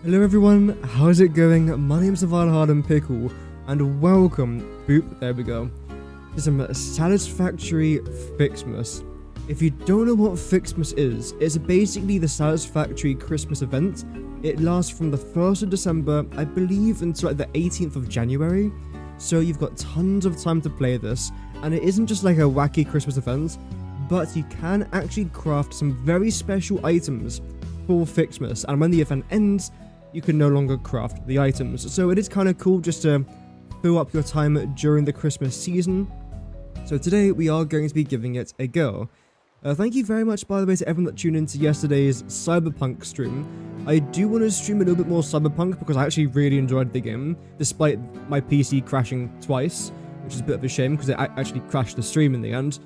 Hello everyone, how's it going? My name's Hard and Pickle, and welcome, boop, there we go, to some Satisfactory Ficsmas. If you don't know what Ficsmas is, it's basically the Satisfactory Christmas event. It lasts from the 1st of December, I believe, until like the 18th of January. So you've got tons of time to play this, and it isn't just like a wacky Christmas event, but you can actually craft some very special items for Ficsmas, and when the event ends, you can no longer craft the items. So it is kind of cool just to fill up your time during the Christmas season. So today we are going to be giving it a go. Thank you very much, by the way, to everyone that tuned into yesterday's Cyberpunk stream. I do want to stream a little bit more Cyberpunk because I actually really enjoyed the game, despite my PC crashing twice, which is a bit of a shame because it actually crashed the stream in the end.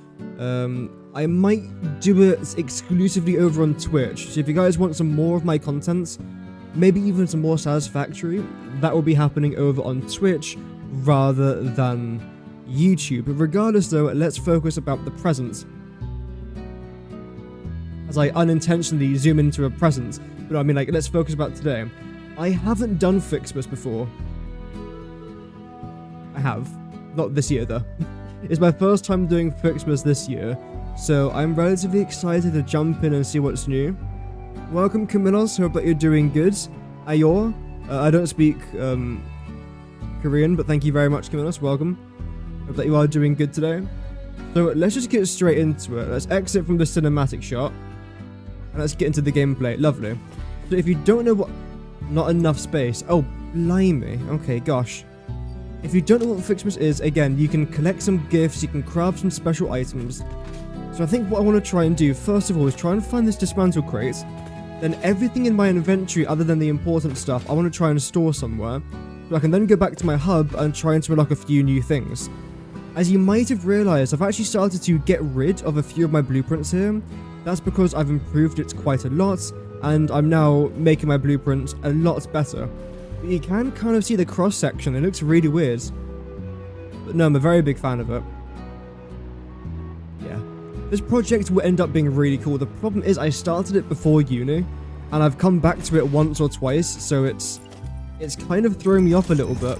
I might do it exclusively over on Twitch, so if you guys want some more of my content, maybe even some more Satisfactory, that will be happening over on Twitch rather than YouTube. But regardless though, let's focus about the present. As I unintentionally zoom into a present, but I mean, like, let's focus about today. I haven't done Ficsmas before. I have. Not this year though. It's my first time doing Ficsmas this year, so I'm relatively excited to jump in and see what's new. Welcome, Camillos. Hope that you're doing good. Ayor. I don't speak Korean, but thank you very much, Camillos. Welcome. Hope that you are doing good today. So let's just get straight into it. Let's exit from the cinematic shot, and let's get into the gameplay. Lovely. So if you don't know what... Not enough space. Oh, blimey. Okay, gosh. If you don't know what Ficsmas is, again, you can collect some gifts, you can craft some special items. So I think what I want to try and do, first of all, is try and find this dismantle crate. Then everything in my inventory other than the important stuff, I want to try and store somewhere, so I can then go back to my hub and try and unlock a few new things. As you might have realised, I've actually started to get rid of a few of my blueprints here. That's because I've improved it quite a lot, and I'm now making my blueprints a lot better. But you can kind of see the cross-section, it looks really weird. But no, I'm a very big fan of it. Yeah. This project will end up being really cool. The problem is I started it before uni, and I've come back to it once or twice, so it's kind of throwing me off a little bit.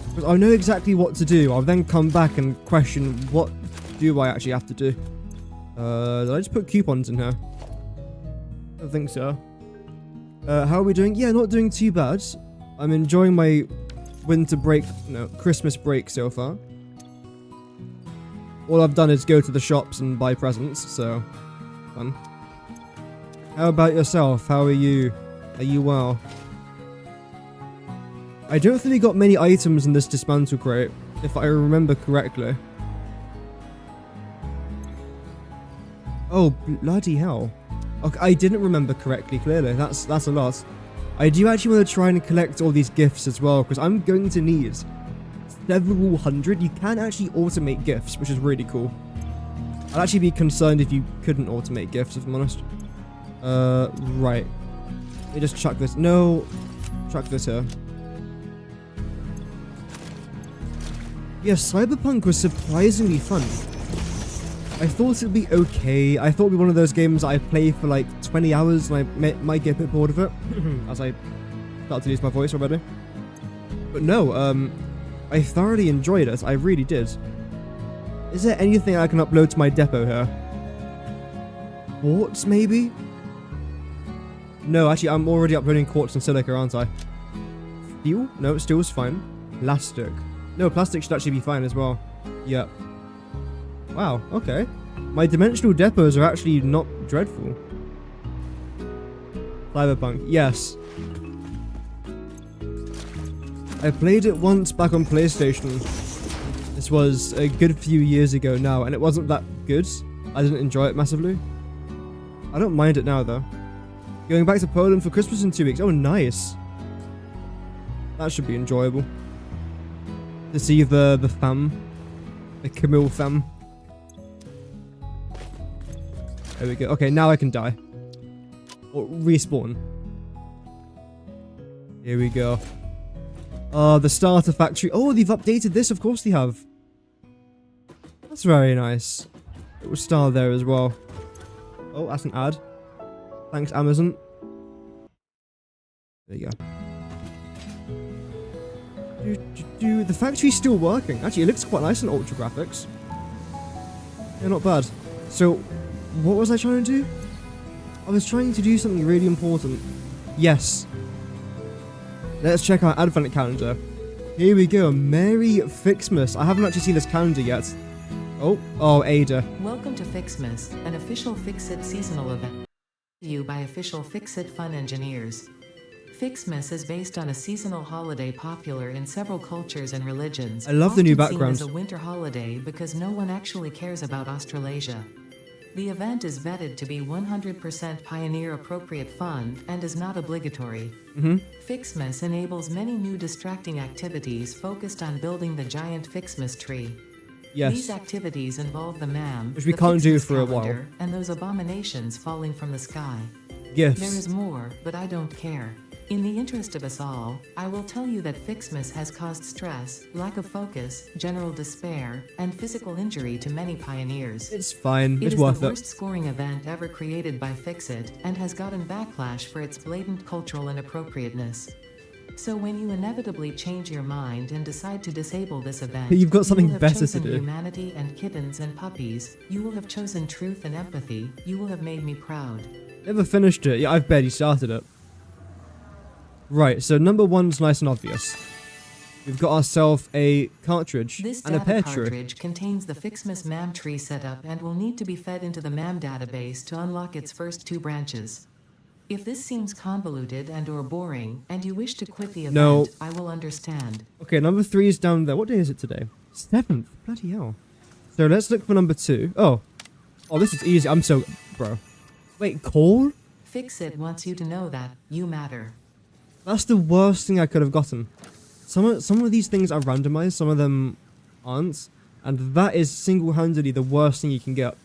Because I know exactly what to do. I'll then come back and question, what do I actually have to do? Did I just put coupons in here? I don't think so. How are we doing? Yeah, not doing too bad. I'm enjoying my winter break, no, Christmas break so far. All I've done is go to the shops and buy presents, so fun. How about yourself? How are you? Are you well? I don't think we got many items in this dismantle crate, if I remember correctly. Oh, bloody hell. Okay, I didn't remember correctly, clearly. That's a lot. I do actually want to try and collect all these gifts as well, because I'm going to need several hundred. You can actually automate gifts, which is really cool. I'd actually be concerned if you couldn't automate gifts, if I'm honest. Right. Let me just chuck this. No. Chuck this here. Yeah, Cyberpunk was surprisingly fun. I thought it'd be okay. I thought it'd be one of those games that I play for like 20 hours and I might get a bit bored of it. As I start to lose my voice already. But no, I thoroughly enjoyed it. I really did. Is there anything I can upload to my depot here? Quartz, maybe? No, actually, I'm already uploading quartz and silica, aren't I? Steel? No, steel's fine. Plastic. No, plastic should actually be fine as well. Yep. Wow, okay. My dimensional depots are actually not dreadful. Cyberpunk, yes. I played it once back on PlayStation. This was a good few years ago now, and it wasn't that good. I didn't enjoy it massively. I don't mind it now, though. Going back to Poland for Christmas in 2 weeks. Oh, nice. That should be enjoyable. To see the fam. The Camille fam. There we go. Okay, now I can die. Or respawn. Here we go. Oh, the starter factory. Oh, they've updated this. Of course they have. That's very nice. It was star there as well. Oh, that's an ad. Thanks, Amazon. There you go. The factory's still working. Actually, it looks quite nice in Ultra Graphics. Yeah, not bad. So, what was I trying to do? I was trying to do something really important. Yes. Let's check our advent calendar. Here we go. Merry Ficsmas. I haven't actually seen this calendar yet. Oh, Ada. Welcome to Ficsmas, an official Fixit seasonal event. Brought to you by official Fixit Fun engineers. Ficsmas is based on a seasonal holiday popular in several cultures and religions. I love the new background. Seen as a winter holiday because no one actually cares about Australasia. The event is vetted to be 100% pioneer-appropriate fun and is not obligatory. Ficsmas enables many new distracting activities focused on building the giant Ficsmas tree. Yes. These activities involve the MAM, which we the can't do Ficsmas for a while, calendar, and those abominations falling from the sky. Gifts. There is more, but I don't care. In the interest of us all, I will tell you that Ficsmas has caused stress, lack of focus, general despair, and physical injury to many pioneers. It's fine. It It's is worth the it. worst scoring event ever created by Fixit, and has gotten backlash for its blatant cultural inappropriateness. So when you inevitably change your mind and decide to disable this event, You've got something you will have better to chosen do. humanity and kittens and puppies, you will have chosen truth and empathy, you will have made me proud. Never finished it. Yeah, I've barely started it. Right, so number one's nice and obvious. We've got ourselves a cartridge This and a data pear tree. cartridge contains the Ficsmas MAM tree setup and will need to be fed into the MAM database to unlock its first 2 branches. If this seems convoluted and/or boring, and you wish to quit the event, No. I will understand. Okay, number 3 is down there. What day is it today? 7th. Bloody hell. So let's look for number 2. Oh, this is easy. Bro. Wait, coal? Fixit wants you to know that you matter. That's the worst thing I could have gotten. Some of these things are randomized, some of them aren't, and that is single-handedly the worst thing you can get.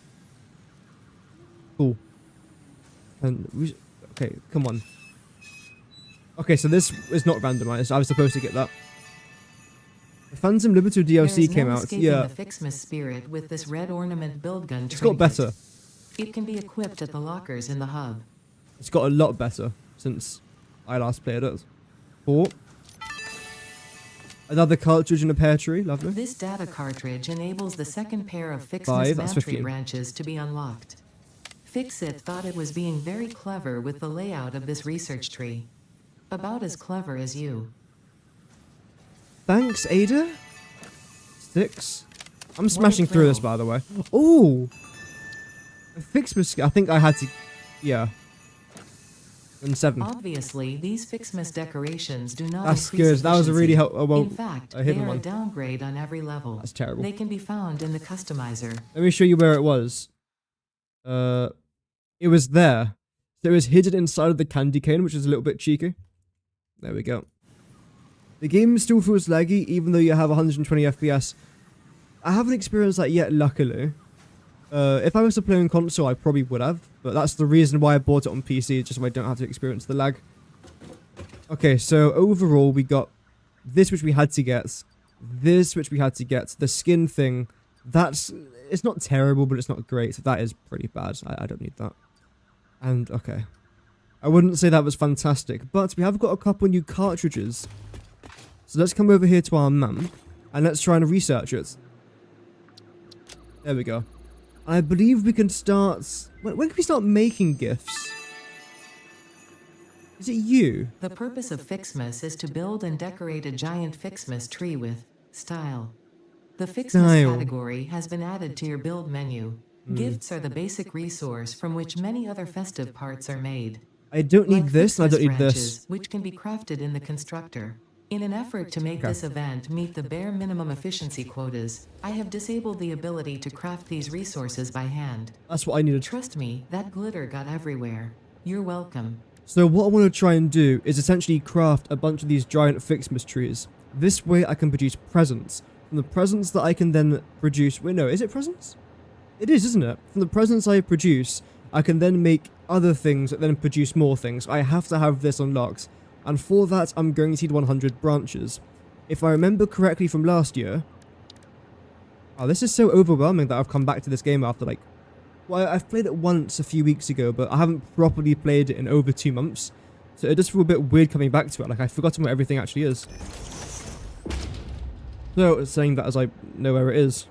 Cool. And okay, come on. Okay, so this is not randomized. I was supposed to get that. The Phantom Liberty DLC came out. Yeah, the Ficsmas spirit with this red ornament build gun. It's got better. It can be equipped at the lockers in the hub. It's got a lot better since I last played it. 4. Another cartridge and a pear tree. Lovely. This data cartridge enables the second pair of 5, Ficsmas that's MAM tree 15. branches to be unlocked. Fixit thought it was being very clever with the layout of this research tree. About as clever as you. Thanks, Ada. 6. I'm smashing through this, by the way. Oh! Ficsmas. I think I had to. Yeah. And 7. Obviously, these Ficsmas decorations do not That's increase good. That was a really efficiency. In fact, a they hidden are a one. downgrade on every level. That's terrible. They can be found in the customizer. Let me show you where it was. It was there. So it was hidden inside of the candy cane, which is a little bit cheeky. There we go. The game still feels laggy, even though you have 120 FPS. I haven't experienced that yet, luckily. If I was to play on console, I probably would have. But that's the reason why I bought it on PC, just so I don't have to experience the lag. Okay, so overall, we got this, which we had to get. This, which we had to get. The skin thing, it's not terrible, but it's not great. That is pretty bad. I don't need that. And, okay. I wouldn't say that was fantastic, but we have got a couple new cartridges. So let's come over here to our MAM, and let's try and research it. There we go. I believe we can start... When can we start making gifts? Is it you? The purpose of Ficsmas is to build and decorate a giant Ficsmas tree with style. The Ficsmas category has been added to your build menu. Gifts are the basic resource from which many other festive parts are made. I don't need this, and I don't need this. Which can be crafted in the constructor. In an effort to make this event meet the bare minimum efficiency quotas, I have disabled the ability to craft these resources by hand. That's what I needed. Trust me, that glitter got everywhere. You're welcome. So what I want to try and do is essentially craft a bunch of these giant Ficsmas trees. This way I can produce presents. From the presents that I can then produce... Wait, no, is it presents? It is, isn't it? From the presents I produce, I can then make other things that then produce more things. I have to have this unlocked. And for that, I'm going to need 100 branches. If I remember correctly from last year... Oh, this is so overwhelming that I've come back to this game after, like... Well, I've played it once a few weeks ago, but I haven't properly played it in over 2 months. So it just feel a bit weird coming back to it. Like, I've forgotten what everything actually is. So, saying that as I know where it is.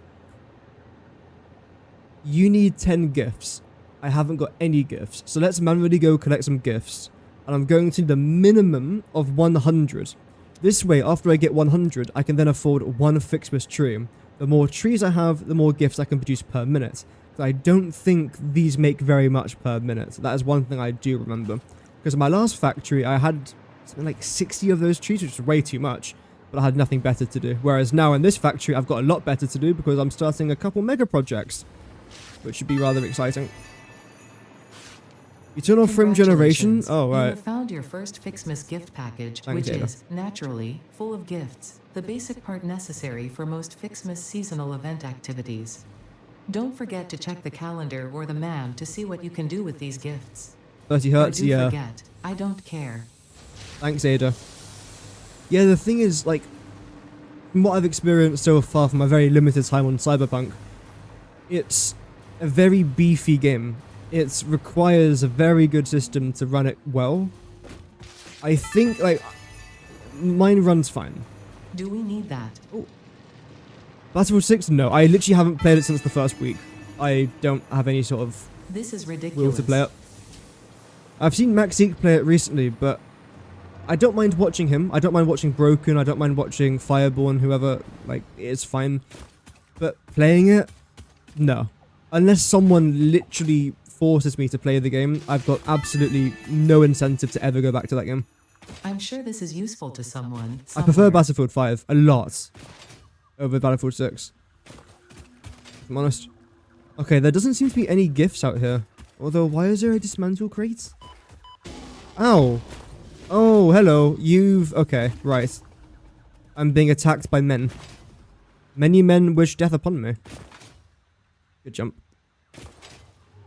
You need 10 gifts. I haven't got any gifts. So let's manually go collect some gifts. And I'm going to the minimum of 100. This way, after I get 100, I can then afford one Ficsmas tree. The more trees I have, the more gifts I can produce per minute. But I don't think these make very much per minute. That is one thing I do remember. Because in my last factory, I had something like 60 of those trees, which is way too much. But I had nothing better to do. Whereas now in this factory, I've got a lot better to do because I'm starting a couple mega projects. Which should be rather exciting. Eternal Frame Generation? Oh, right. You have found your first Ficsmas gift package, which is, naturally, full of gifts, the basic part necessary for most Ficsmas seasonal event activities. Don't forget to check the calendar or the MAM to see what you can do with these gifts. 30 hertz, yeah. Forget, I don't care. Thanks, Ada. Yeah, the thing is, like, from what I've experienced so far from my very limited time on Cyberpunk, it's a very beefy game. It requires a very good system to run it well. I think, like, mine runs fine. Do we need that? Oh. Battlefield 6? No, I literally haven't played it since the first week. I don't have any sort of this is ridiculous. will to play it. I've seen Maxeek play it recently, but I don't mind watching him. I don't mind watching Broken. I don't mind watching Fireball and whoever. Like, it's fine. But playing it? No. Unless someone literally forces me to play the game, I've got absolutely no incentive to ever go back to that game. I'm sure this is useful to someone. I prefer Battlefield 5 a lot over Battlefield 6. If I'm honest. Okay, there doesn't seem to be any gifts out here. Although, why is there a dismantle crate? Ow. Oh, hello. Okay, right. I'm being attacked by men. Many men wish death upon me. Good jump.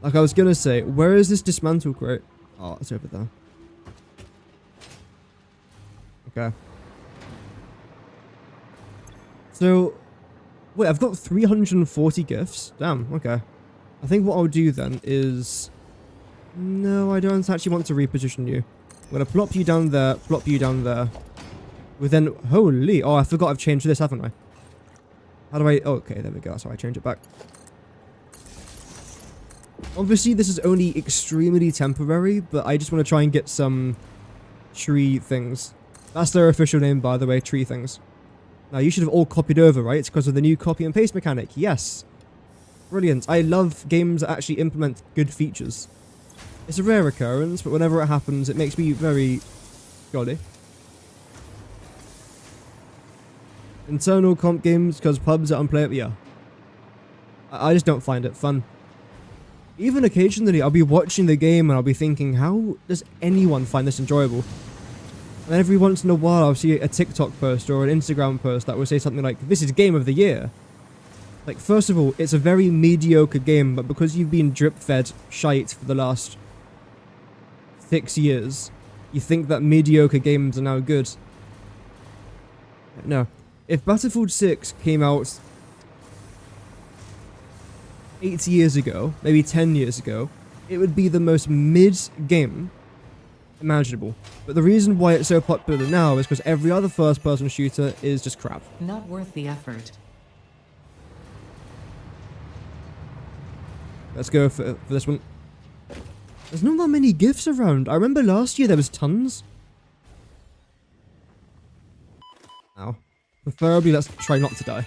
Like I was gonna say, where is this dismantle crate? Oh, it's over there. Okay. So, wait, I've got 340 gifts. Damn, okay. I think what I'll do then is... No, I don't actually want to reposition you. I'm gonna plop you down there, plop you down there. With then... Holy... Oh, I forgot I've changed this, haven't I? How do I... Oh, okay, there we go. That's how I change it back. Obviously, this is only extremely temporary, but I just want to try and get some tree things. That's their official name, by the way, tree things. Now, you should have all copied over, right? It's because of the new copy and paste mechanic. Yes. Brilliant. I love games that actually implement good features. It's a rare occurrence, but whenever it happens, it makes me very jolly. Internal comp games, because pubs are unplayable. Yeah. I just don't find it fun. Even occasionally, I'll be watching the game and I'll be thinking, how does anyone find this enjoyable? And every once in a while, I'll see a TikTok post or an Instagram post that will say something like, this is game of the year. Like, first of all, it's a very mediocre game, but because you've been drip-fed shite for the last 6 years, you think that mediocre games are now good. No. If Battlefield 6 came out 8 years ago, maybe 10 years ago, it would be the most mid game imaginable. But the reason why it's so popular now is because every other first-person shooter is just crap. Not worth the effort. Let's go for this one. There's not that many gifts around. I remember last year there was tons. Ow. Preferably, let's try not to die.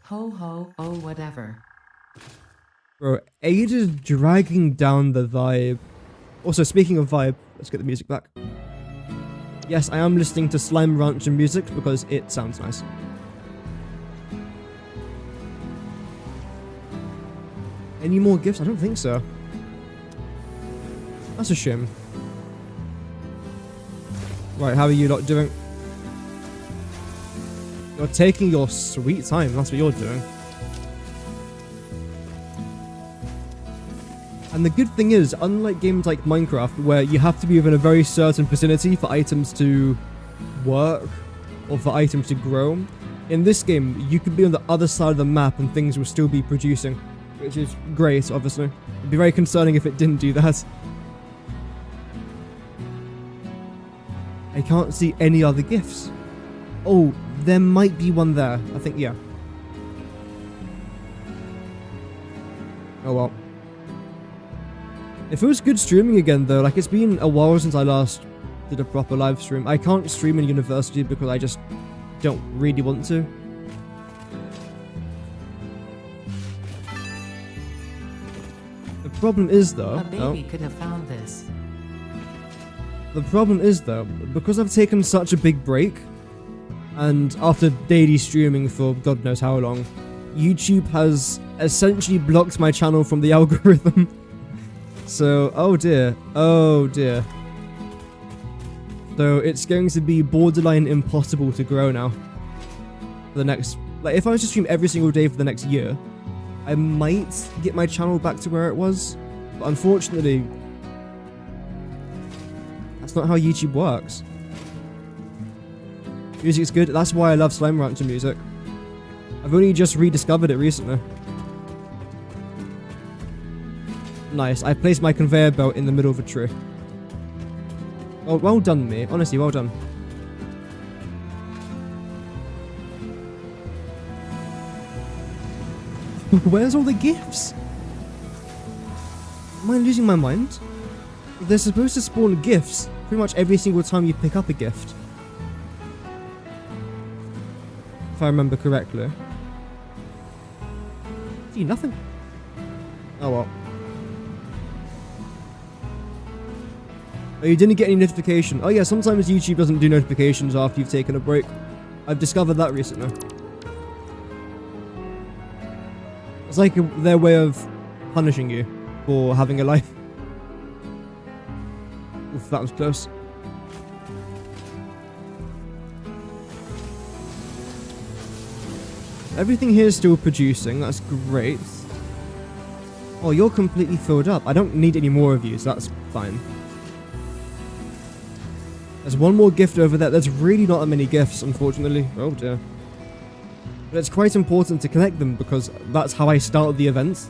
Ho ho, oh whatever. Bro, Ada's dragging down the vibe. Also, speaking of vibe, let's get the music back. Yes, I am listening to Slime Rancher music because it sounds nice. Any more gifts? I don't think so. That's a shame. Right, how are you lot doing? You're taking your sweet time, that's what you're doing. And the good thing is, unlike games like Minecraft, where you have to be within a very certain vicinity for items to work, or for items to grow, in this game, you could be on the other side of the map and things will still be producing. Which is great, obviously. It'd be very concerning if it didn't do that. I can't see any other gifts. Oh, there might be one there. I think, yeah. Oh well. It feels good streaming again though. Like, it's been a while since I last did a proper live stream. I can't stream in university because I just don't really want to. The problem is though... A baby could have found this. The problem is though, because I've taken such a big break, and after daily streaming for God knows how long, YouTube has essentially blocked my channel from the algorithm. So, oh dear. So it's going to be borderline impossible to grow now. For the next... Like, if I was to stream every single day for the next year, I might get my channel back to where it was. But unfortunately, that's not how YouTube works. Music's good. That's why I love Slime Rancher music. I've only just rediscovered it recently. Nice. I placed my conveyor belt in the middle of a tree. Oh, well done, me. Honestly, well done. Where's all the gifts? Am I losing my mind? They're supposed to spawn gifts pretty much every single time you pick up a gift. If I remember correctly. See, nothing. Oh well. Oh, you didn't get any notification. Oh yeah, sometimes YouTube doesn't do notifications after you've taken a break. I've discovered that recently. It's like their way of punishing you for having a life. Oof, that was close. Everything here is still producing, that's great. Oh, you're completely filled up. I don't need any more of you, so that's fine. There's one more gift over there. There's really not that many gifts, unfortunately. Oh dear. But it's quite important to collect them because that's how I start the events.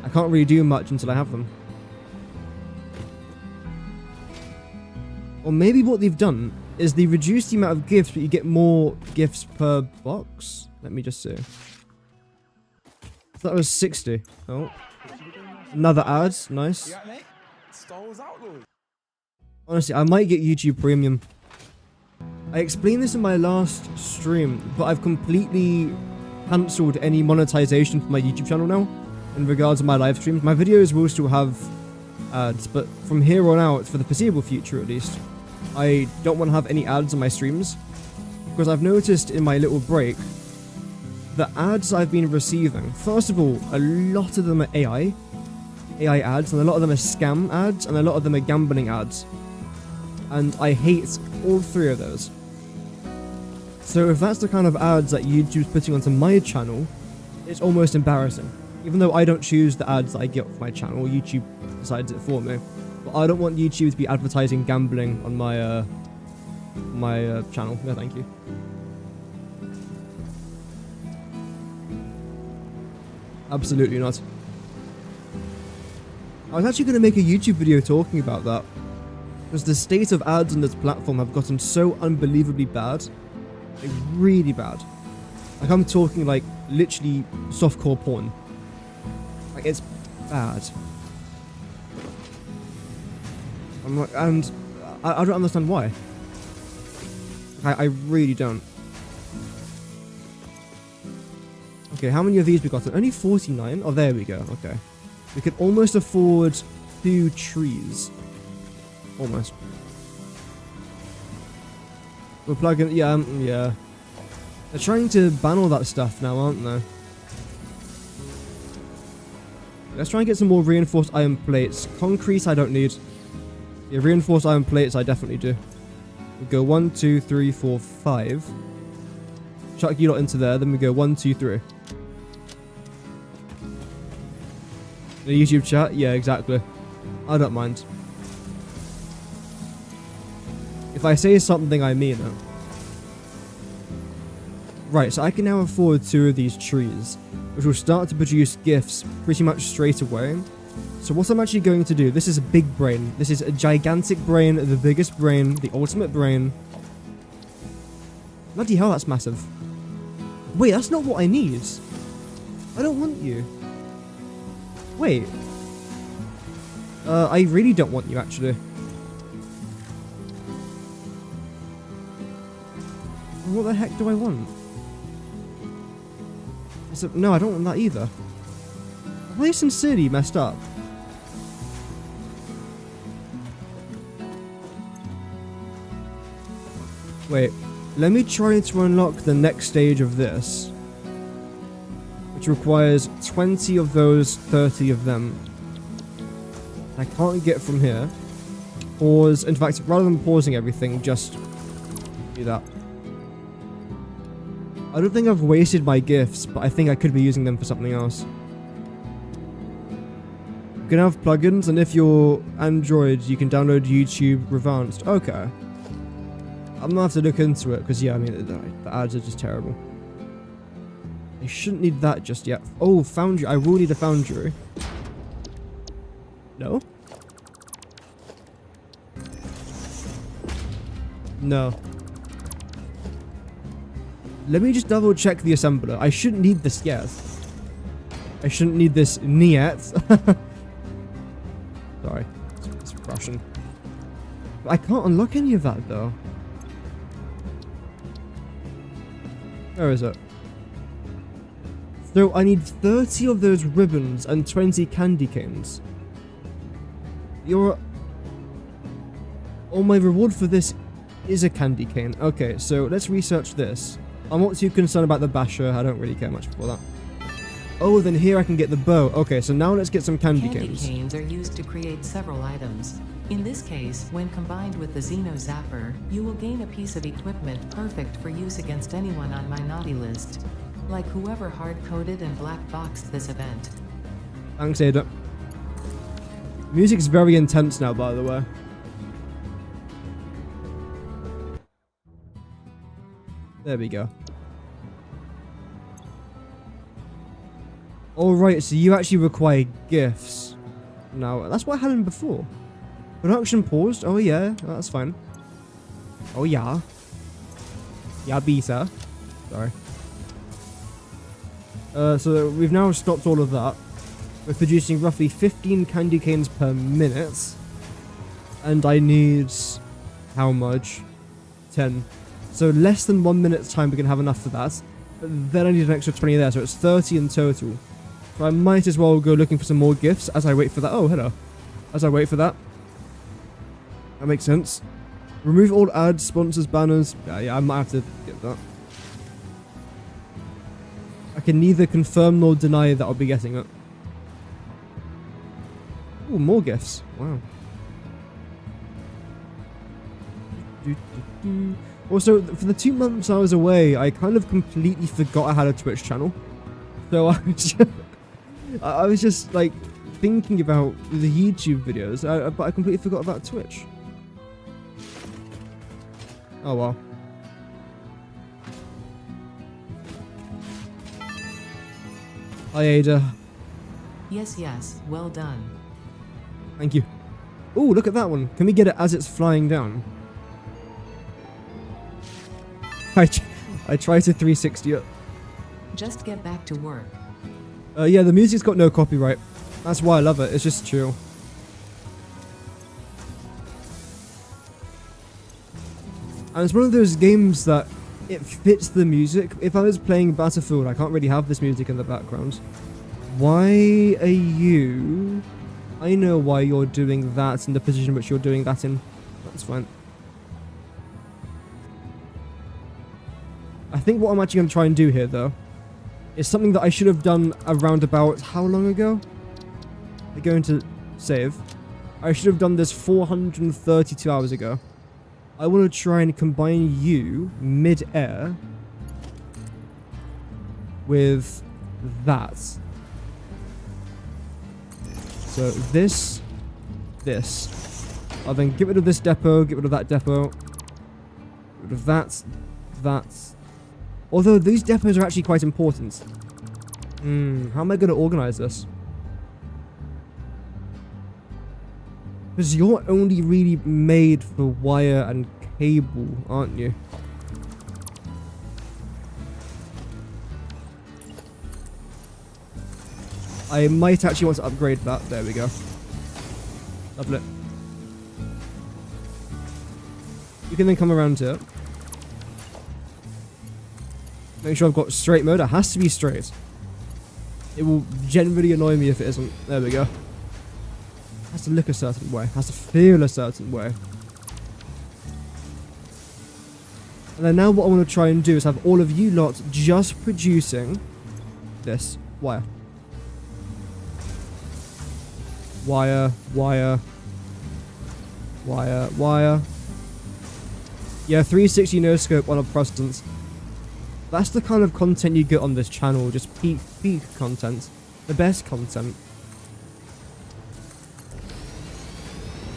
I can't really do much until I have them. Or maybe what they've done is they reduced the amount of gifts, but you get more gifts per box. Let me just see. That was 60. Oh. Another ad. Nice. Honestly, I might get YouTube Premium. I explained this in my last stream, but I've completely cancelled any monetization for my YouTube channel now in regards to my live streams. My videos will still have ads, but from here on out, for the foreseeable future at least, I don't want to have any ads on my streams because I've noticed in my little break the ads I've been receiving, first of all, a lot of them are AI ads, and a lot of them are scam ads, and a lot of them are gambling ads. And I hate all three of those. So if that's the kind of ads that YouTube's putting onto my channel, it's almost embarrassing. Even though I don't choose the ads that I get off my channel, YouTube decides it for me. But I don't want YouTube to be advertising gambling on my channel. No, thank you. Absolutely not. I was actually going to make a YouTube video talking about that. Because the state of ads on this platform have gotten so unbelievably bad. Like, really bad. Like, I'm talking, like, literally softcore porn. Like, it's bad. I'm like, and I don't understand why. I really don't. Okay, how many of these we got? Only 49? Oh, there we go. Okay. We could almost afford 2 trees. Almost. We're plugging... Yeah, yeah. They're trying to ban all that stuff now, aren't they? Let's try and get some more reinforced iron plates. Concrete I don't need. Yeah, reinforced iron plates I definitely do. We go 1, 2, 3, 4, 5. Chuck you lot into there, then we go 1, 2, 3. The YouTube chat? Yeah, exactly. I don't mind. If I say something, I mean it. Right, so I can now afford 2 of these trees, which will start to produce gifts pretty much straight away. So what I'm actually going to do, this is a big brain. This is a gigantic brain, the biggest brain, the ultimate brain. Bloody hell, that's massive. Wait, that's not what I need. I don't want you. Wait. I really don't want you, actually. What the heck do I want? No, I don't want that either. Have I sincerely messed up? Wait, let me try to unlock the next stage of this, which requires 20 of those, 30 of them. I can't get from here. Pause. In fact, rather than pausing everything, just do that. I don't think I've wasted my gifts, but I think I could be using them for something else. You can have plugins, and if you're Android, you can download YouTube Revanced. Okay. I'm gonna have to look into it, because yeah, I mean, the ads are just terrible. I shouldn't need that just yet. Oh, Foundry. I will need a Foundry. No? No. Let me just double check the assembler. I shouldn't need this yet. I shouldn't need this yet. Sorry. It's Russian. I can't unlock any of that though. Where is it? So I need 30 of those ribbons and 20 candy canes. Oh, my reward for this is a candy cane. Okay, so let's research this. I'm not too concerned about the basher. I don't really care much for that. Oh, then here I can get the bow. Okay, so now let's get some candy canes. Candy canes are used to create several items. In this case, when combined with the Xeno Zapper, you will gain a piece of equipment perfect for use against anyone on my naughty list. Like whoever hard-coded and black-boxed this event. Thanks, Ada. Music's very intense now, by the way. There we go. Alright, so you actually require gifts. Now, that's what I had in before. Production paused. Oh yeah, that's fine. Oh yeah. Yeah, beta. Sorry. So we've now stopped all of that. We're producing roughly 15 candy canes per minute. And I need... how much? 10. So less than 1 minute's time we can have enough for that. But then I need an extra 20 there, so it's 30 in total. So I might as well go looking for some more gifts as I wait for that. Oh, hello. As I wait for that. That makes sense. Remove all ads, sponsors, banners. Yeah, I might have to get that. I can neither confirm nor deny that I'll be getting it. Ooh, more gifts. Wow. Also, for the 2 months I was away, I kind of completely forgot I had a Twitch channel. So I was just like thinking about the YouTube videos, but I completely forgot about Twitch. Oh well. Hi Ada. Yes, well done. Thank you. Ooh, look at that one. Can we get it as it's flying down? I try to 360 it. Just get back to work. Yeah, the music's got no copyright. That's why I love it. It's just chill. And it's one of those games that it fits the music. If I was playing Battlefield, I can't really have this music in the background. Why are you... I know why you're doing that in the position which you're doing that in. That's fine. I think what I'm actually going to try and do here, though, is something that I should have done around about... how long ago? I'm going to save. I should have done this 432 hours ago. I want to try and combine you mid-air with that. So this. I'll then get rid of this depot, get rid of that depot, get rid of that. Although these depots are actually quite important. How am I going to organize this? Because you're only really made for wire and cable, aren't you? I might actually want to upgrade that. There we go. Lovely. You can then come around here. Make sure I've got straight mode. It has to be straight. It will generally annoy me if it isn't. There we go. It has to look a certain way. It has to feel a certain way. And then now what I want to try and do is have all of you lot just producing this wire. Wire, wire, wire, wire. Yeah, 360 no scope on a Protestants. That's the kind of content you get on this channel, just peak content. The best content.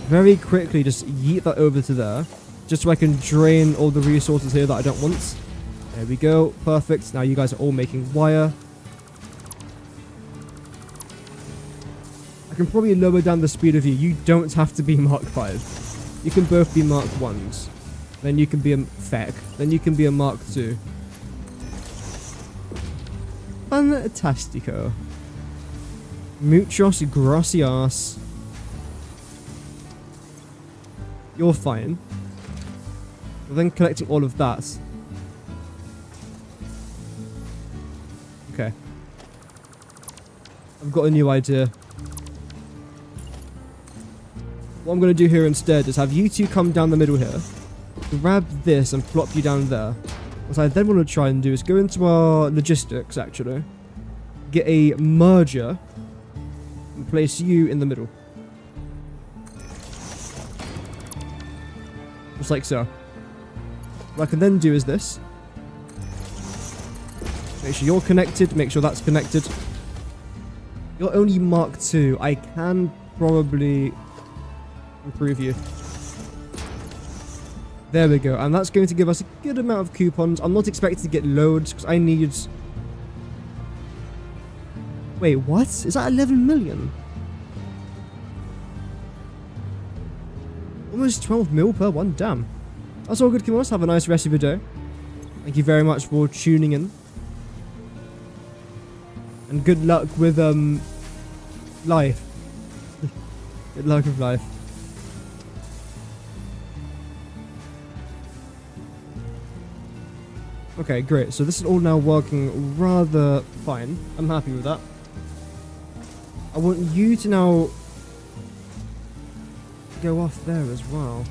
Very quickly just yeet that over to there. Just so I can drain all the resources here that I don't want. There we go, perfect. Now you guys are all making wire. I can probably lower down the speed of you. You don't have to be Mark 5. You can both be Mark 1s. Then you can be a Fec. Then you can be a Mark 2. Fantastico. Muchos gracias. You're fine. We're then collecting all of that. Okay. I've got a new idea. What I'm going to do here instead is have you two come down the middle here. Grab this and plop you down there. What I then want to try and do is go into our logistics, actually. Get a merger. And place you in the middle. Just like so. What I can then do is this. Make sure you're connected. Make sure that's connected. You're only Mark 2. I can probably improve you. There we go. And that's going to give us a good amount of coupons. I'm not expecting to get loads because I need... Wait, what? Is that 11 million? Almost 12 mil per one. Damn. That's all good, Kimos. Have a nice rest of your day. Thank you very much for tuning in. And good luck with, life. Good luck with life. Okay, great. So this is all now working rather fine. I'm happy with that. I want you to now go off there as well.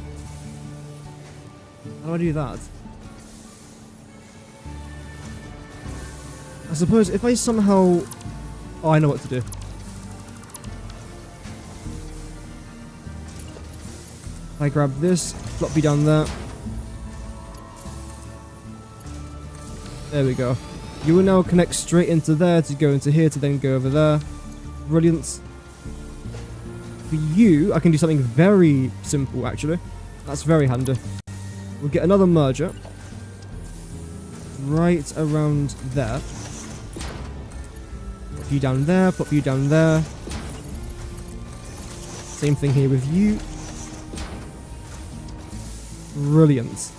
How do I do that? I suppose if I somehow... Oh, I know what to do. If I grab this, flop you down there. There we go. You will now connect straight into there to go into here to then go over there. Brilliant. For you, I can do something very simple, actually. That's very handy. We'll get another merger. Right around there. Pop you down there, pop you down there. Same thing here with you. Brilliant.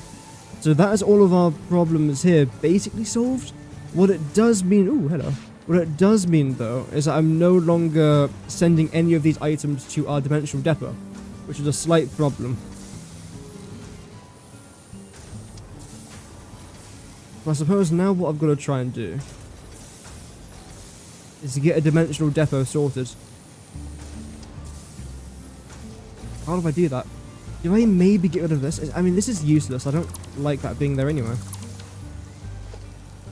So that is all of our problems here basically solved. What it does mean... Ooh, hello. What it does mean, though, is that I'm no longer sending any of these items to our dimensional depot, which is a slight problem. I suppose now what I've got to try and do is to get a dimensional depot sorted. How do I do that? Do I maybe get rid of this? I mean, this is useless. I don't like that being there anyway.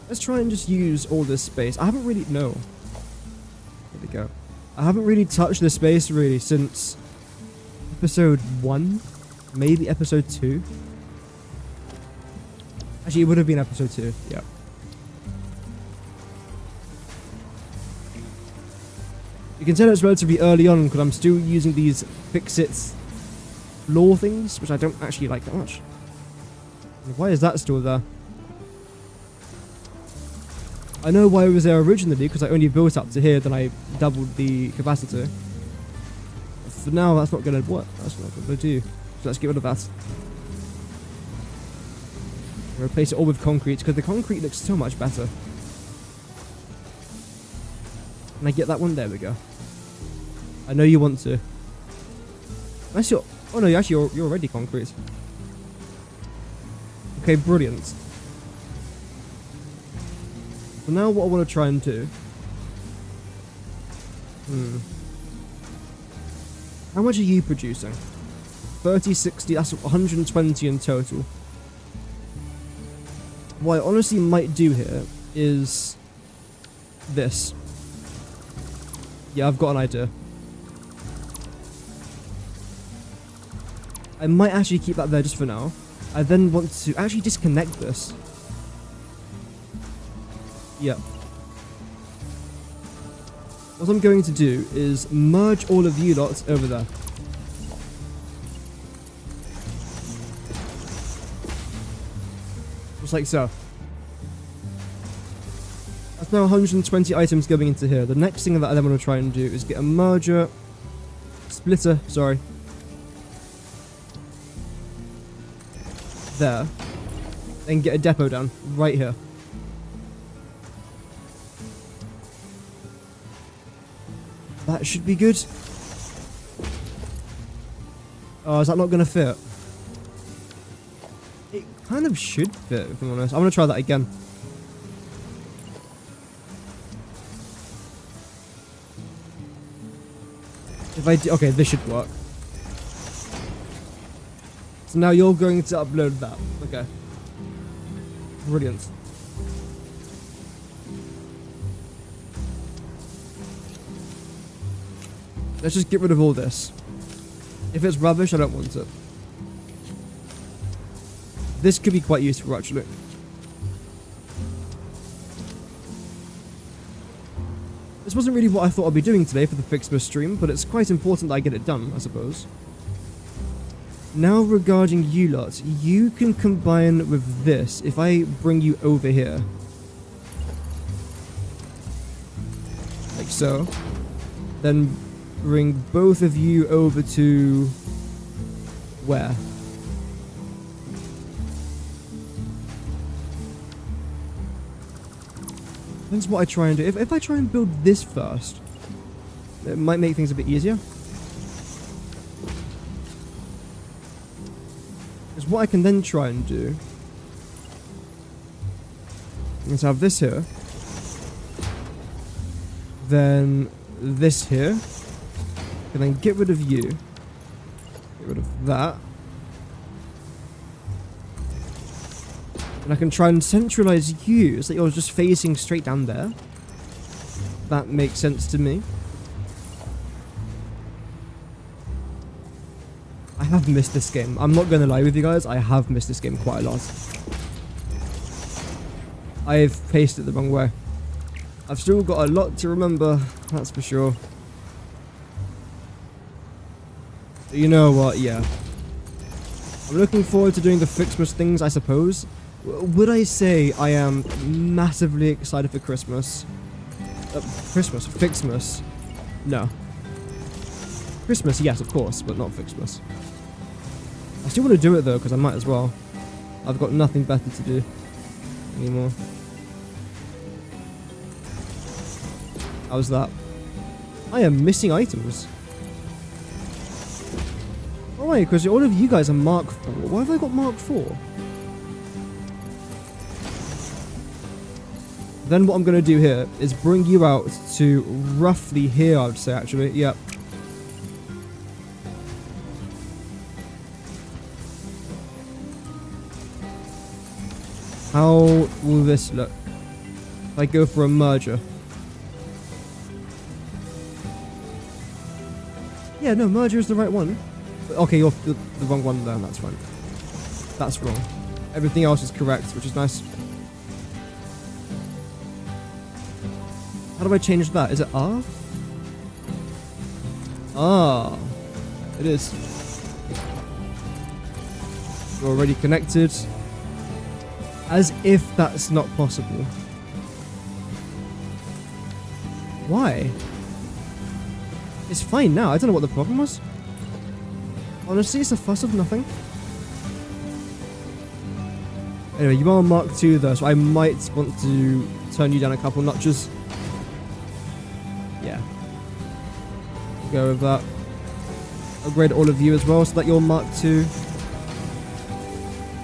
Let's try and just use all this space. I haven't really... No. There we go. I haven't really touched this space, really, since episode 1. Maybe episode 2. Actually, it would have been episode 2. Yeah. You can tell it's relatively early on because I'm still using these fix-it floor things, which I don't actually like that much. Why is that still there? I know why it was there originally, because I only built up to here, then I doubled the capacity. For now, that's not going to work. That's not going to do. So let's get rid of that. Replace it all with concrete, because the concrete looks so much better. Can I get that one? There we go. I know you want to. Unless you're... Oh no, actually you're already concrete. Okay, brilliant. So now what I want to try and do... How much are you producing? 30, 60, that's 120 in total. What I honestly might do here is this. Yeah, I've got an idea. I might actually keep that there just for now. I then want to actually disconnect this. Yep. What I'm going to do is merge all of you lots over there. Just like so. That's now 120 items going into here. The next thing that I then want to try and do is get a merger... Splitter, sorry. There. Then get a depot down, right here. That should be good. Oh, is that not going to fit? It kind of should fit, if I'm honest. I'm going to try that again. If I do... Okay, this should work. So now you're going to upload that. Okay. Brilliant. Let's just get rid of all this. If it's rubbish, I don't want it. This could be quite useful, actually. This wasn't really what I thought I'd be doing today for the Ficsmas stream, but it's quite important that I get it done, I suppose. Now regarding you lot, you can combine with this if I bring you over here. Like so. Then bring both of you over to... where? That's what I try and do. If I try and build this first, it might make things a bit easier. Because what I can then try and do is have this here, then this here, and then get rid of you, get rid of that, and I can try and centralize you so that you're just facing straight down there. That makes sense to me. I have missed this game. I'm not going to lie with you guys, I have missed this game quite a lot. I've paced it the wrong way. I've still got a lot to remember, that's for sure. But you know what, yeah. I'm looking forward to doing the Ficsmas things, I suppose. Would I say I am massively excited for Christmas? Ficsmas? No. Christmas, yes, of course, but not Ficsmas. I still want to do it though, because I might as well. I've got nothing better to do anymore. How's that? I am missing items. Oh wait, because all of you guys are Mark 4. Why have I got Mark 4? Then what I'm going to do here is bring you out to roughly here, I would say, actually. Yep. How will this look? If I go for a merger. Yeah, no, merger is the right one. Okay, you're the wrong one there, that's fine. That's wrong. Everything else is correct, which is nice. How do I change that? Is it R? Ah, it is. You're already connected. As if that's not possible. Why? It's fine now. I don't know what the problem was. Honestly, it's a fuss of nothing. Anyway, you are Mark 2 though, so I might want to turn you down a couple notches. go with that. Upgrade all of you as well so that you're Mark 2.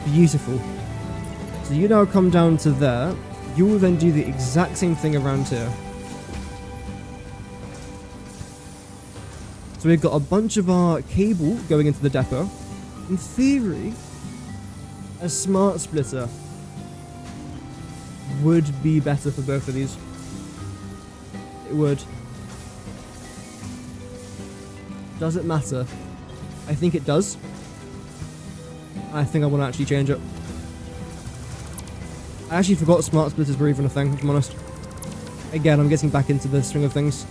Beautiful. So you now come down to there. You will then do the exact same thing around here. So we've got a bunch of our cable going into the depot. In theory, a smart splitter would be better for both of these. It would. Does it matter? I think it does. I think I want to actually change it. I actually forgot smart splitters were even a thing, if I'm honest. Again, I'm getting back into the swing of things.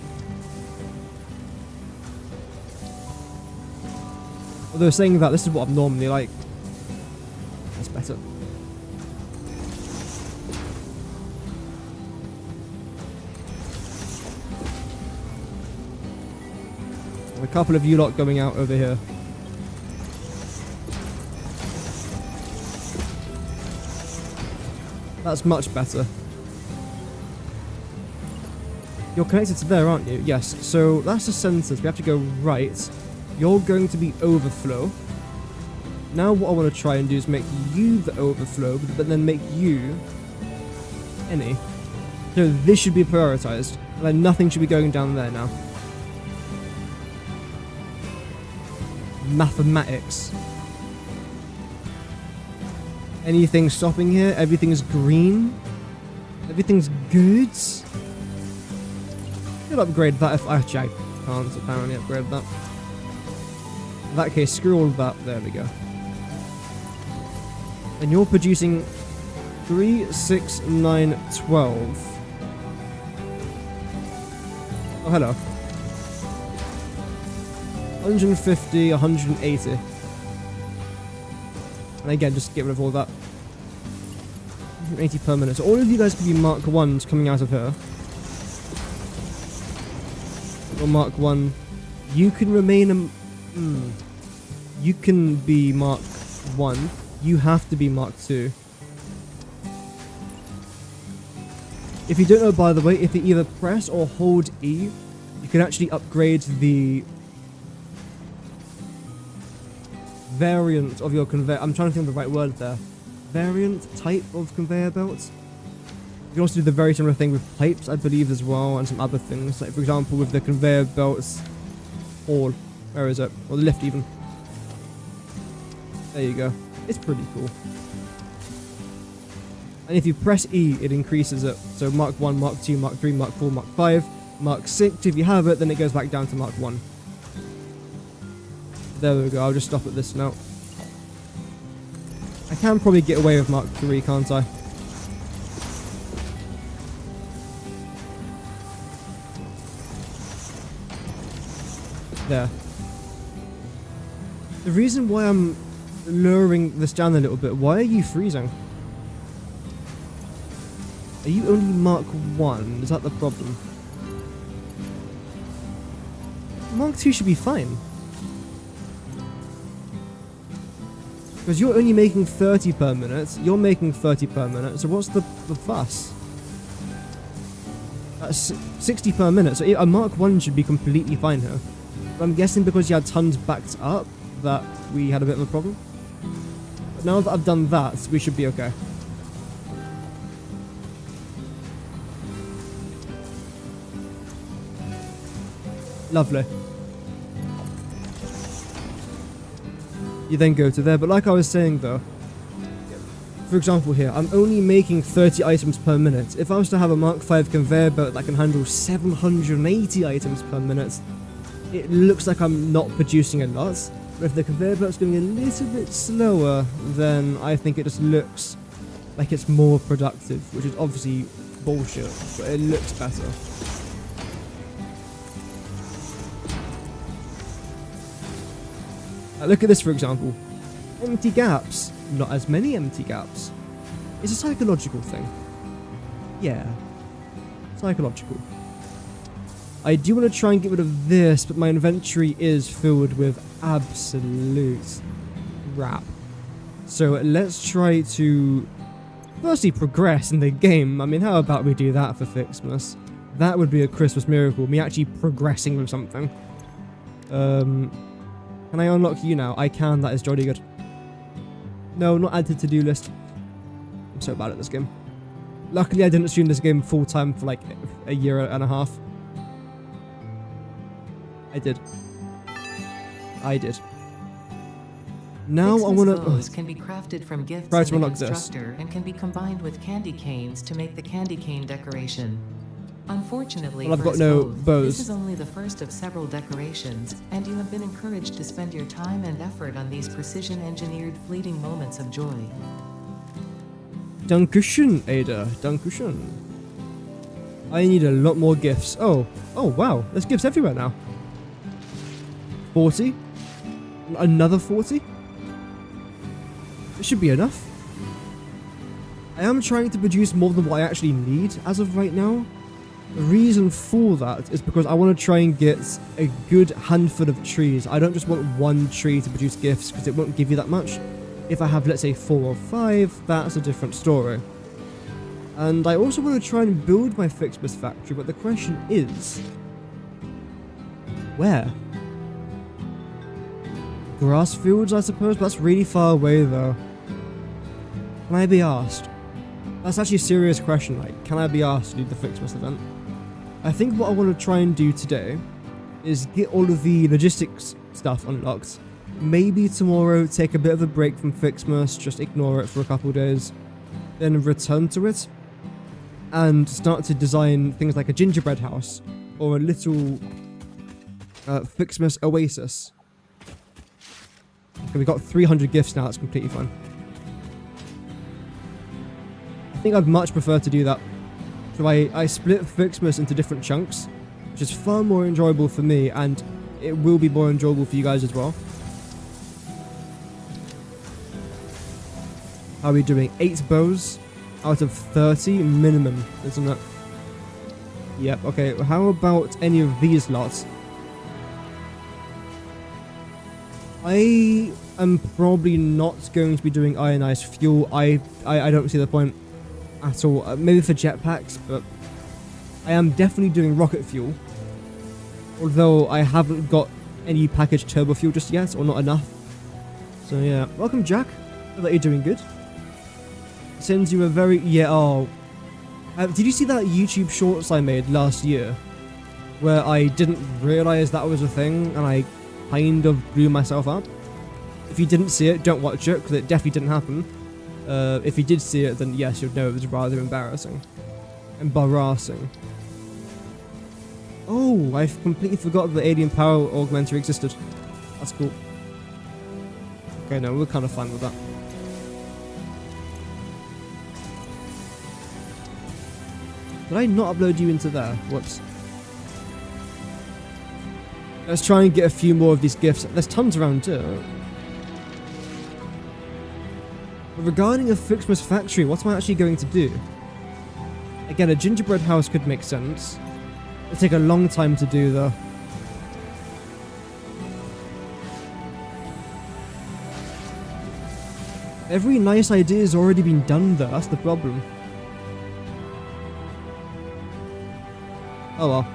Although saying that, this is what I'm normally like. That's better. And a couple of you lot going out over here. That's much better. You're connected to there, aren't you? Yes. So that's the sensors. We have to go right. You're going to be overflow. Now what I want to try and do is make you the overflow, but then make you any. So this should be prioritized. And then nothing should be going down there now. Mathematics. Anything stopping here? Everything's green. Everything's good. Could upgrade that if actually I can't apparently upgrade that. In that case, screw all of that. There we go. And you're producing 3, 6, 9, 12. Oh, hello. 150, 180. And again, just get rid of all that. 180 per minute. So all of you guys can be Mark 1s coming out of her. Or Mark 1. You can remain you can be Mark 1. You have to be Mark 2. If you don't know, by the way, if you either press or hold E, you can actually upgrade the variant of your conveyor. I'm trying to think of the right word there. Variant type of conveyor belt. You can also do the very similar thing with pipes, I believe, as well, and some other things. Like, for example, with the conveyor belts. Or, where is it? Or the lift, even. There you go. It's pretty cool. And if you press E, it increases it. So Mark 1, Mark 2, Mark 3, Mark 4, Mark 5, Mark 6. If you have it, then it goes back down to Mark 1. There we go. I'll just stop at this now. I can probably get away with Mark 3, can't I? There. The reason why I'm lowering this down a little bit, why are you freezing? Are you only Mark 1? Is that the problem? Mark 2 should be fine. Because you're only making 30 per minute, you're making 30 per minute, so what's the fuss? That's 60 per minute, so a Mark 1 should be completely fine here. But I'm guessing because you had tons backed up, that we had a bit of a problem. But now that I've done that, we should be okay. Lovely. You then go to there, but like I was saying though, for example here, I'm only making 30 items per minute. If I was to have a Mark 5 conveyor belt that can handle 780 items per minute, it looks like I'm not producing a lot. But if the conveyor belt's going a little bit slower, then I think it just looks like it's more productive, which is obviously bullshit, but it looks better. Look at this, for example. Empty gaps. Not as many empty gaps. It's a psychological thing. Yeah. Psychological. I do want to try and get rid of this, but my inventory is filled with absolute crap. So let's try to firstly progress in the game. I mean, how about we do that for Ficsmas? That would be a Christmas miracle, me actually progressing with something. Can I unlock you now? I can, that is jolly good. No, not add to to-do list. I'm so bad at this game. Luckily, I didn't stream this game full time for like a year and a half. I did. Now I want to. Bows can be crafted from gifts Right, in the we'll look this. constructor and can be combined with candy canes to make the candy cane decoration. Unfortunately, Well, I've for got no bows, bows. this is only the first of several decorations, and you have been encouraged to spend your time and effort on these precision-engineered fleeting moments of joy. Dankeschön, Ada. Dankeschön. I need a lot more gifts. Oh wow. There's gifts everywhere now. 40? Another 40? It should be enough. I am trying to produce more than what I actually need as of right now. The reason for that is because I want to try and get a good handful of trees. I don't just want one tree to produce gifts because it won't give you that much. If I have, let's say, 4 or 5, that's a different story. And I also want to try and build my Ficsmas factory, but the question is... where? Grass fields, I suppose? But that's really far away, though. Can I be asked? That's actually a serious question, like, can I be asked to do the Ficsmas event? I think what I want to try and do today is get all of the logistics stuff unlocked. Maybe tomorrow take a bit of a break from Ficsmas, just ignore it for a couple of days, then return to it, and start to design things like a gingerbread house, or a little Ficsmas oasis. Okay, we got 300 gifts now, that's completely fine. I think I'd much prefer to do that. So I split Ficsmas into different chunks, which is far more enjoyable for me, and it will be more enjoyable for you guys as well. How are we doing? 8 bows out of 30 minimum, isn't it? Yep, okay. How about any of these lots? I am probably not going to be doing ionized fuel. I don't see the point at all. Maybe for jetpacks, but I am definitely doing rocket fuel. Although I haven't got any packaged turbo fuel just yet, or not enough. So yeah, welcome Jack. Hope that you're doing good. Sends you a very did you see that YouTube shorts I made last year where I didn't realize that was a thing and I kind of blew myself up? If you didn't see it, don't watch it because it definitely didn't happen. If you did see it, then yes, you'd know it was rather embarrassing. Oh, I completely forgot that alien power augmenter existed. That's cool. Okay, no, we're kind of fine with that. Did I not upload you into there? Whoops. Let's try and get a few more of these gifts. There's tons around too. But regarding a Ficsmas factory, what am I actually going to do? Again, a gingerbread house could make sense. It'll take a long time to do though. Every nice idea has already been done though, that's the problem. Oh well.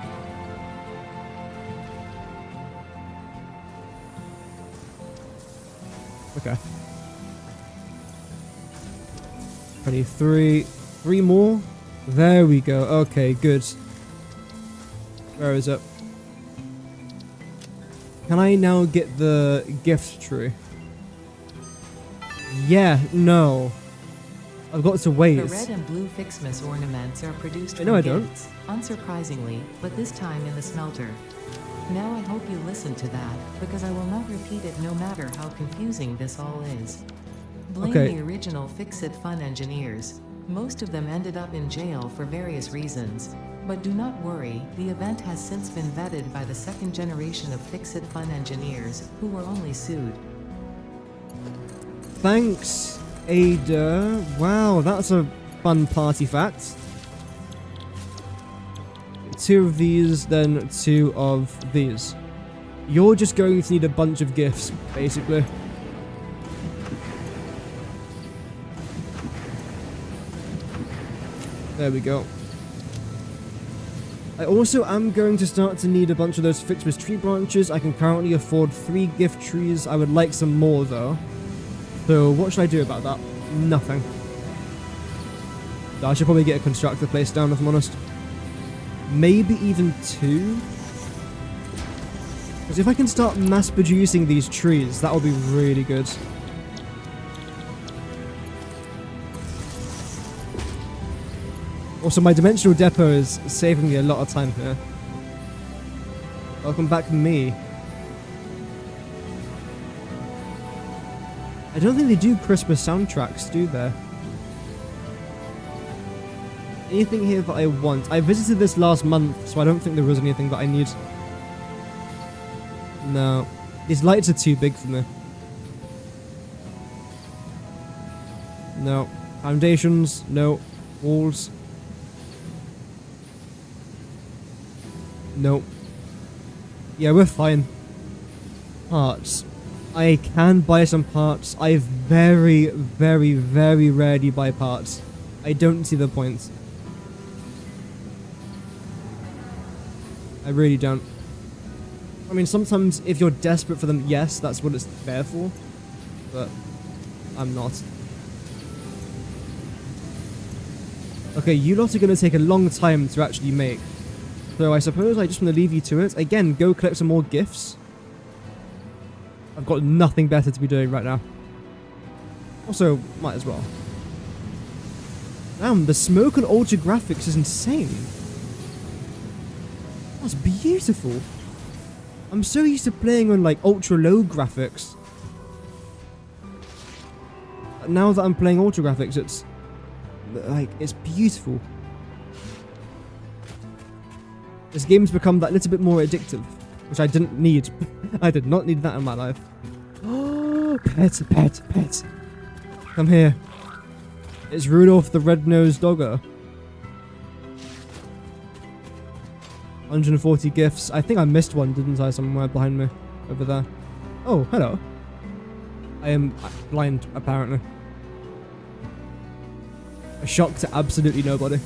Okay. 23. 3 more? There we go. Okay, good. Where is it? Can I now get the gift tree? Yeah, no. I've got to wait. The red and blue Ficsmas ornaments are produced from No, I gifts, unsurprisingly, but this time in the smelter. Now I hope you listen to that, because I will not repeat it no matter how confusing this all is. Blame the original Fix-It Fun engineers. Most of them ended up in jail for various reasons. But do not worry, the event has since been vetted by the second generation of Fix-It Fun engineers, who were only sued. Thanks, Ada. Wow, that's a fun party fact. 2 of these, then 2 of these. You're just going to need a bunch of gifts, basically. There we go. I also am going to start to need a bunch of those Ficsmas tree branches. I can currently afford 3 gift trees. I would like some more though. So what should I do about that? Nothing. I should probably get a constructor place down if I'm honest. Maybe even 2? Because if I can start mass producing these trees, that will be really good. Also, my dimensional depot is saving me a lot of time here. Welcome back, me. I don't think they do Christmas soundtracks, do they? Anything here that I want? I visited this last month, so I don't think there was anything that I need. No. These lights are too big for me. No. Foundations, no. Walls. Nope. Yeah, we're fine. Parts. I can buy some parts. I very, very, very rarely buy parts. I don't see the point. I really don't. I mean, sometimes if you're desperate for them, yes, that's what it's there for. But I'm not. Okay, you lot are going to take a long time to actually make. So I suppose I just want to leave you to it. Again, go collect some more gifts. I've got nothing better to be doing right now. Also, might as well. Damn, the smoke on ultra graphics is insane. That's beautiful. I'm so used to playing on like ultra low graphics. Now that I'm playing ultra graphics, it's like, it's beautiful. This game's become that little bit more addictive, which I didn't need. I did not need that in my life. Oh, pet, pet, pet. Come here. It's Rudolph the Red-Nosed Dogger. 140 gifts. I think I missed one, didn't I? Somewhere behind me. Over there. Oh, hello. I am blind, apparently. A shock to absolutely nobody.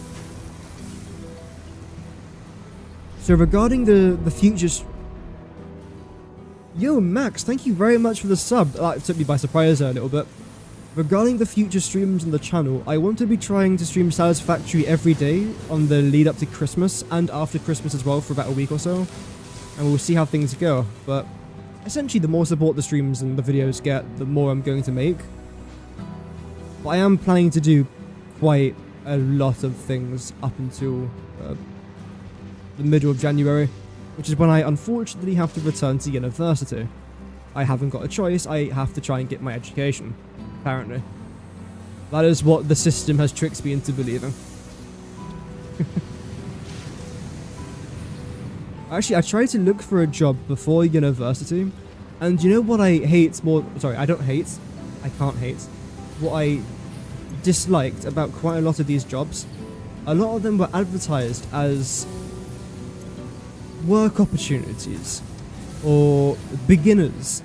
So regarding the futures... Yo, Max, thank you very much for the sub. That took me by surprise there a little bit. Regarding the future streams on the channel, I want to be trying to stream Satisfactory every day on the lead up to Christmas and after Christmas as well for about a week or so. And we'll see how things go. But essentially, the more support the streams and the videos get, the more I'm going to make. But I am planning to do quite a lot of things up until... the middle of January, which is when I unfortunately have to return to university. I haven't got a choice, I have to try and get my education, apparently. That is what the system has tricked me into believing. Actually, I tried to look for a job before university, and you know what I hate more... Sorry, I don't hate. I can't hate. What I disliked about quite a lot of these jobs, a lot of them were advertised as work opportunities or beginners,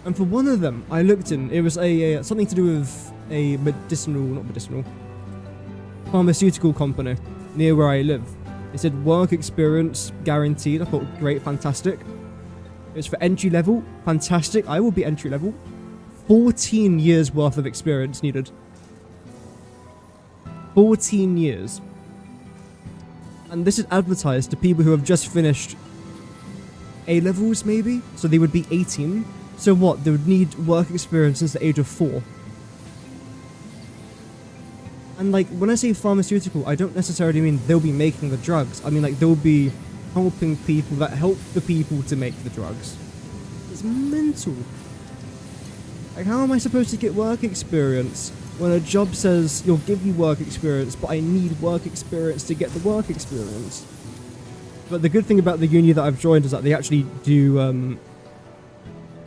and for one of them I looked in, it was a something to do with a pharmaceutical company near where I live. It said work experience guaranteed. I thought, great, fantastic. It's for entry level, fantastic. I will be entry level. 14 years worth of experience needed. 14 years. And this is advertised to people who have just finished A-levels, maybe? So they would be 18. So what? They would need work experience since the age of 4. And like, when I say pharmaceutical, I don't necessarily mean they'll be making the drugs. I mean like, they'll be helping people that help the people to make the drugs. It's mental. Like, how am I supposed to get work experience when a job says, you'll give you work experience, but I need work experience to get the work experience? But the good thing about the uni that I've joined is that they actually do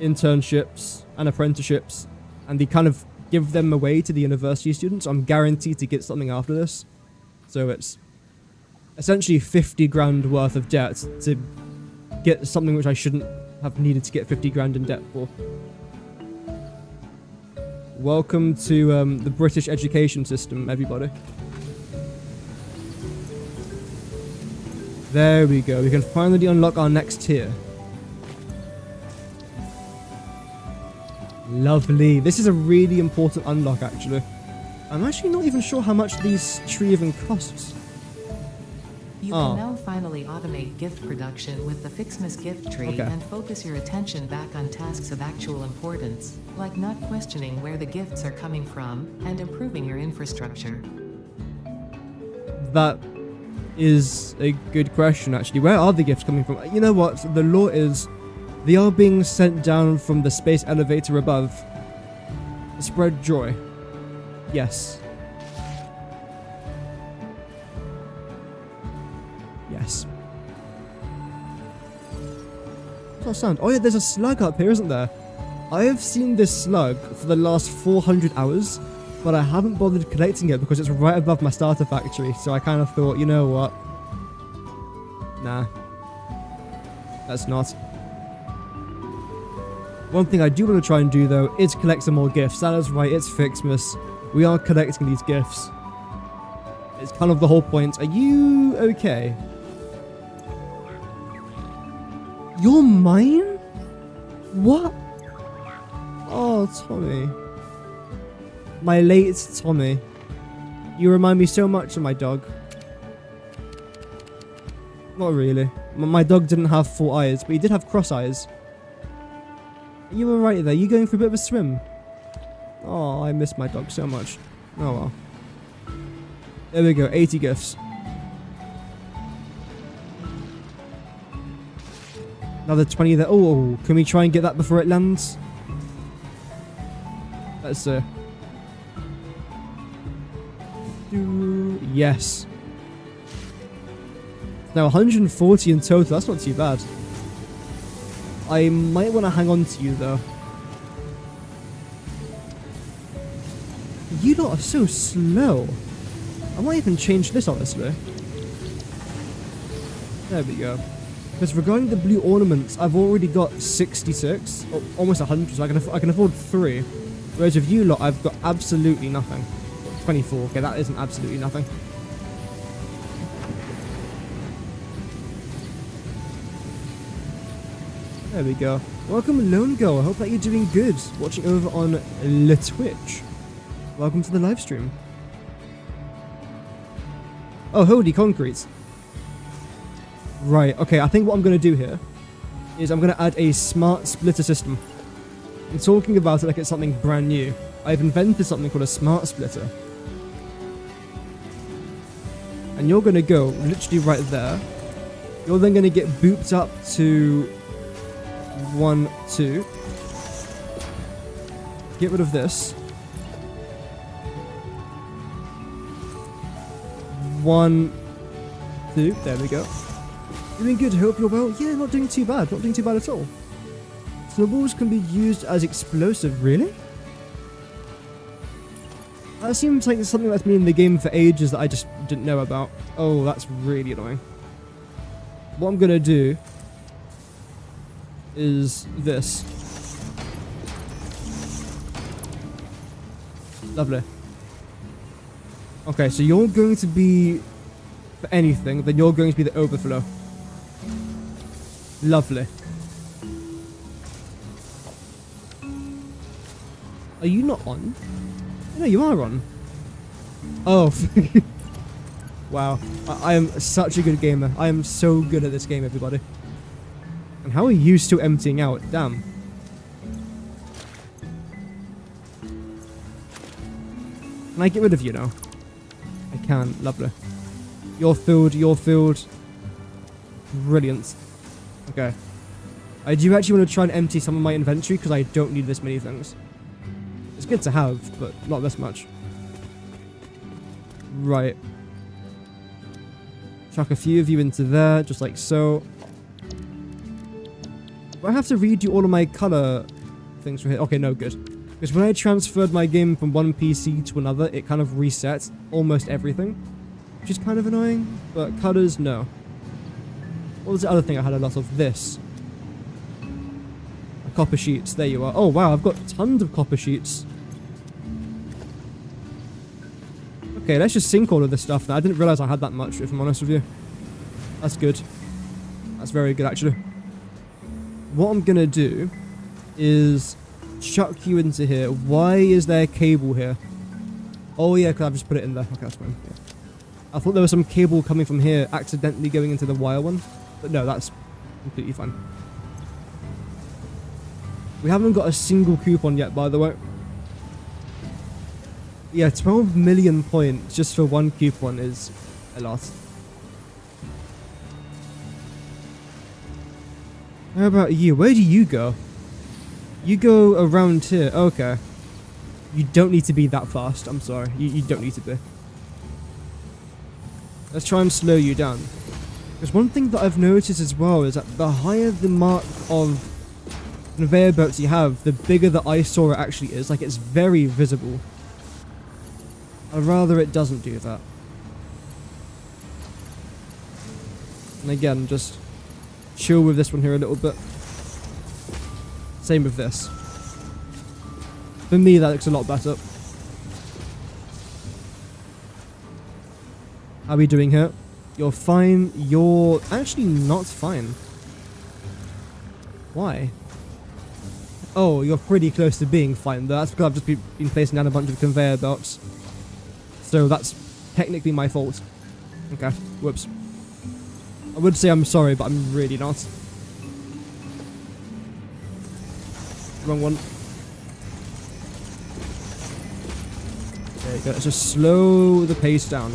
internships and apprenticeships, and they kind of give them away to the university students. I'm guaranteed to get something after this. So it's essentially 50 grand worth of debt to get something which I shouldn't have needed to get 50 grand in debt for. Welcome to the British education system, everybody. There we go. We can finally unlock our next tier. Lovely. This is a really important unlock, actually. I'm actually not even sure how much these tree even costs. You can now finally automate gift production with the Ficsmas gift tree and focus your attention back on tasks of actual importance, like not questioning where the gifts are coming from and improving your infrastructure. That is a good question, actually. Where are the gifts coming from? You know what? The law is they are being sent down from the space elevator above to spread joy. Yes. Yes. What's that sound? Oh yeah, there's a slug up here, isn't there? I have seen this slug for the last 400 hours, but I haven't bothered collecting it because it's right above my starter factory, so I kind of thought, you know what? Nah. That's not. One thing I do want to try and do, though, is collect some more gifts. That is right, it's Ficsmas. We are collecting these gifts. It's kind of the whole point. Are you okay? You're mine? What? Oh, Tommy. My late Tommy. You remind me so much of my dog. Not really. My dog didn't have 4 eyes, but he did have cross eyes. You were right there. You going for a bit of a swim? Oh, I miss my dog so much. Oh well. There we go. 80 gifts. Another 20 there. Oh, can we try and get that before it lands? Let's see. Yes. Now 140 in total. That's not too bad. I might want to hang on to you though. You lot are so slow. I might even change this, honestly. There we go. Because regarding the blue ornaments, I've already got 66, or almost 100, so I can afford 3. Whereas with you lot, I've got absolutely nothing. 24. Okay, that isn't absolutely nothing. There we go. Welcome, Lone Girl. I hope that you're doing good. Watching over on the Twitch. Welcome to the live stream. Oh, holy concrete. Right, okay, I think what I'm going to do here is I'm going to add a smart splitter system. I'm talking about it like it's something brand new. I've invented something called a smart splitter. And you're going to go literally right there. You're then going to get booped up to 1, 2. Get rid of this. 1, 2. There we go. Doing good. Hope you're well. Yeah, not doing too bad. Not doing too bad at all. Snowballs can be used as explosive. Really? That seems like something that's been in the game for ages that I just didn't know about. Oh, that's really annoying. What I'm gonna do is this. Lovely. Okay, so you're going to be for anything, then you're going to be the overflow. Lovely. Are you not on? No, you are on. Oh. Wow. I am such a good gamer. I am so good at this game, everybody. And how are you still emptying out? Damn. Can I get rid of you now? I can. Lovely. You're filled. You're filled. Brilliant. Okay. I do actually want to try and empty some of my inventory because I don't need this many things. It's good to have, but not this much. Right. Chuck a few of you into there, just like so. Do I have to redo all of my color things from here? Okay, no, good. Because when I transferred my game from one PC to another, it kind of resets almost everything. Which is kind of annoying, but colors, no. What was the other thing I had a lot of? This. Copper sheets, there you are. Oh wow, I've got tons of copper sheets. Okay, let's just sync all of this stuff now. I didn't realize I had that much, if I'm honest with you. That's good. That's very good, actually. What I'm gonna do is chuck you into here. Why is there cable here? Oh yeah, because I've just put it in there. Okay, that's fine. Yeah. I thought there was some cable coming from here accidentally going into the wire one. But no, that's completely fine. We haven't got a single coupon yet, by the way. Yeah, 12 million points just for one coupon is a lot. How about you? Where do you go? You go around here. Okay. You don't need to be that fast. I'm sorry. You don't need to be. Let's try and slow you down. Because one thing that I've noticed as well is that the higher the mark of conveyor belts you have, the bigger the eyesore it actually is. Like, it's very visible. I'd rather it doesn't do that. And again, just chill with this one here a little bit. Same with this. For me, that looks a lot better. How are we doing here? You're fine. You're actually not fine. Why? Oh, you're pretty close to being fine though. That's because I've just been placing down a bunch of conveyor belts. So that's technically my fault. Okay, whoops. I would say I'm sorry, but I'm really not. Wrong one. There you go. Let's just slow the pace down.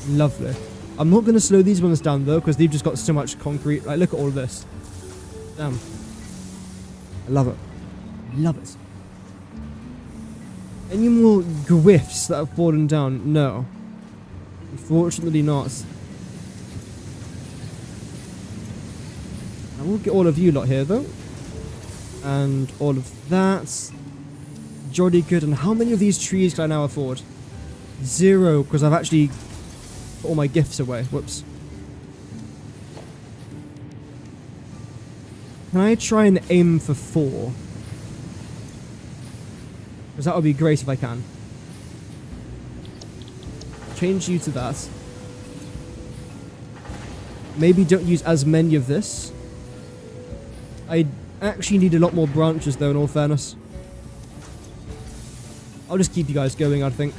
Lovely. I'm not going to slow these ones down though, because they've just got so much concrete. Like, look at all of this. Damn. I love it. Love it. Any more gwyffs that have fallen down? No. Unfortunately not. I will get all of you lot here though. And all of that. Jolly good. And how many of these trees can I now afford? 0, because I've actually put all my gifts away. Whoops. Can I try and aim for 4? Because that would be great if I can. Change you to that. Maybe don't use as many of this. I actually need a lot more branches though, in all fairness. I'll just keep you guys going, I think.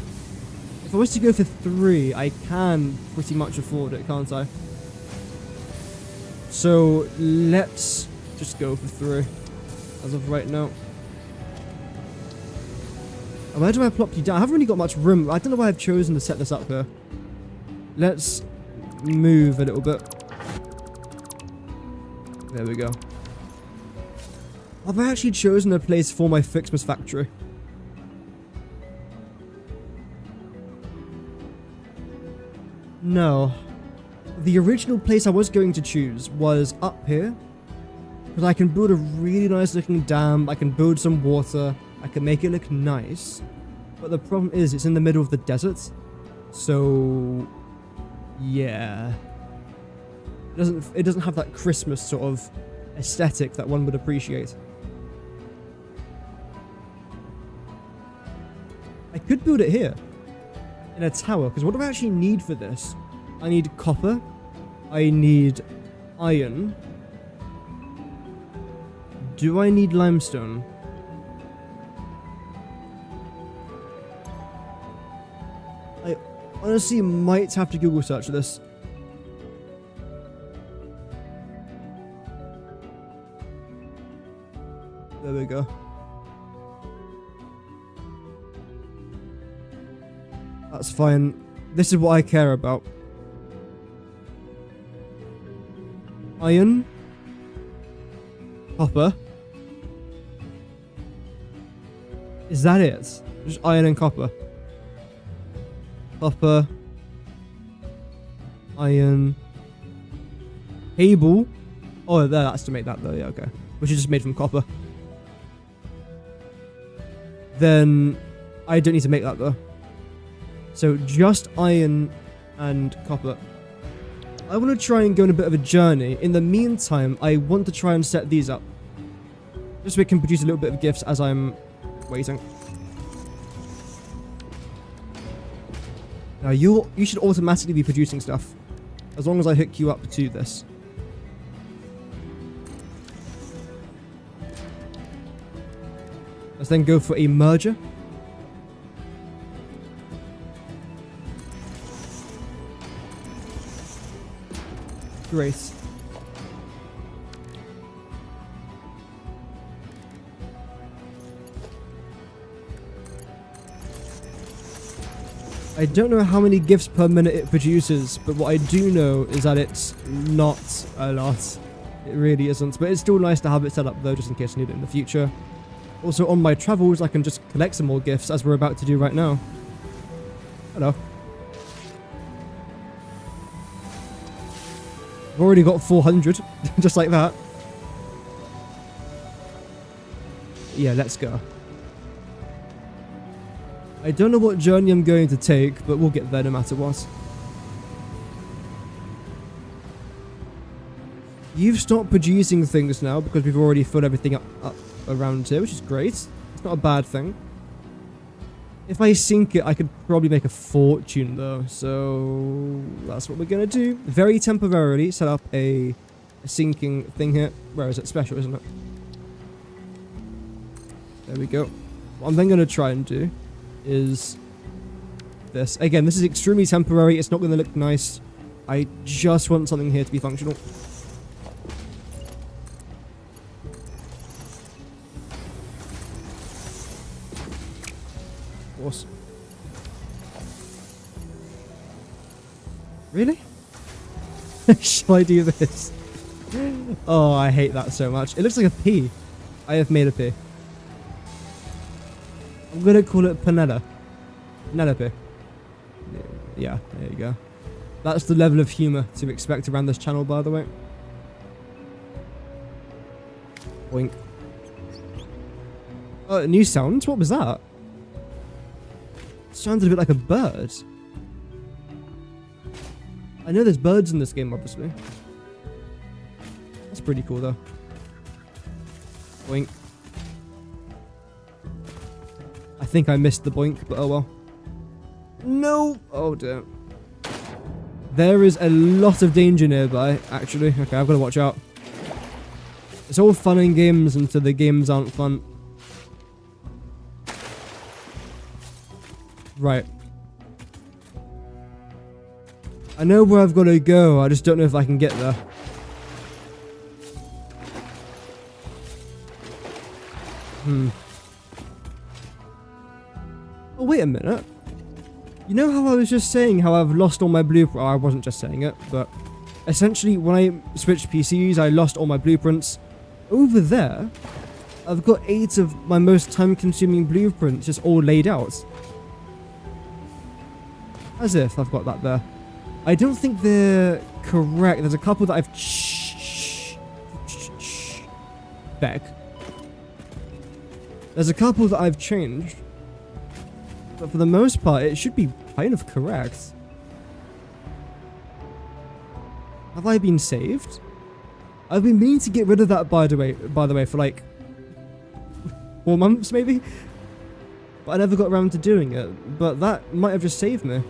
If I was to go for 3, I can pretty much afford it, can't I? So let's just go for 3 as of right now. And where do I plop you down? I haven't really got much room. I don't know why I've chosen to set this up here. Let's move a little bit. There we go. Have I actually chosen a place for my Ficsmas factory? No. The original place I was going to choose was up here. Because I can build a really nice looking dam. I can build some water. I can make it look nice. But the problem is it's in the middle of the desert. So yeah. It doesn't have that Christmas sort of aesthetic that one would appreciate. I could build it here. In a tower, because what do I actually need for this? I need copper. I need iron. Do I need limestone? I honestly might have to Google search this. There we go. That's fine. This is what I care about. Iron. Copper. Is that it? Just iron and copper. Copper. Iron. Cable. Oh, that's to make that though. Yeah, okay. Which is just made from copper. Then I don't need to make that though. So just iron and copper. I want to try and go on a bit of a journey. In the meantime, I want to try and set these up. Just so we can produce a little bit of gifts as I'm waiting. Now you should automatically be producing stuff. as long as I hook you up to this. Let's then go for a merger. Great. I don't know how many gifts per minute it produces, but what I do know is that it's not a lot. It really isn't, but it's still nice to have it set up though, just in case I need it in the future. Also, on my travels, I can just collect some more gifts, as we're about to do right now. Hello. I've already got 400, just like that. Yeah, let's go. I don't know what journey I'm going to take, but we'll get there no matter what. You've stopped producing things now because we've already filled everything up around here, which is great. It's not a bad thing. If I sink it, I could probably make a fortune though, so that's what we're gonna do. Very temporarily set up a sinking thing here. Where is it? Special, isn't it? There we go. What I'm then gonna try and do is this. Again, this is extremely temporary. It's not gonna look nice. I just want something here to be functional. Awesome. Really? Shall I do this? Oh, I hate that so much. It looks like a P. I have made a P. I'm gonna call it Panetta. Penelope. Yeah, there you go. That's the level of humor to expect around this channel, by the way. Boink. Oh, new sounds? What was that? Sounded a bit like a bird. I know there's birds in this game, obviously. That's pretty cool, though. Boink. I think I missed the boink, but oh well. No! Oh dear. There is a lot of danger nearby, actually. Okay, I've got to watch out. It's all fun and games until the games aren't fun. Right. I know where I've got to go, I just don't know if I can get there. Oh, wait a minute. You know how I was just saying how I've lost all my blueprints? Oh, I wasn't just saying it, but essentially when I switched PCs, I lost all my blueprints. Over there, I've got 8 of my most time-consuming blueprints just all laid out. As if I've got that there. I don't think they're correct. There's a couple that I've back. There's a couple that I've changed. But for the most part, it should be kind of correct. Have I been saved? I've been meaning to get rid of that by the way, for like 4 months maybe? But I never got around to doing it. But that might have just saved me.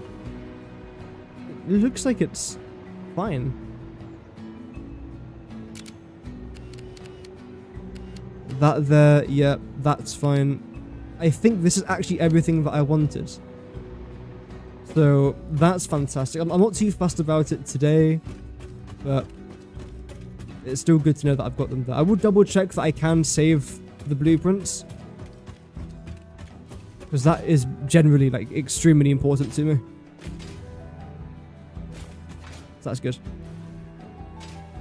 It looks like it's fine. That there, yeah, that's fine. I think this is actually everything that I wanted. So, that's fantastic. I'm not too fussed about it today, but it's still good to know that I've got them there. I will double check that I can save the blueprints, because that is generally, like, extremely important to me. So that's good.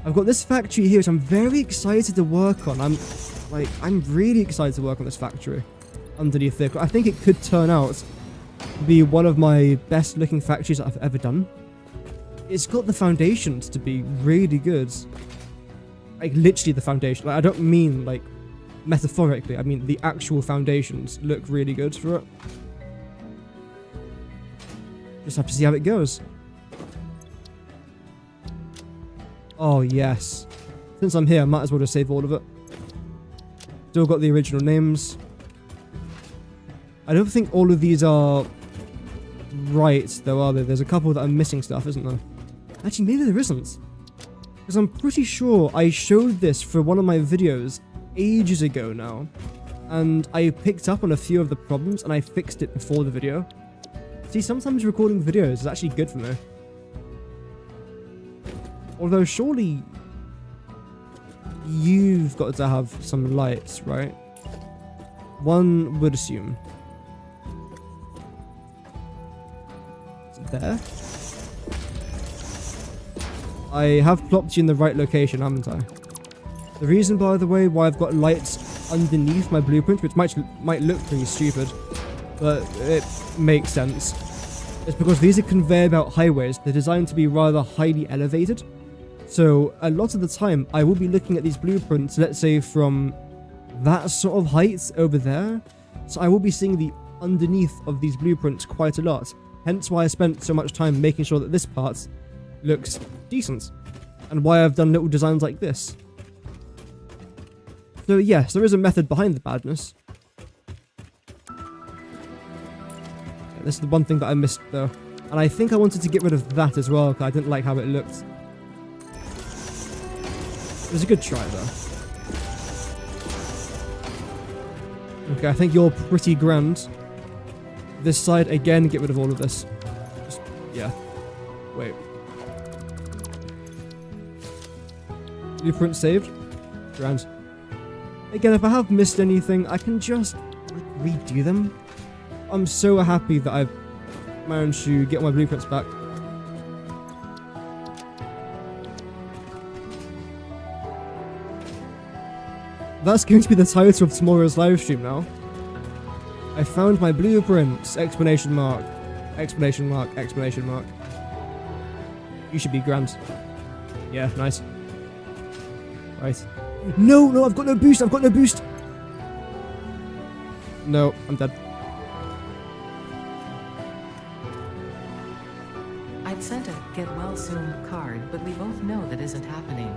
I've got this factory here, which I'm very excited to work on. I'm really excited to work on this factory underneath there. I think it could turn out to be one of my best looking factories that I've ever done. It's got the foundations to be really good. Like literally the foundation. Like, I don't mean like metaphorically, I mean the actual foundations look really good for it. Just have to see how it goes. Oh yes. Since I'm here, I might as well just save all of it. Still got the original names. I don't think all of these are right, though, are they? There's a couple that are missing stuff, isn't there? Actually, maybe there isn't. Because I'm pretty sure I showed this for one of my videos ages ago now. And I picked up on a few of the problems and I fixed it before the video. See, sometimes recording videos is actually good for me. Although surely you've got to have some lights, right? One would assume. Is it there? I have plopped you in the right location, haven't I? The reason, by the way, why I've got lights underneath my blueprint, which might look pretty stupid, but it makes sense. It's because these are conveyor belt highways. They're designed to be rather highly elevated. So a lot of the time, I will be looking at these blueprints, let's say from that sort of height over there. So I will be seeing the underneath of these blueprints quite a lot. Hence why I spent so much time making sure that this part looks decent. And why I've done little designs like this. So yes, there is a method behind the badness. This is the one thing that I missed though. And I think I wanted to get rid of that as well, because I didn't like how it looked. It was a good try though. Okay, I think you're pretty grand. This side, again, get rid of all of this. Just, yeah. Wait. Blueprint saved. Grand. Again, if I have missed anything, I can just redo them. I'm so happy that I've managed to get my blueprints back. That's going to be the title of tomorrow's live stream now. I found my blueprints! Exclamation mark. Exclamation mark. Exclamation mark. You should be grand. Yeah, nice. Right. No, I've got no boost! I've got no boost! No, I'm dead. I'd sent a get well soon card, but we both know that isn't happening.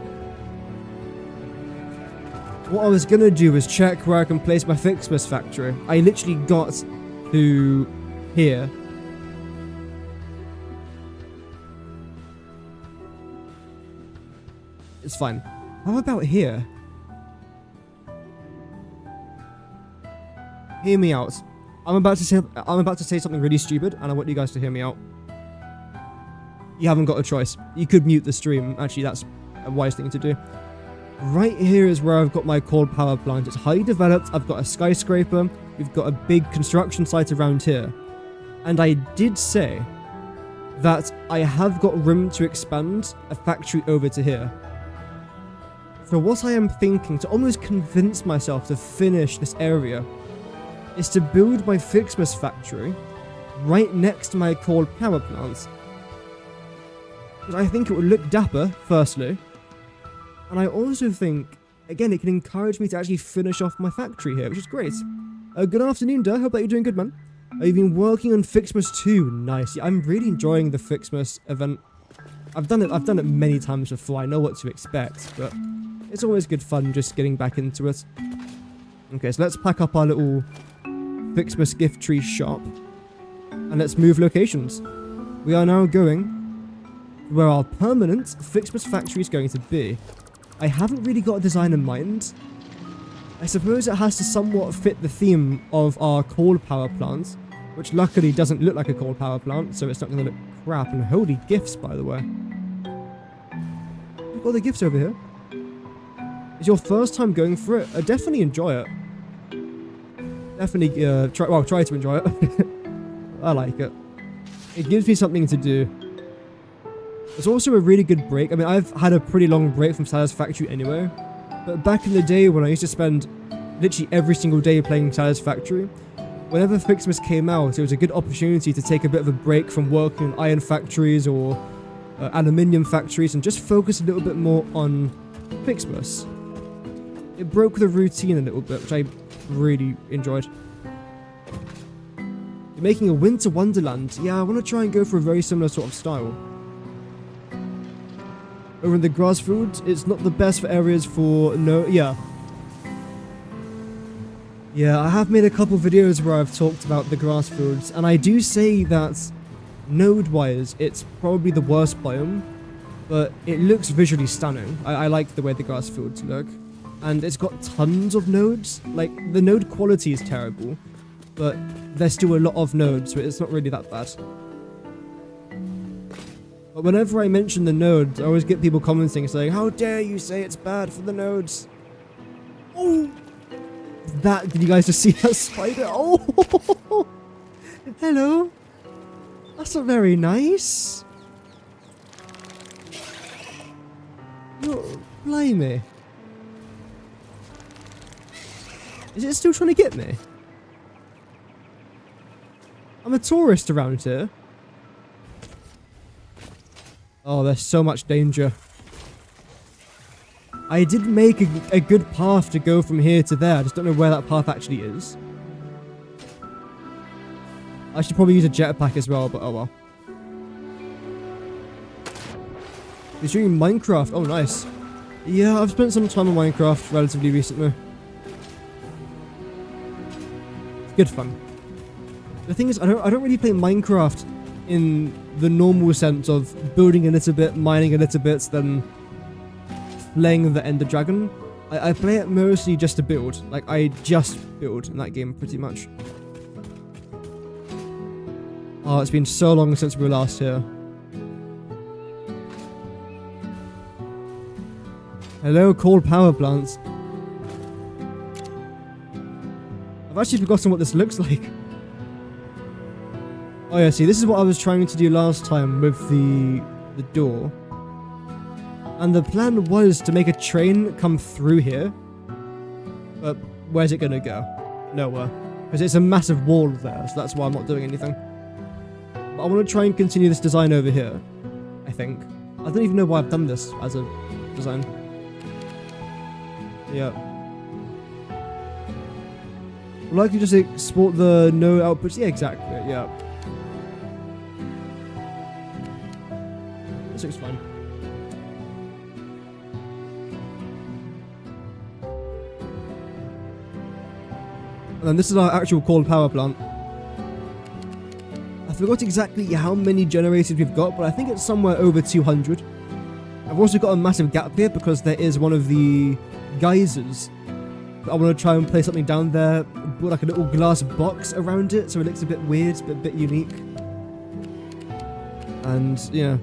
What I was gonna do is check where I can place my Ficsmas factory. I literally got to here. It's fine. How about here? Hear me out. I'm about to say something really stupid, and I want you guys to hear me out. You haven't got a choice. You could mute the stream. Actually, that's a wise thing to do. Right here is where I've got my coal power plant. It's highly developed. I've got a skyscraper. We've got a big construction site around here. And I did say that I have got room to expand a factory over to here. So what I am thinking, to almost convince myself to finish this area, is to build my Ficsmas factory right next to my coal power plant. Because I think it would look dapper, firstly. And I also think, again, it can encourage me to actually finish off my factory here, which is great. Good afternoon, Duh. Hope that you're doing good, man. You've been working on Ficsmas 2. Nice. Yeah, I'm really enjoying the Ficsmas event. I've done it many times before. I know what to expect, but it's always good fun just getting back into it. Okay, so let's pack up our little Ficsmas gift tree shop. And let's move locations. We are now going where our permanent Ficsmas factory is going to be. I haven't really got a design in mind. I suppose it has to somewhat fit the theme of our coal power plant, which luckily doesn't look like a coal power plant, so it's not going to look crap. And holy gifts, by the way. We've got the gifts over here. It's your first time going for it. Definitely enjoy it. Definitely try to enjoy it. I like it. It gives me something to do. It's also a really good break. I mean, I've had a pretty long break from Satisfactory anyway. But back in the day when I used to spend literally every single day playing Satisfactory, whenever Ficsmas came out, it was a good opportunity to take a bit of a break from working on iron factories or aluminium factories and just focus a little bit more on Ficsmas. It broke the routine a little bit, which I really enjoyed. You're making a winter wonderland. Yeah, I want to try and go for a very similar sort of style. Over in the grass field, it's not the best for areas for yeah, I have made a couple videos where I've talked about the grass fields, and I do say that node-wise, it's probably the worst biome. but it looks visually stunning. I like the way the grass fields look. And it's got tons of nodes. Like, the node quality is terrible, but there's still a lot of nodes, so it's not really that bad. But whenever I mention the nodes, I always get people commenting saying, how dare you say it's bad for the nodes? Oh! Did you guys just see that spider? Oh! Hello? That's not very nice. Blimey. Is it still trying to get me? I'm a tourist around here. Oh, there's so much danger. I did make a good path to go from here to there. I just don't know where that path actually is. I should probably use a jetpack as well, but oh well. He's doing Minecraft. Oh, nice. Yeah, I've spent some time on Minecraft relatively recently. It's good fun. The thing is, I don't really play Minecraft in the normal sense of building a little bit, mining a little bit, then playing the Ender Dragon. I play it mostly just to build. Like, I just build in that game pretty much. Oh, it's been so long since we were last here. Hello, coal power plants. I've actually forgotten what this looks like. Oh yeah, see, this is what I was trying to do last time with the door. And the plan was to make a train come through here. But where's it gonna go? Nowhere. Because it's a massive wall there, so that's why I'm not doing anything. But I want to try and continue this design over here, I think. I don't even know why I've done this as a design. Yeah. We'll likely just export the no outputs. Yeah, exactly. Yeah. This looks fine. And then this is our actual coal power plant. I forgot exactly how many generators we've got, but I think it's somewhere over 200. I've also got a massive gap here because there is one of the geysers. I want to try and place something down there, put like a little glass box around it so it looks a bit weird, but a bit unique. And, yeah.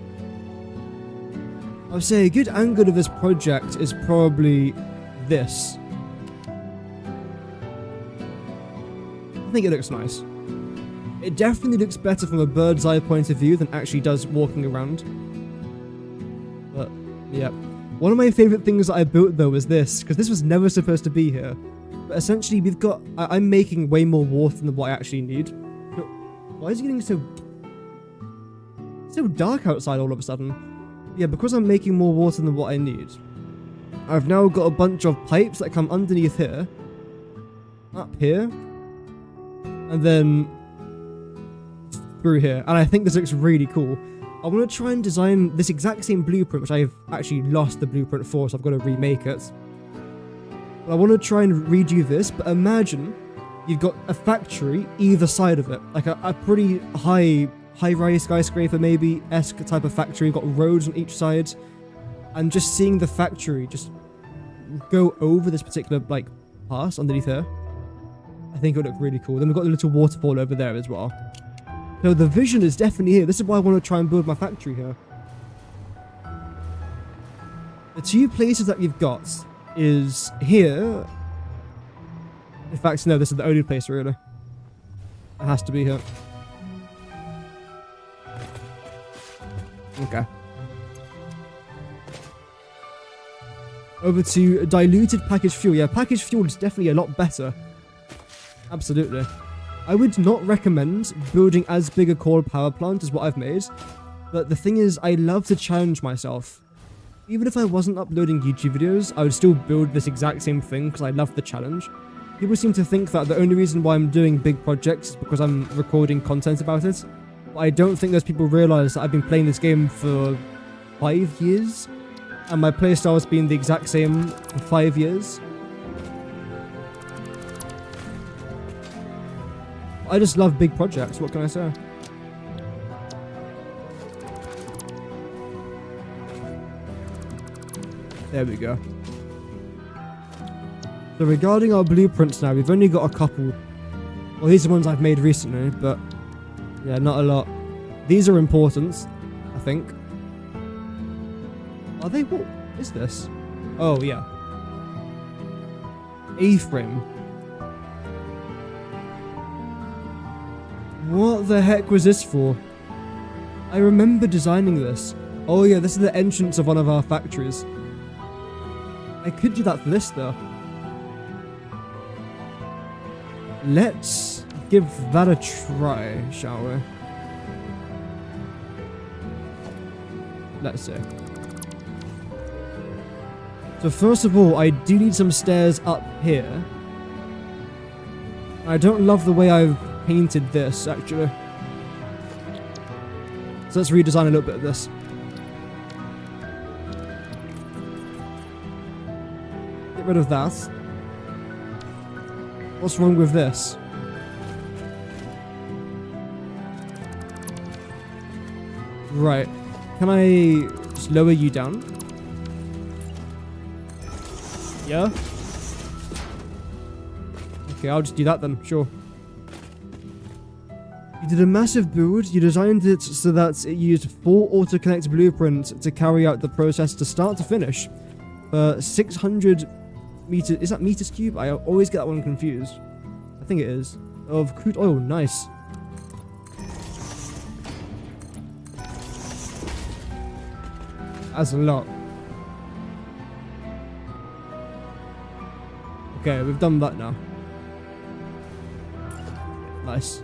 I would say a good angle of this project is probably this. I think it looks nice. It definitely looks better from a bird's eye point of view than actually does walking around. But, yeah. One of my favourite things that I built though was this, because this was never supposed to be here. But essentially we've got, I'm making way more water than what I actually need. But why is it getting so dark outside all of a sudden? Yeah, because I'm making more water than what I need. I've now got a bunch of pipes that come underneath here, up here, and then through here. And I think this looks really cool. I want to try and design this exact same blueprint, which I've actually lost the blueprint for, so I've got to remake it. But I want to try and redo this, but imagine you've got a factory either side of it. Like a pretty high-rise skyscraper maybe-esque type of factory, got roads on each side, and just seeing the factory just go over this particular, like, pass underneath here. I think it would look really cool. Then we've got the little waterfall over there as well. So the vision is definitely here. This is why I want to try and build my factory here. The two places that you've got is here. In fact, no, this is the only place really. It has to be here. Okay. Over to diluted packaged fuel. Yeah, packaged fuel is definitely a lot better. Absolutely. I would not recommend building as big a coal power plant as what I've made, but the thing is, I love to challenge myself. Even if I wasn't uploading YouTube videos, I would still build this exact same thing because I love the challenge. People seem to think that the only reason why I'm doing big projects is because I'm recording content about it, but I don't think those people realise that I've been playing this game for 5 years, and my playstyle has been the exact same for 5 years. I just love big projects, what can I say? There we go. So regarding our blueprints now, we've only got a couple. Well, these are ones I've made recently, but yeah, not a lot. These are important, I think. Are they? What is this? Oh, yeah. A-frame. What the heck was this for? I remember designing this. Oh yeah, this is the entrance of one of our factories. I could do that for this though. Let's give that a try, shall we? Let's see. So first of all, I do need some stairs up here. I don't love the way I've painted this, actually. So let's redesign a little bit of this. Get rid of that. What's wrong with this? Right. Can I just lower you down? Yeah? Okay, I'll just do that then, sure. You did a massive build. You designed it so that it used 4 auto-connect blueprints to carry out the process to start to finish. 600 meters... Is that meters cube? I always get that one confused. I think it is. Of crude oil. Nice. That's a lot. Okay, we've done that now. Nice.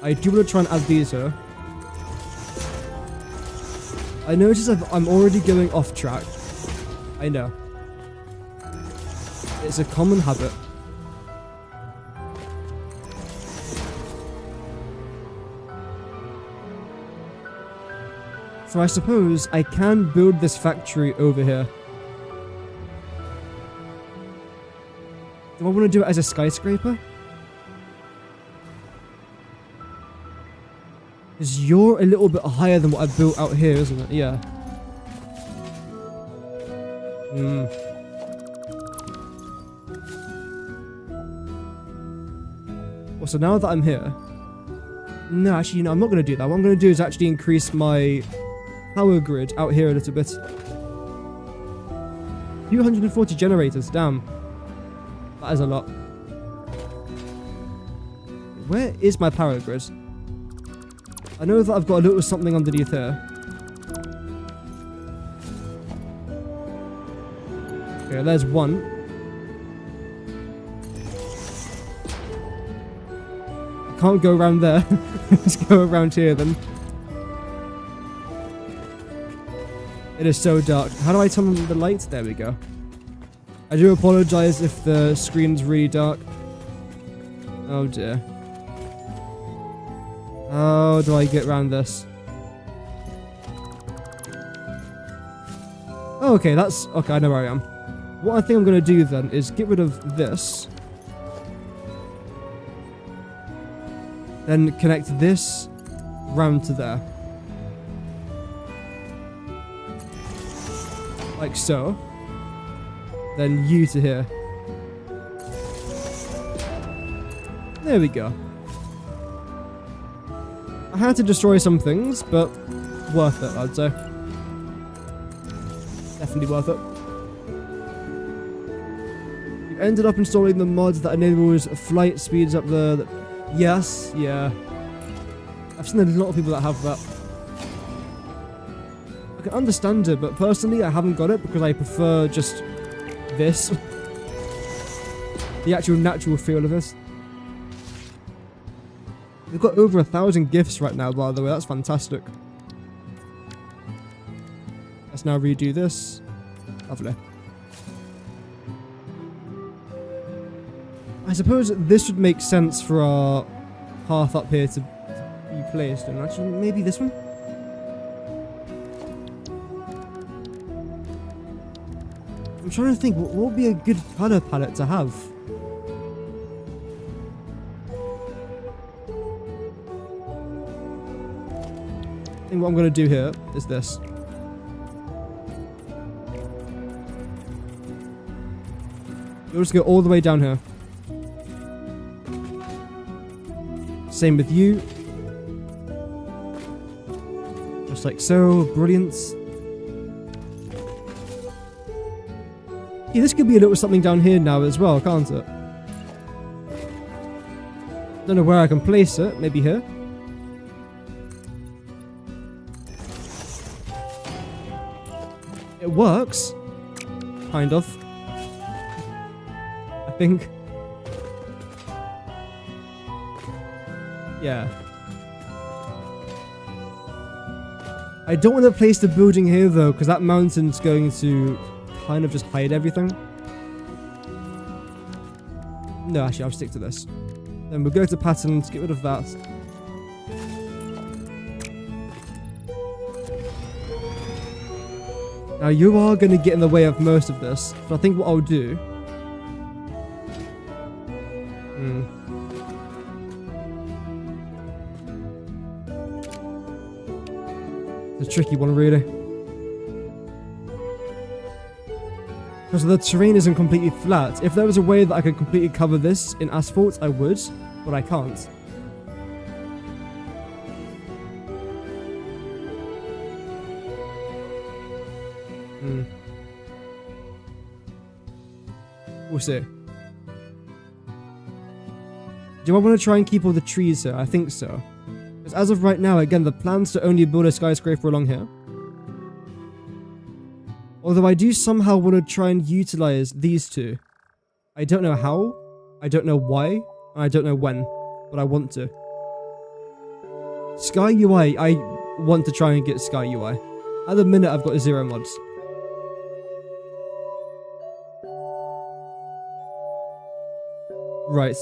I do want to try and add these here. I notice I'm already going off track. I know. It's a common habit. So I suppose I can build this factory over here. Do I want to do it as a skyscraper? Because you're a little bit higher than what I built out here, isn't it? Yeah. Well, so now that I'm here... No, actually, no, I'm not going to do that. What I'm going to do is actually increase my power grid out here a little bit. 240 generators, damn. That is a lot. Where is my power grid? I know that I've got a little something underneath here. Okay, there's one. I can't go around there. Let's go around here then. It is so dark. How do I turn on the lights? There we go. I do apologize if the screen's really dark. Oh dear. How do I get around this? Oh, okay, that's... Okay, I know where I am. What I think I'm going to do then is get rid of this. Then connect this round to there. Like so. Then you to here. There we go. I had to destroy some things, but worth it, I'd say. Definitely worth it. You ended up installing the mod that enables flight speeds up the... Yes, yeah. I've seen a lot of people that have that. I can understand it, but personally I haven't got it because I prefer just this. The actual natural feel of this. We've got over 1,000 gifts right now, by the way. That's fantastic. Let's now redo this. Lovely. I suppose this would make sense for our path up here to be placed. And actually, maybe this one? I'm trying to think, what would be a good colour palette to have? I think what I'm going to do here is this. You'll just go all the way down here. Same with you. Just like so. Brilliant. Yeah, this could be a little something down here now as well, can't it? Don't know where I can place it. Maybe here. It works. Kind of. I think. Yeah. I don't want to place the building here though, because that mountain's going to kind of just hide everything. No, actually, I'll stick to this. Then we'll go to patterns, get rid of that. Now you are going to get in the way of most of this, so I think what I'll do... It's a tricky one, really. Because the terrain isn't completely flat. If there was a way that I could completely cover this in asphalt, I would, but I can't. We'll see. Do I want to try and keep all the trees here? I think so. Because as of right now, again, the plan's to only build a skyscraper along here. Although I do somehow want to try and utilize these two. I don't know how, I don't know why, and I don't know when, but I want to. Sky UI, I want to try and get Sky UI. At the minute, I've got 0 mods. Right.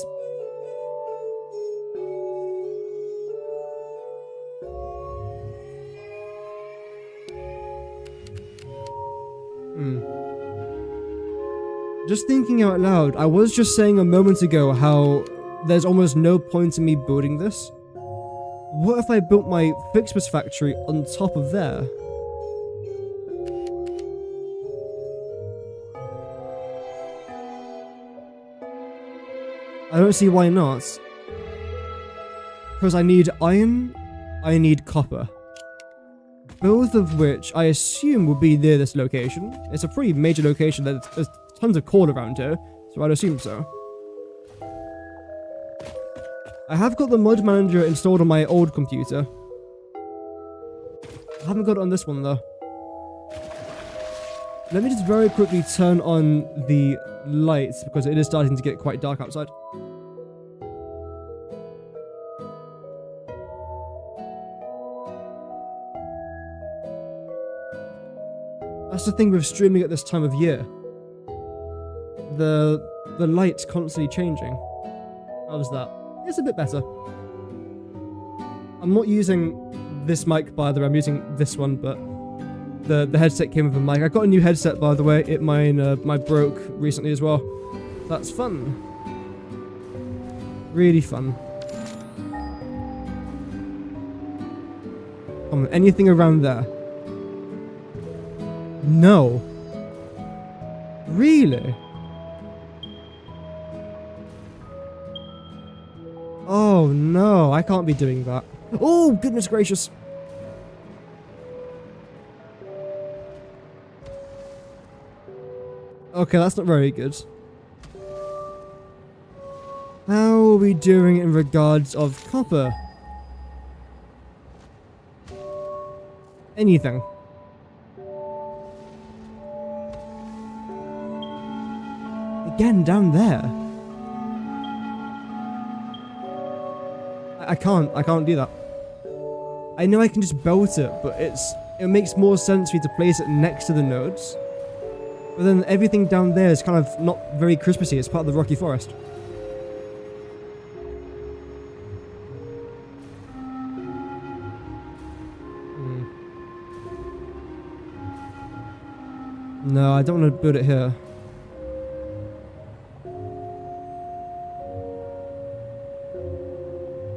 Just thinking out loud, I was just saying a moment ago how there's almost no point in me building this. What if I built my Ficsmas factory on top of there? I don't see why not. Because I need iron, I need copper. Both of which I assume will be near this location. It's a pretty major location, there's tons of coal around here, so I'd assume so. I have got the mod manager installed on my old computer. I haven't got it on this one though. Let me just very quickly turn on the lights because it is starting to get quite dark outside. That's the thing with streaming at this time of year. The light's constantly changing. How's that? It's a bit better. I'm not using this mic, by the way. I'm using this one, but the headset came with a mic. I got a new headset, by the way. Mine broke recently as well. That's fun. Really fun. Come on, anything around there? No. Really? Oh no, I can't be doing that. Oh, goodness gracious. Okay, that's not very good. How are we doing in regards of copper? Anything. Again, down there. I can't do that. I know I can just belt it, but it makes more sense for you to place it next to the nodes. But then everything down there is kind of not very Christmassy, it's part of the rocky forest. No, I don't want to build it here.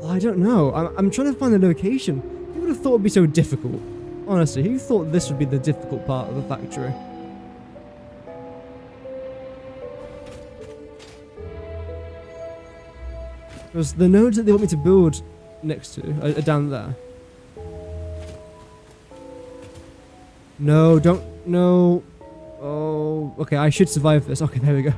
I don't know. I'm trying to find the location. Who would have thought it would be so difficult? Honestly, who thought this would be the difficult part of the factory? Because the nodes that they want me to build next to are down there. No, don't, no. Oh, okay, I should survive this. Okay, there we go.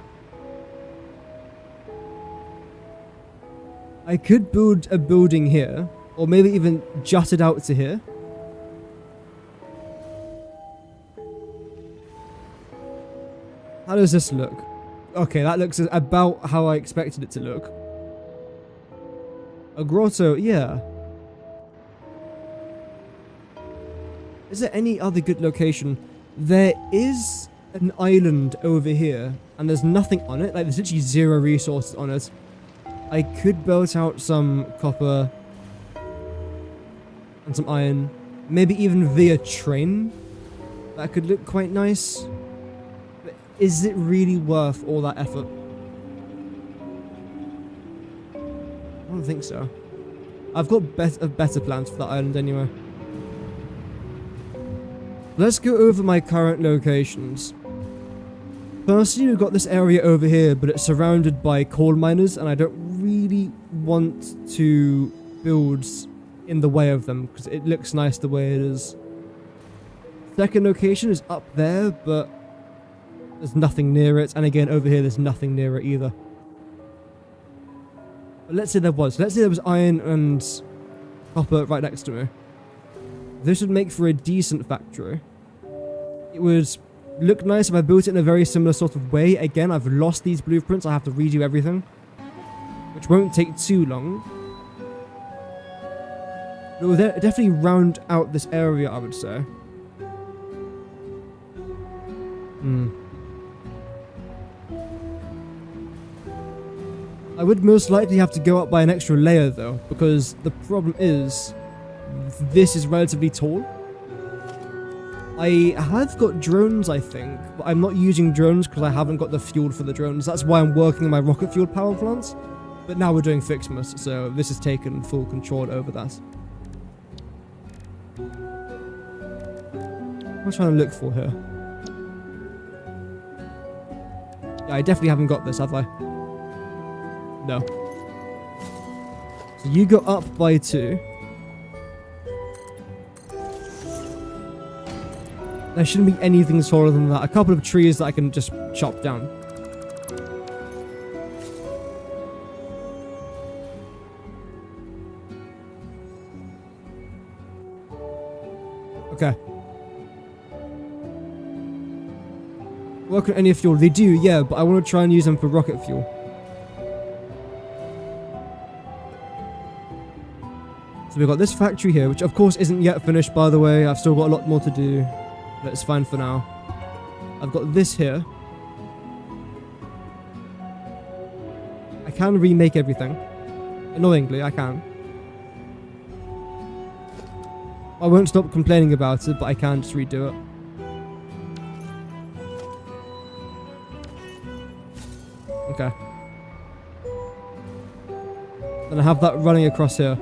I could build a building here, or maybe even jut it out to here. How does this look? Okay, that looks about how I expected it to look. A grotto, yeah. Is there any other good location? There is an island over here, and there's nothing on it. Like, there's literally 0 resources on it. I could build out some copper and some iron. Maybe even via train. That could look quite nice. But is it really worth all that effort? I don't think so. I've got better plans for that island anyway. Let's go over my current locations. Firstly, we've got this area over here, but it's surrounded by coal miners, and I don't really want to build in the way of them, because it looks nice the way it is. Second location is up there, but there's nothing near it, and again, over here, there's nothing near it either. But let's say there was. Let's say there was iron and copper right next to me. This would make for a decent factory. It would look nice if I built it in a very similar sort of way. Again, I've lost these blueprints. I have to redo everything, which won't take too long. But it will definitely round out this area, I would say. I would most likely have to go up by an extra layer though, because the problem is this is relatively tall. I have got drones, I think, but I'm not using drones because I haven't got the fuel for the drones. That's why I'm working on my rocket fuel power plants. But now we're doing Ficsmas, so this has taken full control over that. What am I trying to look for here? Yeah, I definitely haven't got this, have I? No. So you go up by 2. There shouldn't be anything taller than that. A couple of trees that I can just chop down. Okay. Work on any fuel. They do, yeah, but I want to try and use them for rocket fuel. So we've got this factory here, which of course isn't yet finished, by the way. I've still got a lot more to do. But it's fine for now. I've got this here. I can remake everything. Annoyingly, I can. I won't stop complaining about it, but I can just redo it. Okay. Then I have that running across here.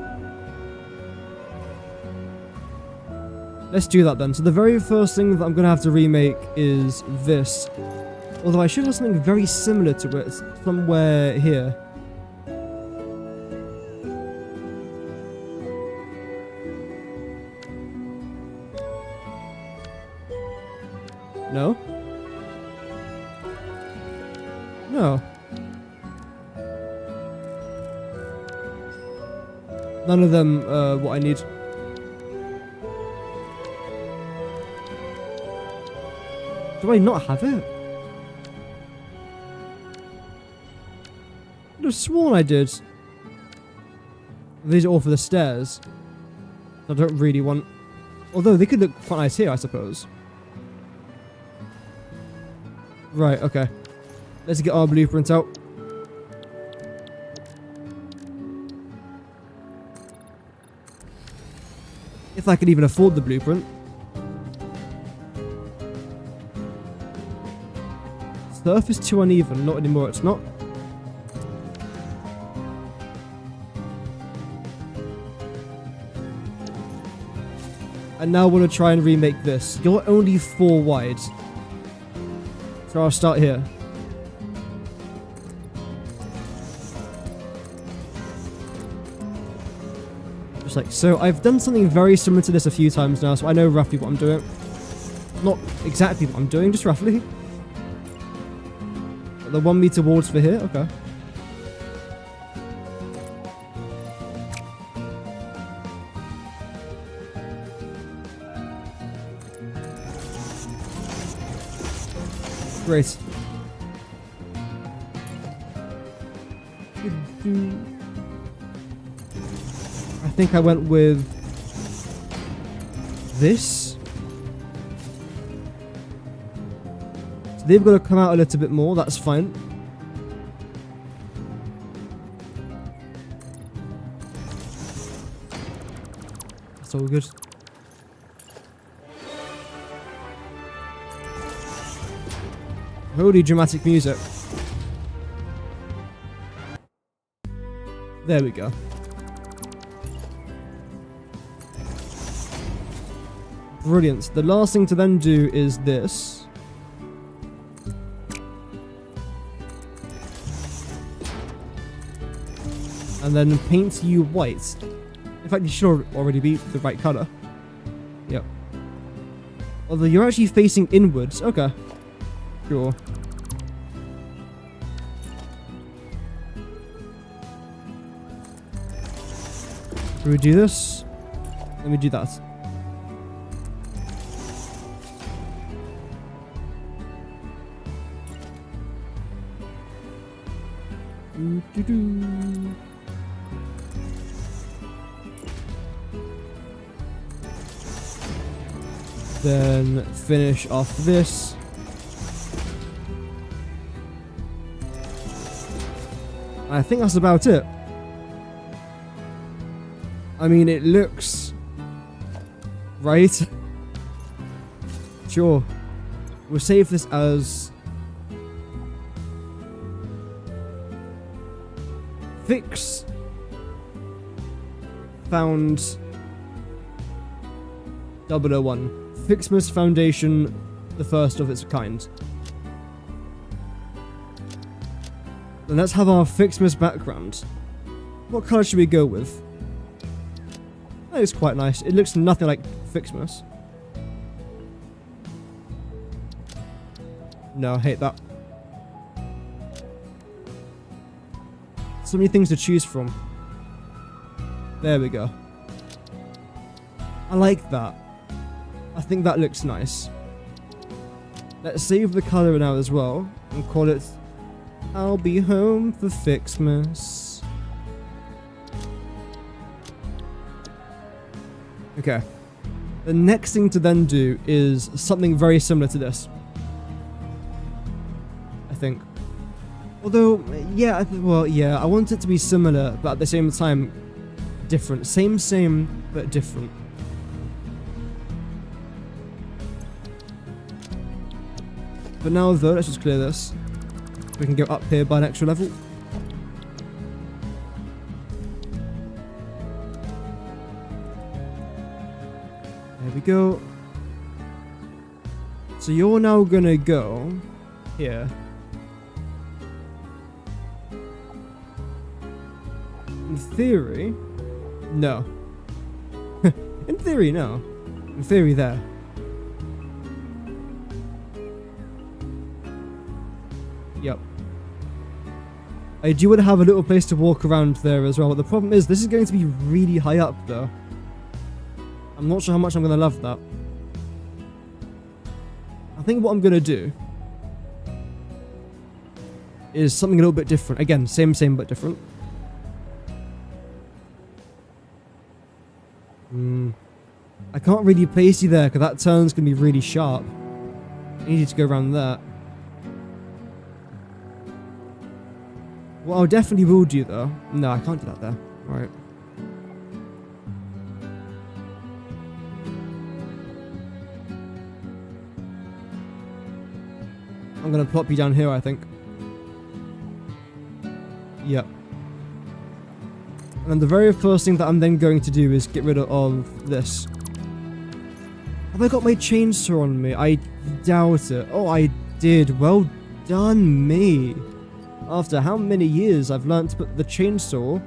Let's do that then. So the very first thing that I'm going to have to remake is this. Although I should have something very similar to it somewhere here. No? No. None of them what I need. Do I not have it? I could have sworn I did. These are all for the stairs. I don't really want... Although they could look quite nice here, I suppose. Right, okay. Let's get our blueprint out. If I could even afford the blueprint. Surface too uneven. Not anymore, it's not. I now want to try and remake this. You're only 4 wide. So I'll start here. Just like so. I've done something very similar to this a few times now, so I know roughly what I'm doing. Not exactly what I'm doing, just roughly. The 1 meter walls for here, okay. Great. I think I went with this. So they've got to come out a little bit more, that's fine. That's all good. Holy dramatic music. There we go. Brilliant. The last thing to then do is this. And then paint you white. In fact, you should already be the right colour. Yep. Although you're actually facing inwards. Okay. Sure. Should we do this? Let me do that. Then finish off this. I think that's about it. I mean, it looks right. Sure. We'll save this as Fix found 001. Ficsmas Foundation, the first of its kind. Then let's have our Ficsmas background. What colour should we go with? That is quite nice. It looks nothing like Ficsmas. No, I hate that. So many things to choose from. There we go. I like that. I think that looks nice. Let's save the colour now as well and call it I'll Be Home for Ficsmas. Okay. The next thing to then do is something very similar to this. I think. Although, yeah, I want it to be similar, but at the same time, different. Same, but different. But now though, let's just clear this. We can go up here by an extra level. There we go. So you're now gonna go here. In theory, no. In theory, no. In theory, there. Yep. I do want to have a little place to walk around there as well, but the problem is this is going to be really high up though. I'm not sure how much I'm going to love that. I think what I'm going to do is something a little bit different. Again, same but different. I can't really place you there because that turn's going to be really sharp. I need you to go around there. What I definitely will do though... No, I can't do that there. Alright. I'm going to plop you down here, I think. Yep. And then the very first thing that I'm then going to do is get rid of this. Have I got my chainsaw on me? I doubt it. Oh, I did. Well done, me. After how many years I've learned to put the chainsaw...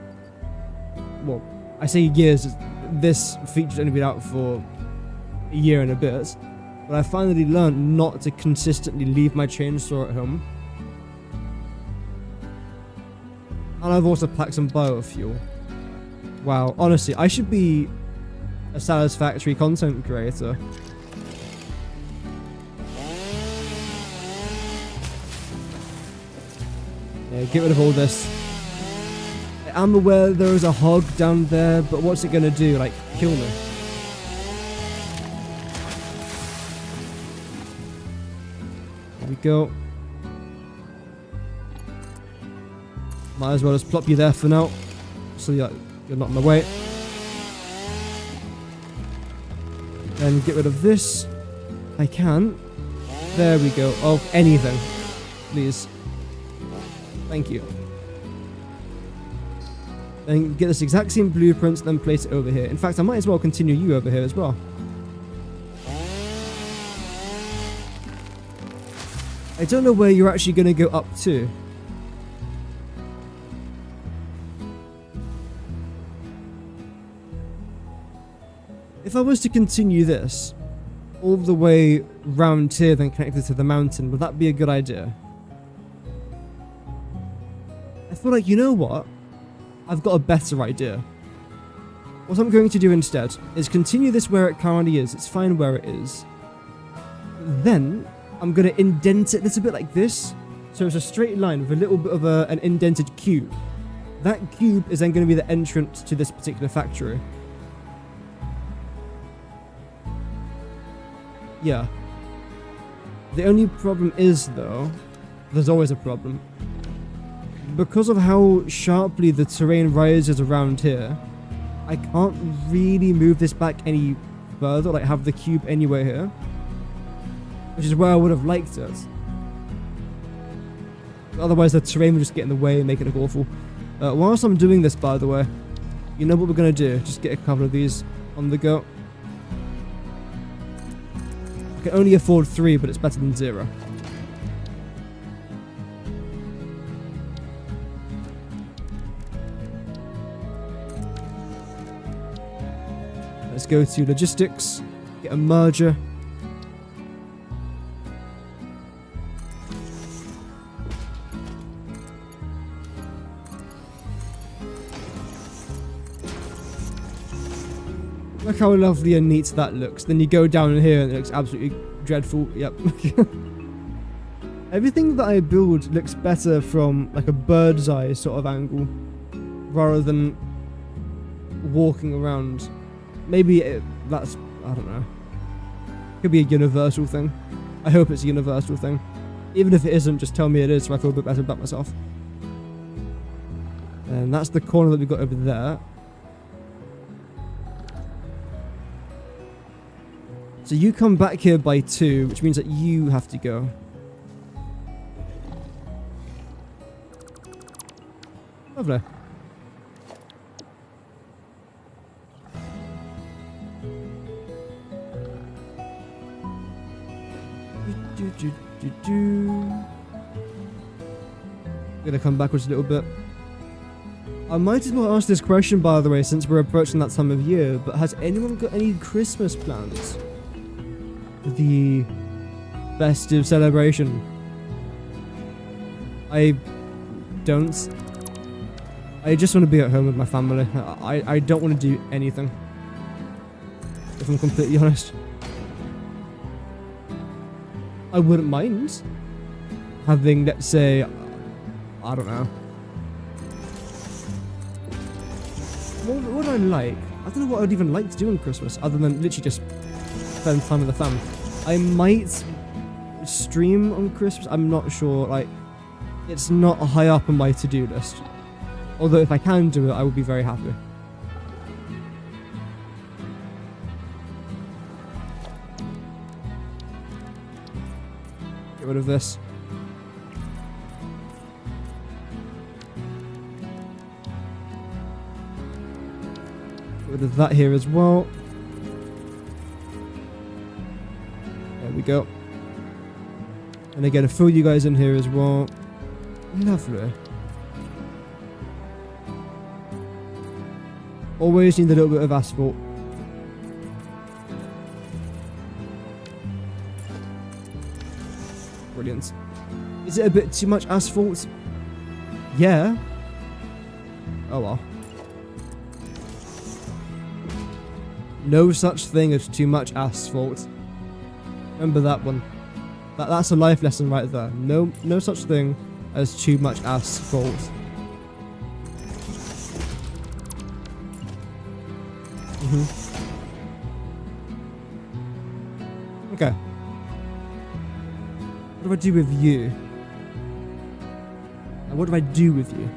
Well, I say years, this feature's only been out for a year and a bit, but I finally learned not to consistently leave my chainsaw at home. And I've also packed some biofuel. Wow, honestly, I should be a Satisfactory content creator. Yeah, get rid of all this. I'm aware there is a hog down there, but what's it gonna do? Like, kill me? There we go. Might as well just plop you there for now, so you're not in the way. Then get rid of this. I can. There we go. Oh, anything. Please. Thank you. Then get this exact same blueprint, then place it over here. In fact, I might as well continue you over here as well. I don't know where you're actually going to go up to. If I was to continue this all the way round here, then connected to the mountain, would that be a good idea? I feel like, you know what? I've got a better idea. What I'm going to do instead is continue this where it currently is. It's fine where it is. Then I'm going to indent it a little bit like this. So it's a straight line with a little bit of an indented cube. That cube is then going to be the entrance to this particular factory. Yeah. The only problem is, though, there's always a problem. Because of how sharply the terrain rises around here, I can't really move this back any further, like have the cube anywhere here. Which is where I would have liked it. Otherwise the terrain would just get in the way and make it look awful. Whilst I'm doing this, by the way, you know what we're going to do? Just get a couple of these on the go. I can only afford 3, but it's better than 0. Let's go to logistics, get a merger. Look how lovely and neat that looks. Then you go down in here and it looks absolutely dreadful. Yep. Everything that I build looks better from like a bird's eye sort of angle rather than walking around. Maybe that's, I don't know. Could be a universal thing. I hope it's a universal thing. Even if it isn't, just tell me it is so I feel a bit better about myself. And that's the corner that we've got over there. So you come back here by 2, which means that you have to go. Lovely. Gonna come backwards a little bit. I might as well ask this question, by the way, since we're approaching that time of year, but has anyone got any Christmas plans for the festive celebration? I don't. I just want to be at home with my family. I don't want to do anything, if I'm completely honest. I wouldn't mind having, let's say, I don't know. What would I like? I don't know what I'd even like to do on Christmas, other than literally just spend time with the fam. I might stream on Christmas, I'm not sure, like, it's not high up on my to-do list. Although if I can do it, I would be very happy. Get rid of this. Get rid of that here as well. There we go. And again, fill you guys in here as well. Lovely. Always need a little bit of asphalt. Brilliant. Is it a bit too much asphalt? Yeah. Oh well. No such thing as too much asphalt. Remember that one. That's a life lesson right there. No such thing as too much asphalt. Okay. What do I do with you? And what do I do with you?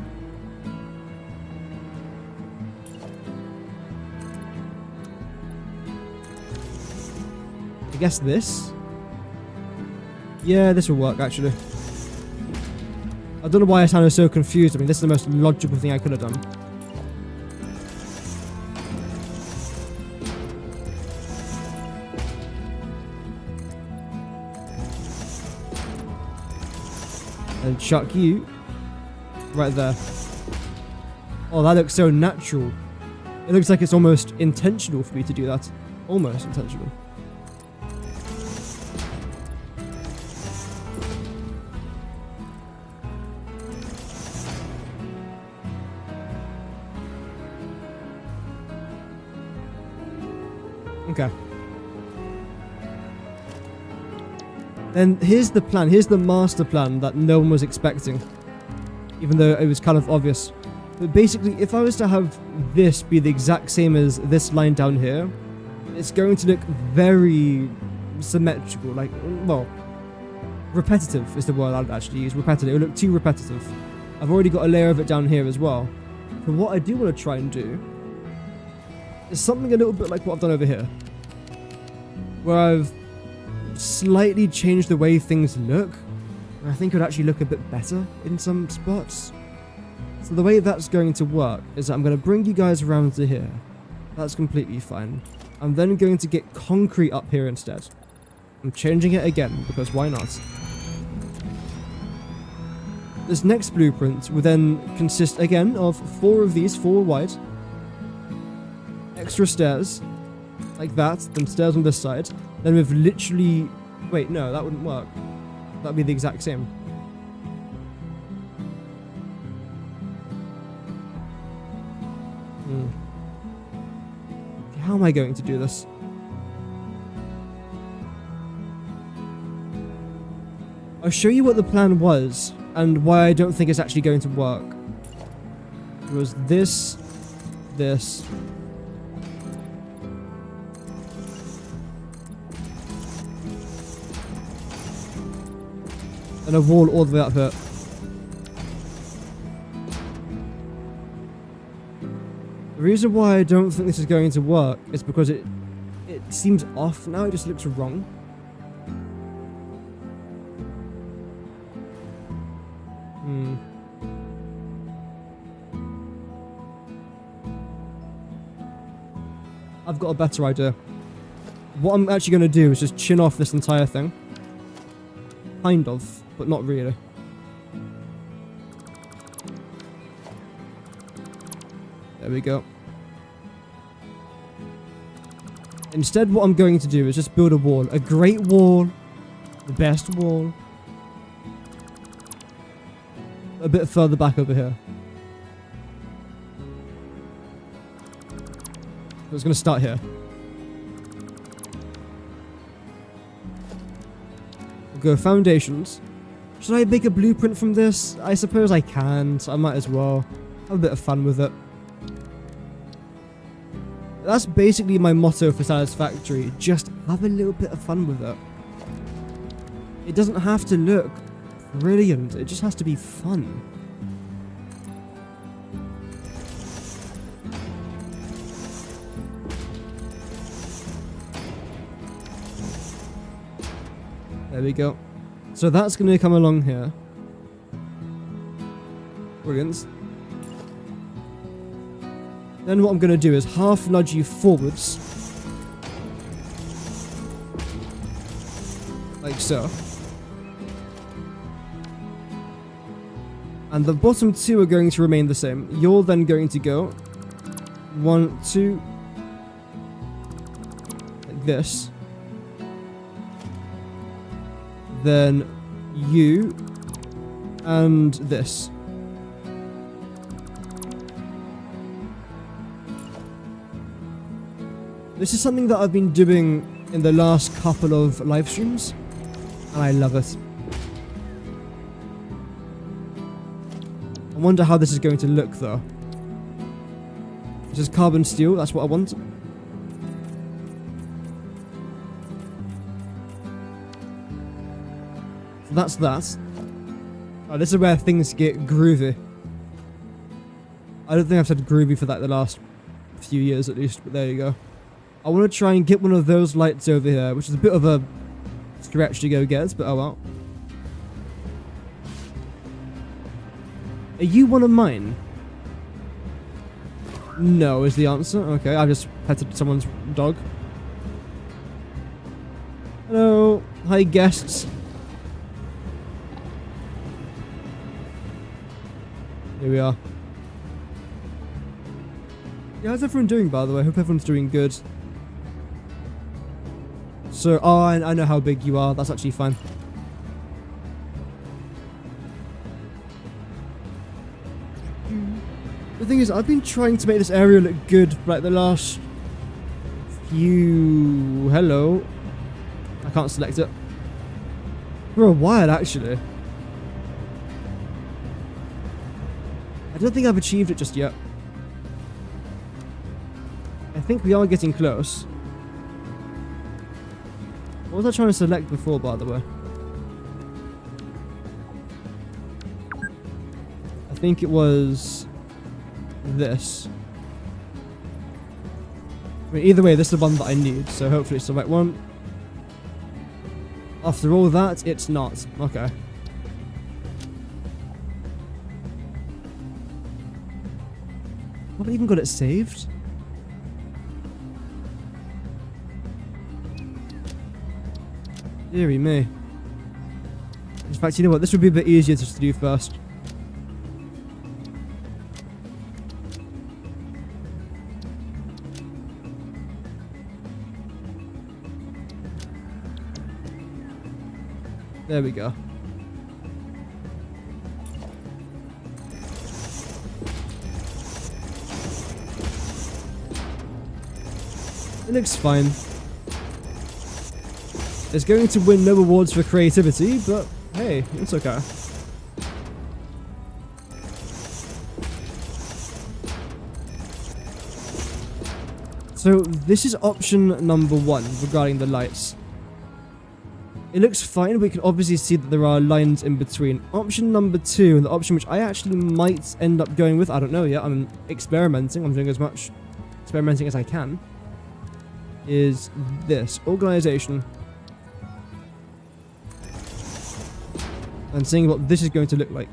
I guess this? Yeah, this will work actually. I don't know why I sounded so confused. I mean, this is the most logical thing I could have done. And chuck you right there. Oh, that looks so natural. It looks like it's almost intentional for me to do that. Almost intentional. Okay. Then here's the plan. Here's the master plan that no one was expecting. Even though it was kind of obvious. But basically, if I was to have this be the exact same as this line down here, it's going to look very symmetrical. Like, well, repetitive is the word I'd actually use. Repetitive. It would look too repetitive. I've already got a layer of it down here as well. But what I do want to try and do is something a little bit like what I've done over here. Where I've slightly changed the way things look. And I think it would actually look a bit better in some spots. So the way that's going to work is that I'm going to bring you guys around to here. That's completely fine. I'm then going to get concrete up here instead. I'm changing it again, because why not? This next blueprint will then consist again of 4 of these, 4 wide. Extra stairs, like that, then stairs on this side. Then we've literally... Wait, no, that wouldn't work. That'd be the exact same. How am I going to do this? I'll show you what the plan was, and why I don't think it's actually going to work. It was this, this... and a wall all the way up here. The reason why I don't think this is going to work is because it seems off now. It just looks wrong. I've got a better idea. What I'm actually going to do is just chin off this entire thing. Kind of, but not really. There we go. Instead, what I'm going to do is just build a wall. A great wall. The best wall. A bit further back over here. I was going to start here. We'll go foundations. Should I make a blueprint from this? I suppose I can, so I might as well. Have a bit of fun with it. That's basically my motto for Satisfactory. Just have a little bit of fun with it. It doesn't have to look brilliant. It just has to be fun. There we go. So that's going to come along here. Brilliant. Then what I'm going to do is half nudge you forwards. Like so. And the bottom 2 are going to remain the same. You're then going to go 1, 2. Like this. Then you and this. This is something that I've been doing in the last couple of live streams, and I love it. I wonder how this is going to look though. This is carbon steel, that's what I want. So that's that. Oh, this is where things get groovy. I don't think I've said groovy for like the last few years at least, but there you go. I want to try and get one of those lights over here, which is a bit of a stretch to go get, but oh well. Are you one of mine? No is the answer. Okay, I just petted someone's dog. Hello. Hi, guests. Here we are. Yeah, how's everyone doing, by the way? I hope everyone's doing good. So, oh, I know how big you are. That's actually fine. The thing is, I've been trying to make this area look good for like the last few... Hello. I can't select it. For a while, actually. I don't think I've achieved it just yet. I think we are getting close. What was I trying to select before, by the way? I think it was this. I mean, either way, this is the one that I need, so hopefully it's the right one. After all that, it's not. Okay. Have I even got it saved? Deary me. In fact, you know what? This would be a bit easier just to do first. There we go. It looks fine. It's going to win no awards for creativity, but hey, it's okay. So this is option number 1 regarding the lights. It looks fine. We can obviously see that there are lines in between. Option number 2, and the option which I actually might end up going with, I don't know yet, I'm experimenting, I'm doing as much experimenting as I can, is this. Organization. And seeing what this is going to look like.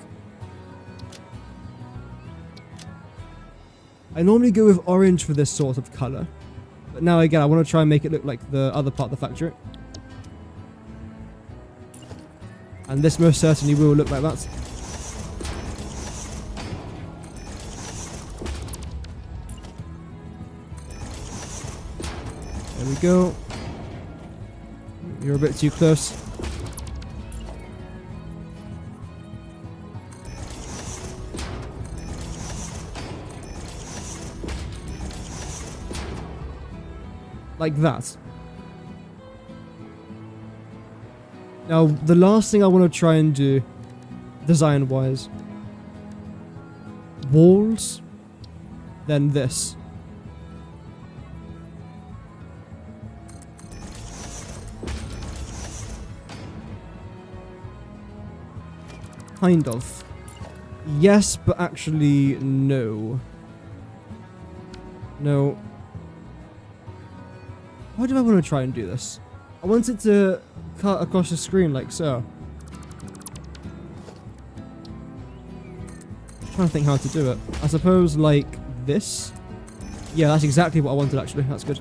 I normally go with orange for this sort of colour. But now again, I want to try and make it look like the other part of the factory. And this most certainly will look like that. There we go. You're a bit too close. Like that. Now, the last thing I want to try and do, design-wise, walls, then this. Kind of. Yes, but actually, no. No. Why do I want to try and do this? I want it to cut across the screen like so. I'm trying to think how to do it. I suppose like this? Yeah, that's exactly what I wanted actually. That's good.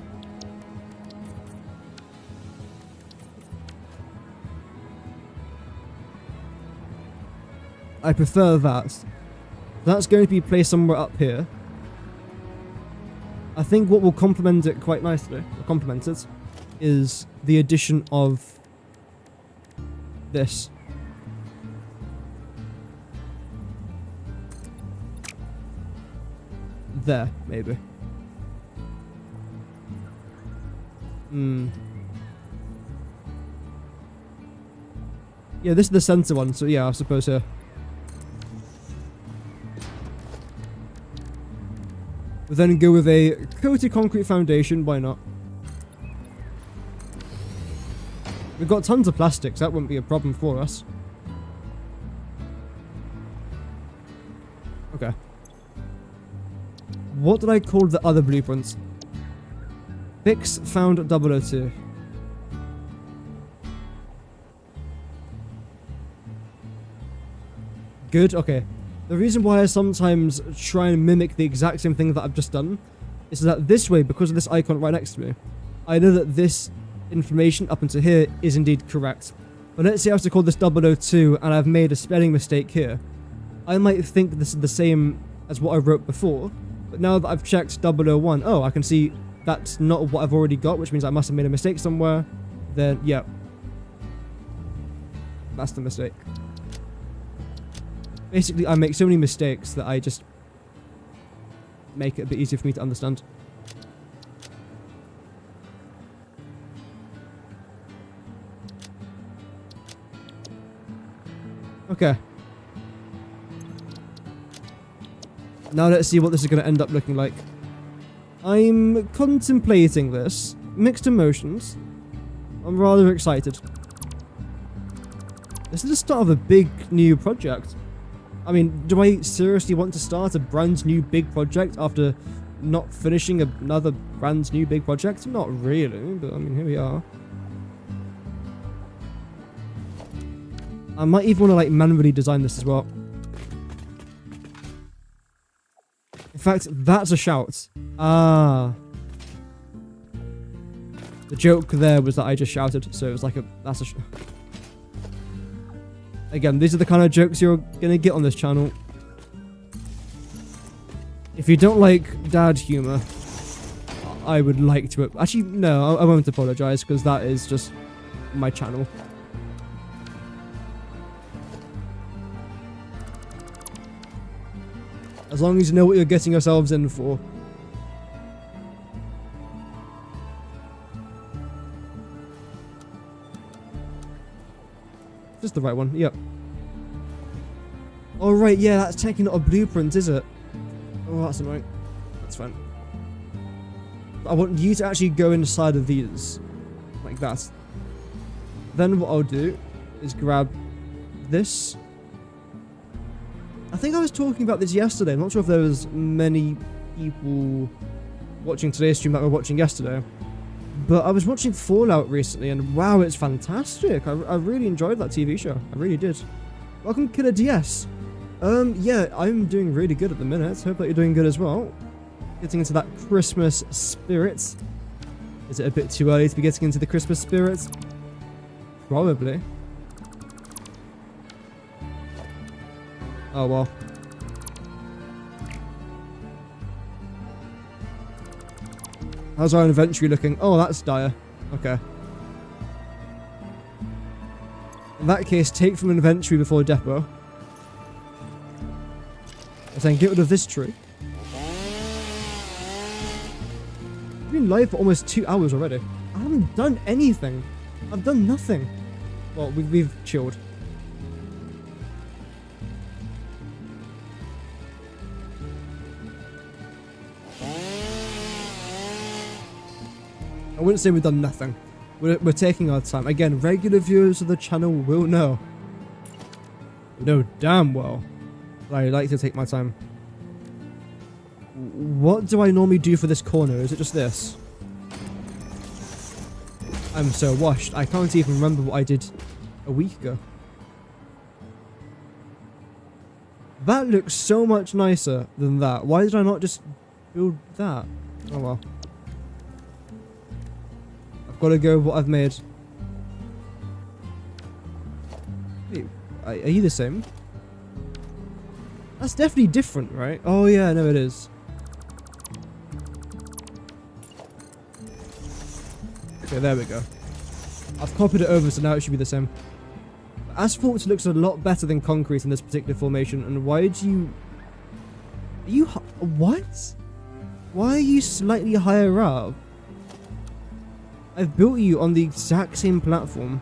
I prefer that. That's going to be placed somewhere up here. I think what will complement it quite nicely, is the addition of this. There, maybe. Yeah, this is the center one, so yeah, I suppose here. We'll then go with a coated concrete foundation, why not? We've got tons of plastics, that wouldn't be a problem for us. Okay. What did I call the other blueprints? Fix found 002. Good, okay. The reason why I sometimes try and mimic the exact same thing that I've just done is that this way, because of this icon right next to me, I know that this information up until here is indeed correct. But let's say I was to call this 002 and I've made a spelling mistake here. I might think this is the same as what I wrote before, but now that I've checked 001, oh, I can see that's not what I've already got, which means I must have made a mistake somewhere. Then, yeah. That's the mistake. Basically, I make so many mistakes that I just make it a bit easier for me to understand. Okay. Now let's see what this is going to end up looking like. I'm contemplating this. Mixed emotions. I'm rather excited. This is the start of a big new project. I mean, do I seriously want to start a brand new big project after not finishing another brand new big project? Not really, but I mean, here we are. I might even want to like manually design this as well. In fact, that's a shout. Ah. The joke there was that I just shouted, so it was like that's a Again, these are the kind of jokes you're gonna get on this channel. If you don't like dad humor, I would like to... Actually, no, I won't apologize, because that is just my channel. As long as you know what you're getting yourselves in for. Just the right one, yep. Oh right, yeah, that's taking not a blueprint, is it? Oh, that's annoying. That's fine. I want you to actually go inside of these. Like that. Then what I'll do is grab this. I think I was talking about this yesterday. I'm not sure if there was many people watching today's stream that were watching yesterday. But I was watching Fallout recently, and wow, it's fantastic. I really enjoyed that TV show. I really did. Welcome, Killer DS. Yeah, I'm doing really good at the minute. Hope that you're doing good as well. Getting into that Christmas spirit. Is it a bit too early to be getting into the Christmas spirit? Probably. Oh well. How's our inventory looking? Oh, that's dire. Okay. In that case, take from inventory before depot. And then get rid of this tree. I've been live for almost 2 hours already. I haven't done anything. I've done nothing. Well, we've chilled. I wouldn't say we've done nothing. We're taking our time. Again, regular viewers of the channel will know. Know damn well that I like to take my time. What do I normally do for this corner? Is it just this? I'm so washed. I can't even remember what I did a week ago. That looks so much nicer than that. Why did I not just build that? Oh well. Got to go with what I've made. Wait, are you the same? That's definitely different, right? Oh yeah, no it is. Okay, there we go. I've copied it over, so now it should be the same. Asphalt looks a lot better than concrete in this particular formation, and why do you... Are you... What? Why are you slightly higher up? I've built you on the exact same platform.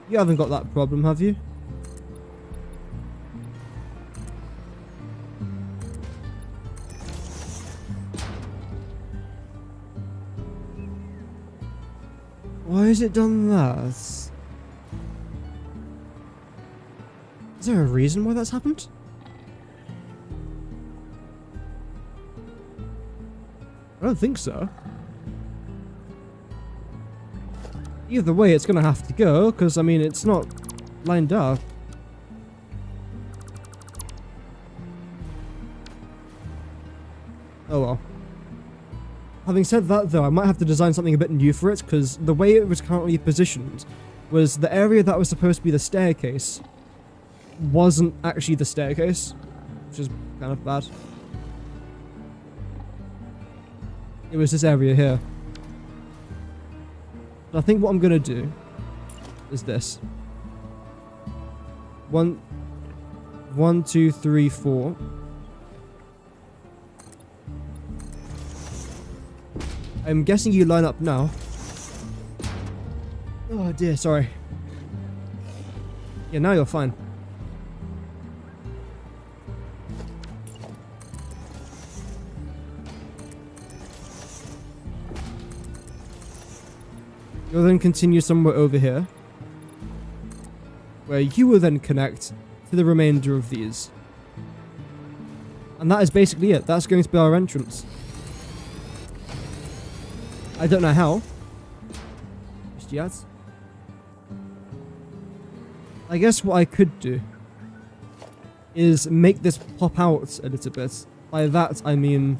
You haven't got that problem, have you? Why has it done that? Is there a reason why that's happened? I don't think so. Either way, it's gonna have to go, because, I mean, it's not lined up. Oh well. Having said that, though, I might have to design something a bit new for it, because the way it was currently positioned was the area that was supposed to be the staircase wasn't actually the staircase, which is kind of bad. It was this area here. I think what I'm gonna do is this. 1, 2, 3, 4. I'm guessing you line up now. Oh dear, sorry. Yeah, now you're fine. You'll then continue somewhere over here, where you will then connect to the remainder of these. And that is basically it. That's going to be our entrance. I don't know how. Just yet. I guess what I could do is make this pop out a little bit. By that, I mean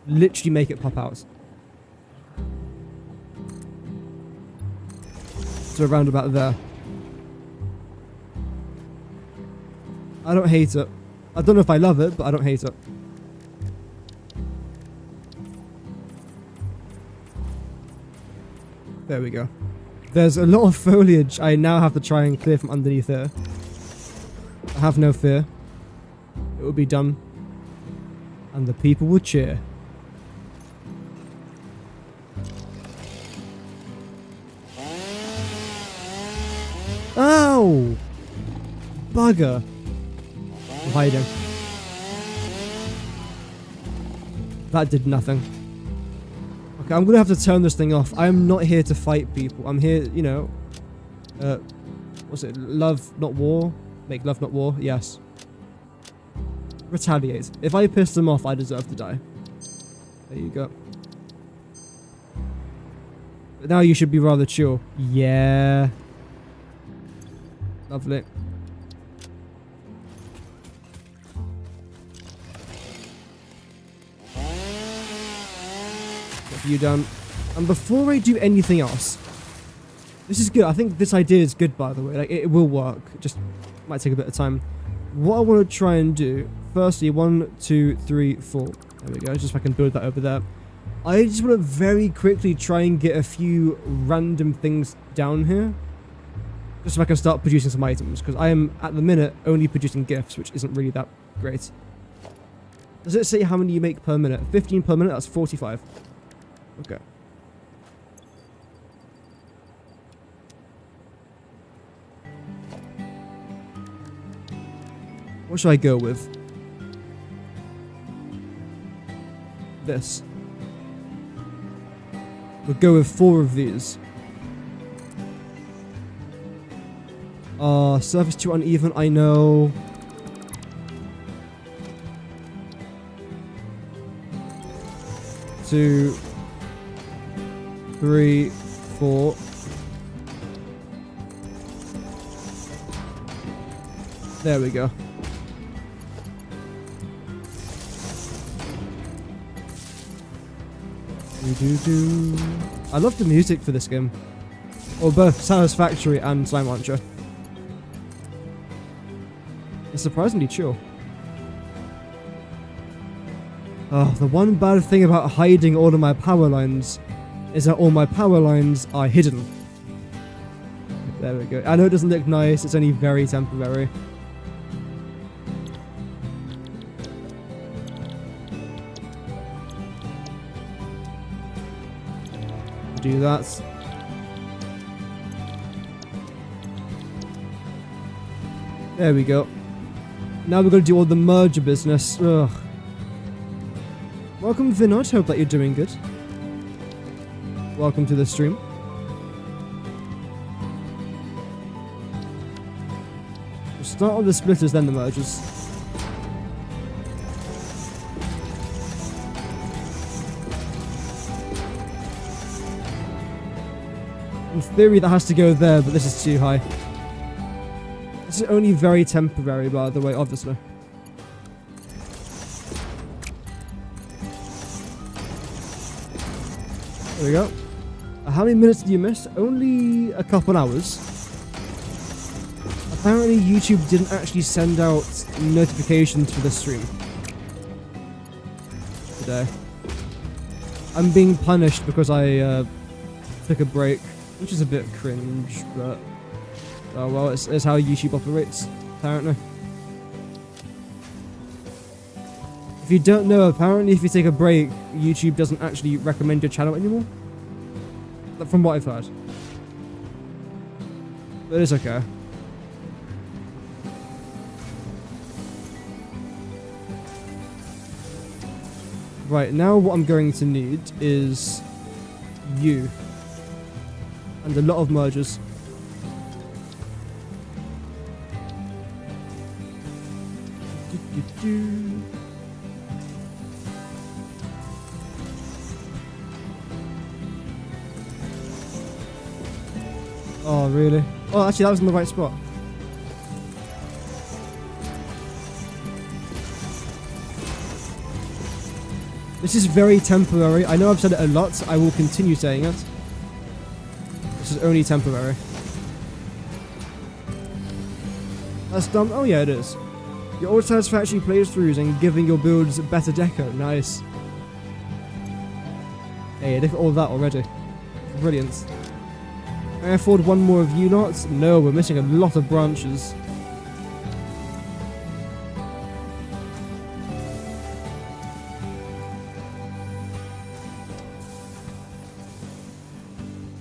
literally make it pop out. So around about there. I don't hate it. I don't know if I love it, but I don't hate it. There we go. There's a lot of foliage I now have to try and clear from underneath there. I have no fear. It will be done. And the people will cheer. Oh! Bugger. I'm hiding. That did nothing. Okay, I'm gonna have to turn this thing off. I am not here to fight people. I'm here, you know... what's it? Love, not war? Make love, not war? Yes. Retaliate. If I piss them off, I deserve to die. There you go. But now you should be rather chill. Yeah. Lovely. What have you done? And before I do anything else, this is good. I think this idea is good, by the way. Like, it will work. It just might take a bit of time. What I want to try and do, firstly, 1, 2, 3, 4. There we go. Just so I can build that over there. I just want to very quickly try and get a few random things down here. Just so I can start producing some items, because I am, at the minute, only producing gifts, which isn't really that great. Does it say how many you make per minute? 15 per minute? That's 45. Okay. What should I go with? This. We'll go with 4 of these. Surface too uneven, I know. Two, 3, 4. There we go. I love the music for this game. Or both Satisfactory and Slime Launcher. It's surprisingly chill. Oh, the one bad thing about hiding all of my power lines is that all my power lines are hidden. There we go. I know it doesn't look nice, it's only very temporary. Do that. There we go. Now we're going to do all the merger business. Ugh. Welcome, Vinod. Hope that you're doing good. Welcome to the stream. We'll start with the splitters, then the mergers. In theory, that has to go there, but this is too high. This is only very temporary, by the way, obviously. There we go. How many minutes did you miss? Only a couple hours. Apparently, YouTube didn't actually send out notifications for the stream today. I'm being punished because I took a break, which is a bit cringe, but oh well, it's how YouTube operates, apparently. If you don't know, apparently if you take a break, YouTube doesn't actually recommend your channel anymore. From what I've heard. But it's okay. Right, now what I'm going to need is you. And a lot of mergers. Oh, really? Oh, actually, that was in the right spot. This is very temporary. I know I've said it a lot. I will continue saying it. This is only temporary. That's dumb. Oh, yeah, it is. Your old Satisfactory playthroughs and giving your builds better deco. Nice. Hey, look at all that already. Brilliant. Can I afford one more of you lots? No, we're missing a lot of branches.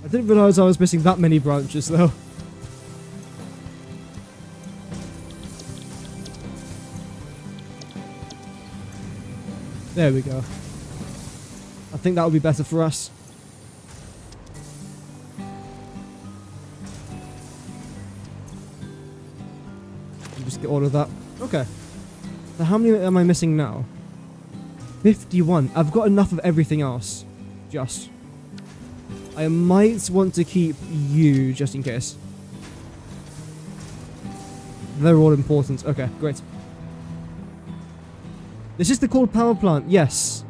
I didn't realise I was missing that many branches though. There we go. I think that would be better for us. Just get all of that. Okay. So how many am I missing now? 51. I've got enough of everything else. Just. I might want to keep you just in case. They're all important. Okay, great. This is the coal power plant. Yes.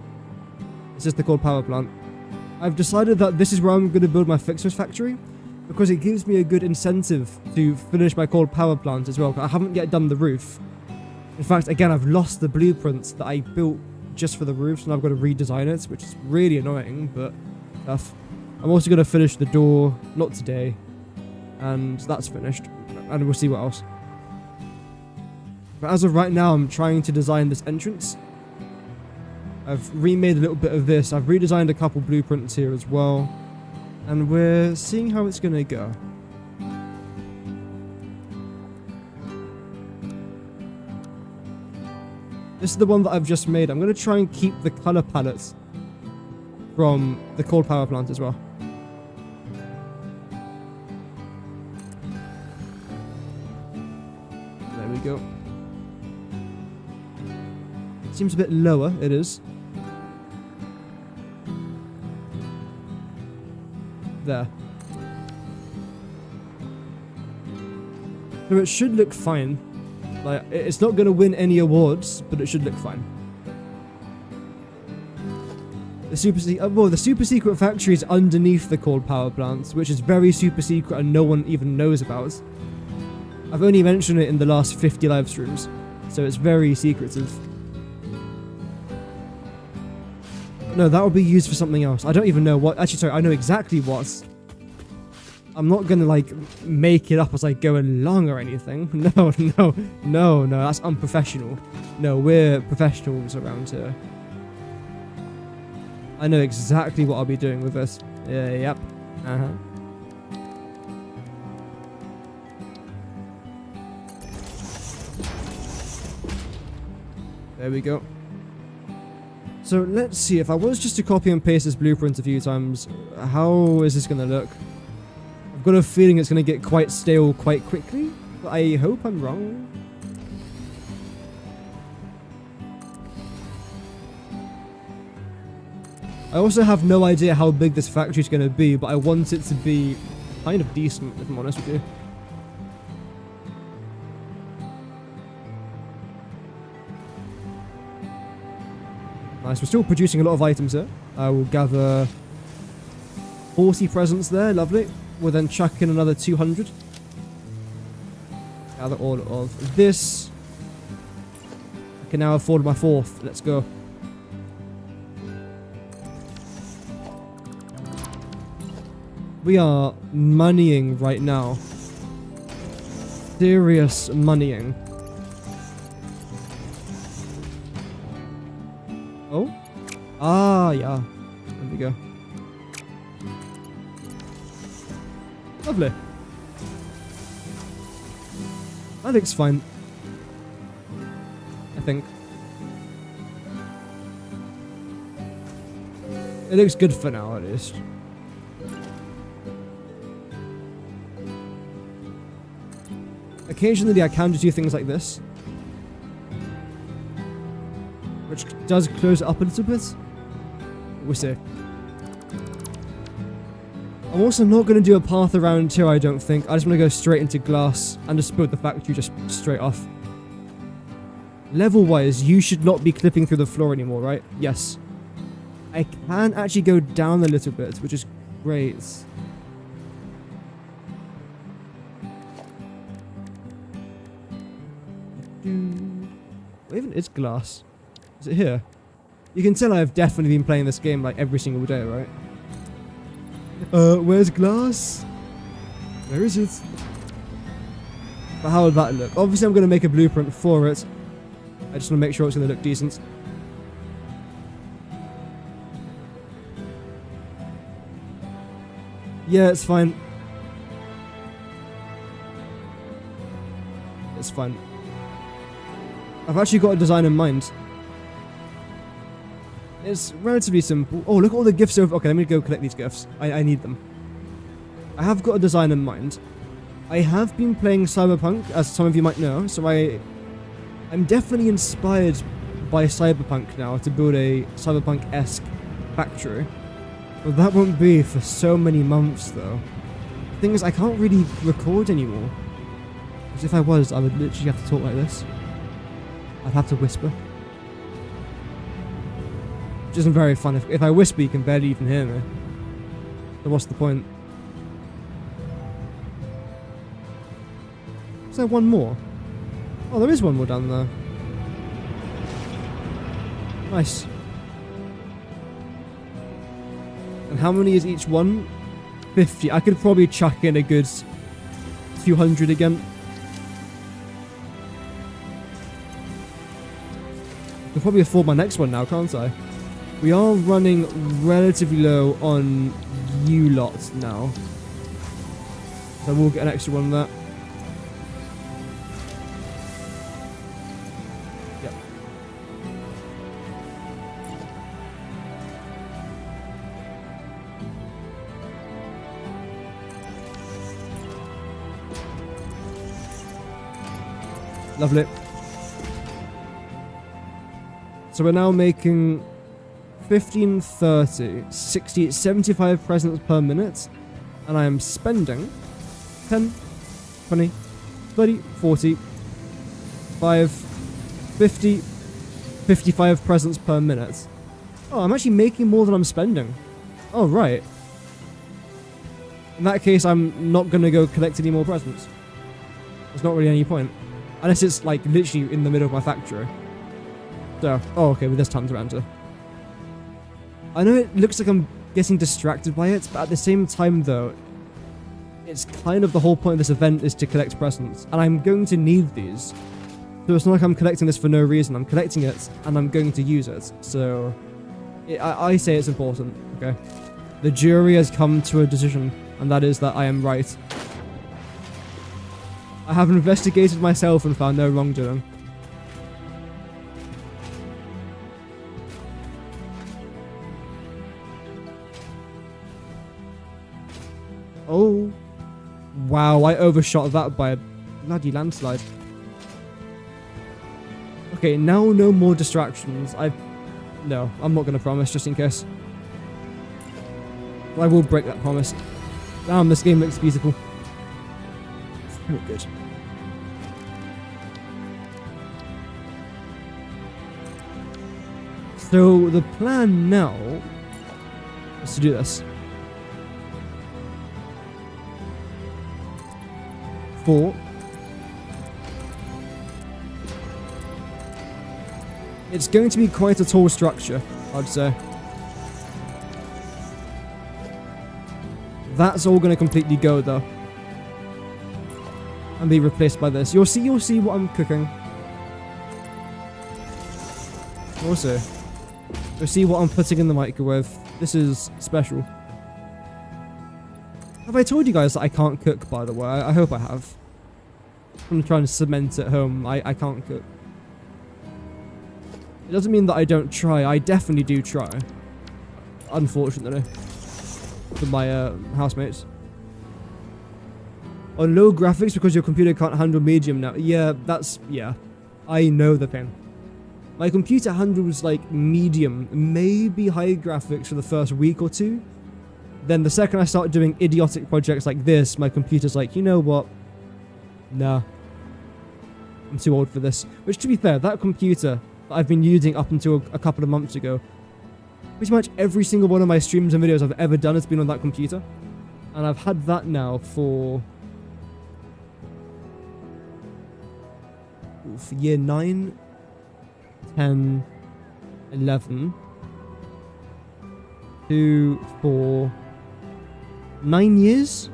This is the coal power plant. I've decided that this is where I'm going to build my Ficsmas factory, because it gives me a good incentive to finish my coal power plant as well. I haven't yet done the roof. In fact, again, I've lost the blueprints that I built just for the roofs, and I've got to redesign it, which is really annoying, but tough. I'm also going to finish the door, not today, and that's finished, and we'll see what else. But as of right now, I'm trying to design this entrance. I've remade a little bit of this. I've redesigned a couple blueprints here as well. And we're seeing how it's going to go. This is the one that I've just made. I'm going to try and keep the color palettes from the coal power plant as well. There we go. Seems a bit lower. It is. There. So it should look fine. Like, it's not going to win any awards, but it should look fine. The super secret factory is underneath the coal power plant, which is very super secret and no one even knows about. I've only mentioned it in the last 50 live streams, so it's very secretive. No, that would be used for something else. I don't even know what. Actually, sorry, I know exactly what. I'm not gonna like make it up as I go along or anything. No, that's unprofessional. No, we're professionals around here. I know exactly what I'll be doing with this. Yeah, yep. Uh-huh. There we go. So let's see, if I was just to copy and paste this blueprint a few times, how is this going to look? I've got a feeling it's going to get quite stale quite quickly, but I hope I'm wrong. I also have no idea how big this factory is going to be, but I want it to be kind of decent, if I'm honest with you. Nice, we're still producing a lot of items here. I will gather 40 presents there, lovely. We'll then chuck in another 200. Gather all of this. I can now afford my 4th, let's go. We are moneying right now. Serious moneying. Oh? Ah, yeah. There we go. Lovely. That looks fine. I think. It looks good for now, at least. Occasionally I can just do things like this, which does close it up a little bit. We'll see. I'm also not going to do a path around here, I don't think. I just want to go straight into glass and just build the factory just straight off. Level-wise, you should not be clipping through the floor anymore, right? Yes. I can actually go down a little bit, which is great. What even is glass? Is it here? You can tell I've definitely been playing this game like every single day, right? Where's glass? Where is it? But how would that look? Obviously I'm going to make a blueprint for it. I just want to make sure it's going to look decent. Yeah, it's fine. It's fine. I've actually got a design in mind. It's relatively simple. Oh, look at all the gifts over. Okay, let me go collect these gifts. I need them. I have got a design in mind. I have been playing Cyberpunk, as some of you might know, so I'm definitely inspired by Cyberpunk now to build a Cyberpunk-esque factory. But that won't be for so many months, though. The thing is, I can't really record anymore. Because if I was, I would literally have to talk like this. I'd have to whisper. Which isn't very fun. If I whisper, you can barely even hear me. So what's the point? Is there one more? Oh, there is one more down there. Nice. And how many is each one? 50. I could probably chuck in a good few hundred again. I can probably afford my next one now, can't I? We are running relatively low on you lot now. So we'll get an extra one of that. Yep. Lovely. So we're now making 15, 30, 60, 75 presents per minute. And I am spending 10, 20, 30, 40, 5, 50, 55 presents per minute. Oh, I'm actually making more than I'm spending. Oh, right. In that case, I'm not going to go collect any more presents. There's not really any point. Unless it's, like, literally in the middle of my factory. So, oh, okay, well, there's tons around here. I know it looks like I'm getting distracted by it, but at the same time though, it's kind of the whole point of this event is to collect presents, and I'm going to need these. So it's not like I'm collecting this for no reason. I'm collecting it, and I'm going to use it. So I say it's important, okay? The jury has come to a decision, and that is that I am right. I have investigated myself and found no wrongdoing. Oh. Wow, I overshot that by a bloody landslide. Okay, now no more distractions. No, I'm not going to promise, just in case. But I will break that promise. Damn, this game looks beautiful. Very good. So, the plan now is to do this. 4. It's going to be quite a tall structure, I'd say. That's all going to completely go though, and be replaced by this. You'll see what I'm cooking. Also, you'll see what I'm putting in the microwave. This is special. Have I told you guys that I can't cook, by the way? I hope I have. I'm trying to cement at home. I can't cook. It doesn't mean that I don't try. I definitely do try. Unfortunately. For my housemates. On low graphics because your computer can't handle medium now. Yeah, yeah. I know the pain. My computer handles like medium, maybe high graphics for the first week or two. Then the second I start doing idiotic projects like this, my computer's like, you know what? Nah. I'm too old for this. Which, to be fair, that computer that I've been using up until a couple of months ago, pretty much every single one of my streams and videos I've ever done has been on that computer. And I've had that now for year 9, 10, 11, 2, 4, 9 years?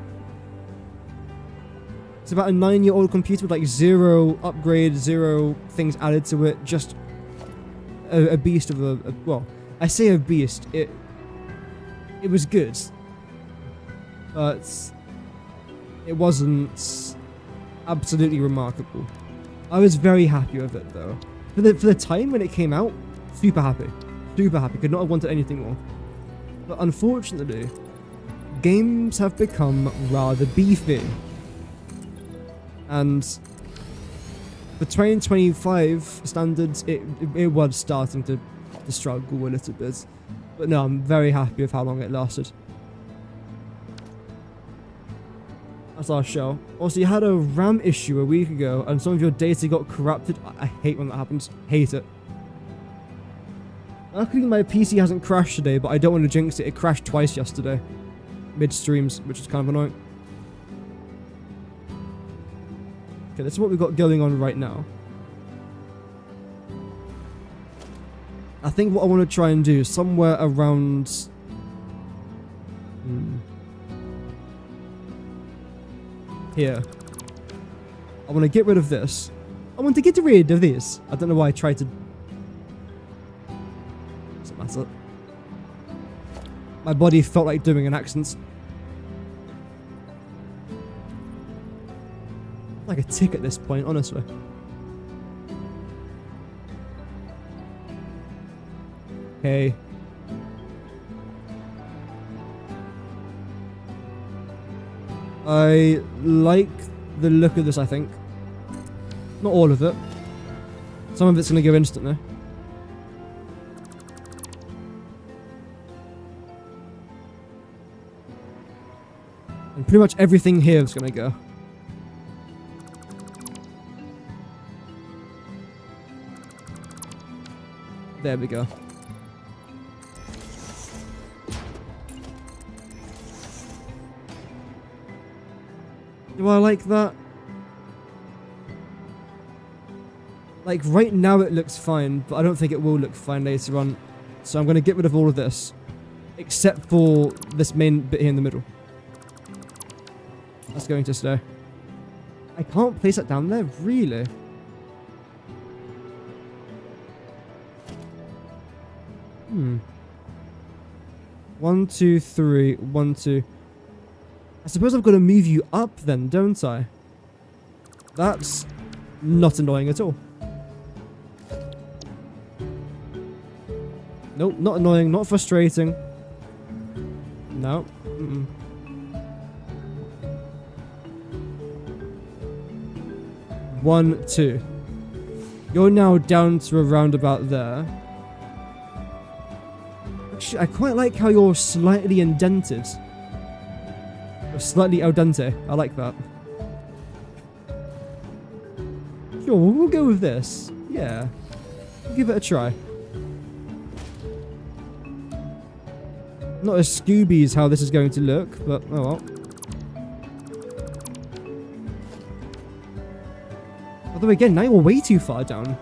It's about a 9-year-old computer with like 0 upgrades, 0 things added to it, just a beast of a well, I say a beast, it was good, but it wasn't absolutely remarkable. I was very happy with it though. For the time when it came out, super happy. Super happy, could not have wanted anything more. But unfortunately, games have become rather beefy. And for 2025 standards, it was starting to struggle a little bit. But no, I'm very happy with how long it lasted. That's our show. Also, you had a RAM issue a week ago, and some of your data got corrupted. I hate when that happens. Hate it. Luckily, my PC hasn't crashed today, but I don't want to jinx it. It crashed twice yesterday. Mid-streams, which is kind of annoying. Okay, this is what we've got going on right now. I think what I want to try and do is somewhere around... here. I want to get rid of this. I want to get rid of this. I don't know why I tried to... Doesn't matter. My body felt like doing an accent. Like a tick at this point, honestly. Okay. I like the look of this, I think. Not all of it. Some of it's going to go instantly. And pretty much everything here is going to go. There we go. Do I like that? Like, right now it looks fine, but I don't think it will look fine later on. So I'm going to get rid of all of this. except for this main bit here in the middle. That's going to stay. I can't place that down there, really? Hmm. 1, 2, 3, 1, 2. I suppose I've got to move you up then, don't I? That's not annoying at all. Nope, not annoying, not frustrating. No. Mm-mm. One, two. You're now down to around about there. Actually, I quite like how you're slightly indented. Or slightly al dente. I like that. Sure, we'll go with this. Yeah. Give it a try. Not as Scooby as how this is going to look, but oh well. Although again, now you're way too far down.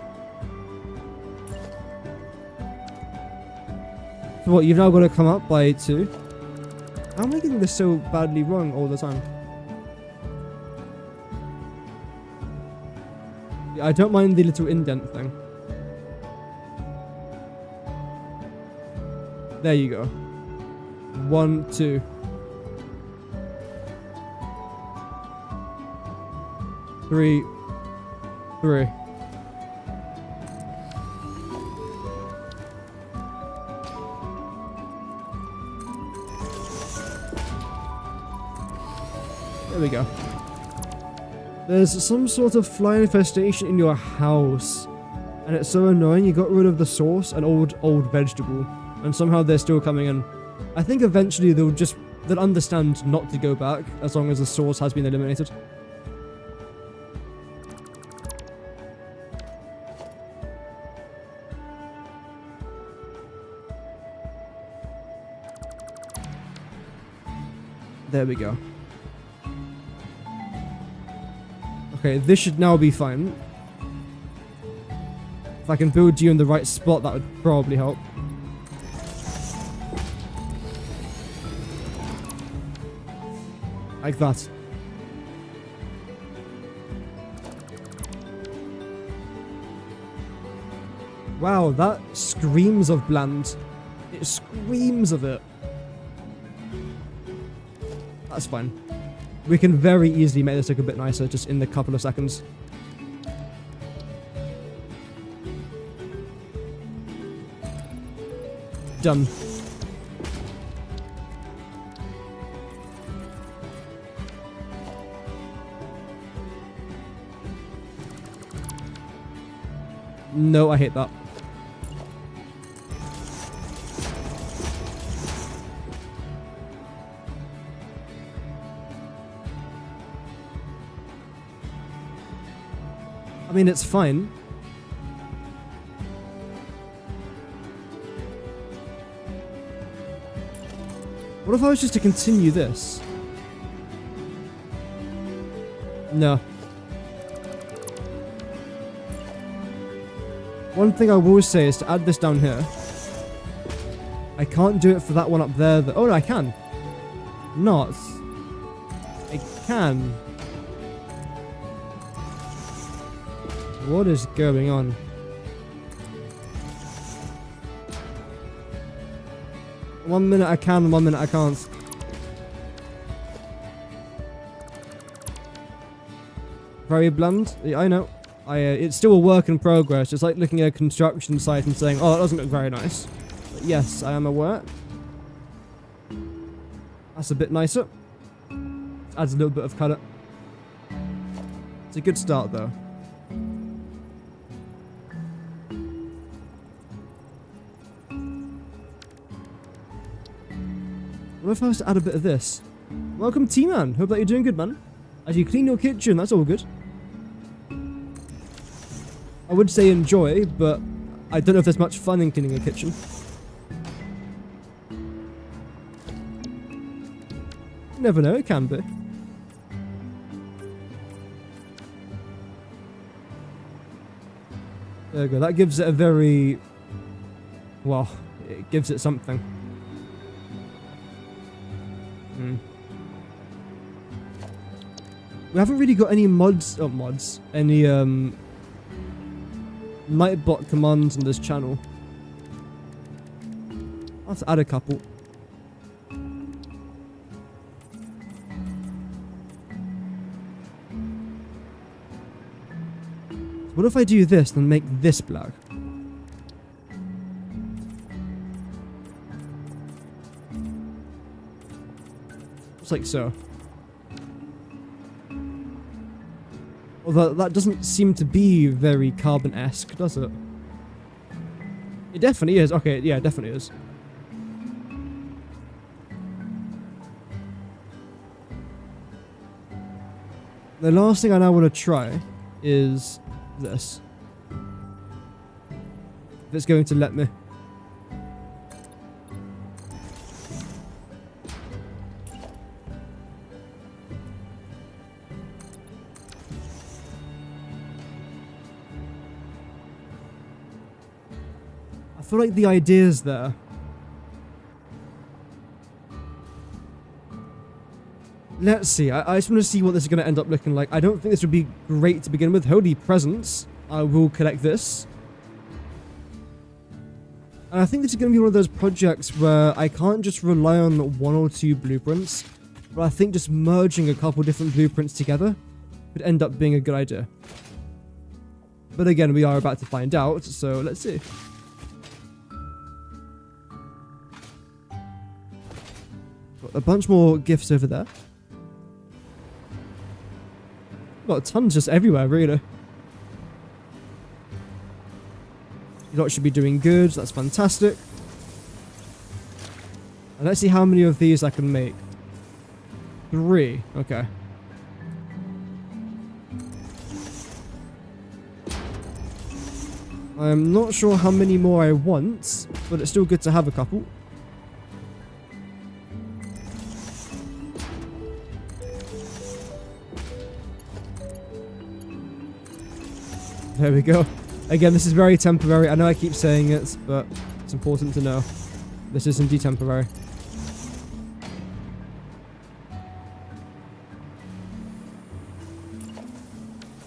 So what, you've now got to come up by 2? How am I getting this so badly wrong all the time? Yeah, I don't mind the little indent thing. There you go. 1, 2. 3. 3. There we go. There's some sort of fly infestation in your house. And it's so annoying. You got rid of the source, an old vegetable. And somehow they're still coming in. I think eventually they'll understand not to go back as long as the source has been eliminated. There we go. Okay, this should now be fine. If I can build you in the right spot, that would probably help. Like that. Wow, that screams of bland. It screams of it. That's fine. We can very easily make this look a bit nicer just in a couple of seconds. Done. No, I hate that. I mean, it's fine. What if I was just to continue this? No. One thing I will say is to add this down here. I can't do it for that one up there. Oh, no, I can. Not. I can. What is going on? One minute I can, 1 minute I can't. Very bland. Yeah, I know. It's still a work in progress. It's like looking at a construction site and saying, oh, that doesn't look very nice. But yes, I am aware. That's a bit nicer. Adds a little bit of colour. It's a good start, though. What if I was to add a bit of this? Welcome, T-Man. Hope that you're doing good, man. As you clean your kitchen, that's all good. I would say enjoy, but I don't know if there's much fun in cleaning a kitchen. You never know, it can be. There we go, that gives it a very... well, it gives it something. We haven't really got any any Nightbot commands on this channel. I'll have to add a couple. What if I do this and make this black? Just like so. Although that doesn't seem to be very carbon-esque, does it? It definitely is. Okay, yeah, it definitely is. The last thing I now want to try is this. If it's going to let me. I feel like the idea's there. Let's see. I just want to see what this is going to end up looking like. I don't think this would be great to begin with. Holy presents. I will collect this. And I think this is going to be one of those projects where I can't just rely on one or two blueprints, but I think just merging a couple different blueprints together could end up being a good idea. But again, we are about to find out, so let's see. Got a bunch more gifts over there. Got tons just everywhere, really. You lot should be doing good. That's fantastic. And let's see how many of these I can make. 3. Okay. I'm not sure how many more I want, but it's still good to have a couple. There we go. Again, this is very temporary. I know I keep saying it, but it's important to know. This is indeed temporary.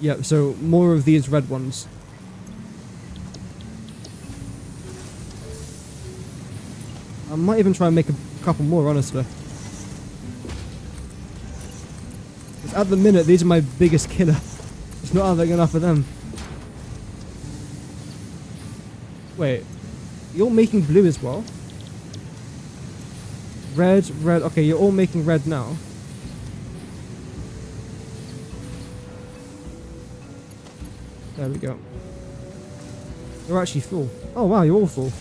Yep, so more of these red ones. I might even try and make a couple more, honestly. 'Cause at the minute, these are my biggest killer. It's not having enough of them. Wait, you're making blue as well? Red, red. Okay, you're all making red now. There we go. You're actually full. Oh wow, you're all full.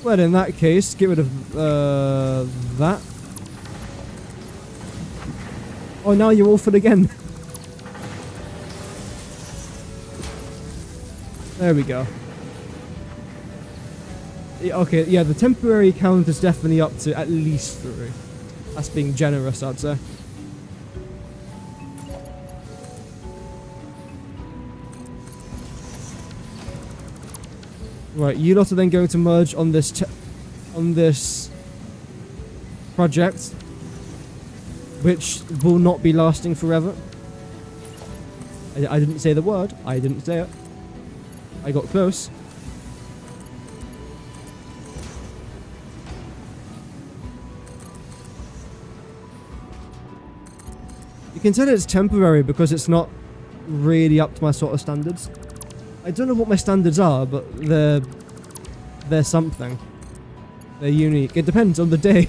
Well, in that case, get rid of that. Oh, now you're all full again. There we go. Yeah, okay, yeah, the temporary count is definitely up to at least 3. That's being generous, I'd say. Right, you lot are then going to merge on this project, which will not be lasting forever. I didn't say the word. I didn't say it. I got close. You can tell it's temporary because it's not really up to my sort of standards. I don't know what my standards are, but they're something. They're unique. It depends on the day.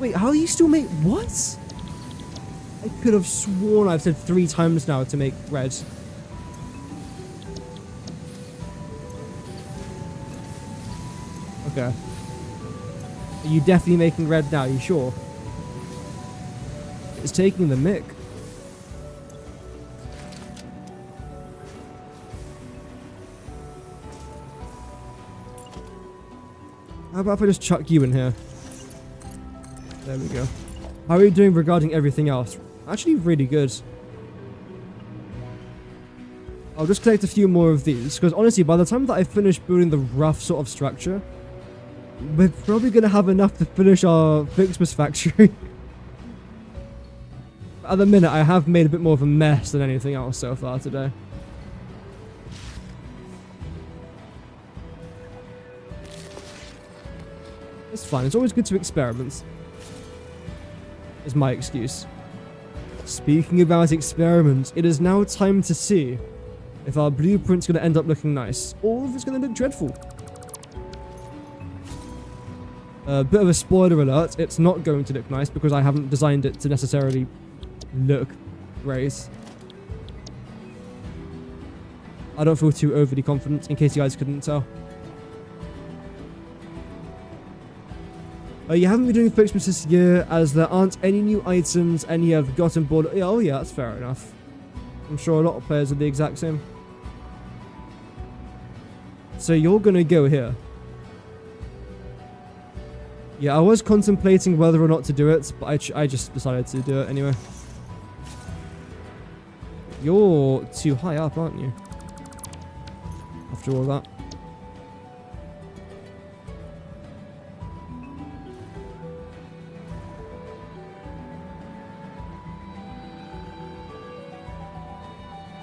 Wait, how do you still make... What? I could have sworn I've said 3 times now to make red. Okay. Are you definitely making red now? Are you sure? It's taking the mick. How about if I just chuck you in here? There we go. How are you doing regarding everything else? Actually, really good. I'll just collect a few more of these, because honestly, by the time that I finish building the rough sort of structure, we're probably going to have enough to finish our Ficsmas factory. At the minute, I have made a bit more of a mess than anything else so far today. It's fine. It's always good to experiment. Is my excuse. Speaking about experiments, it is now time to see if our blueprint's going to end up looking nice, or if it's going to look dreadful. A bit of a spoiler alert, it's not going to look nice because I haven't designed it to necessarily look great. I don't feel too overly confident, in case you guys couldn't tell. You haven't been doing Ficsmas this year, as there aren't any new items and you have gotten bored. Oh yeah, that's fair enough. I'm sure a lot of players are the exact same. So you're gonna go here. Yeah, I was contemplating whether or not to do it, but I just decided to do it anyway. You're too high up, aren't you? After all that.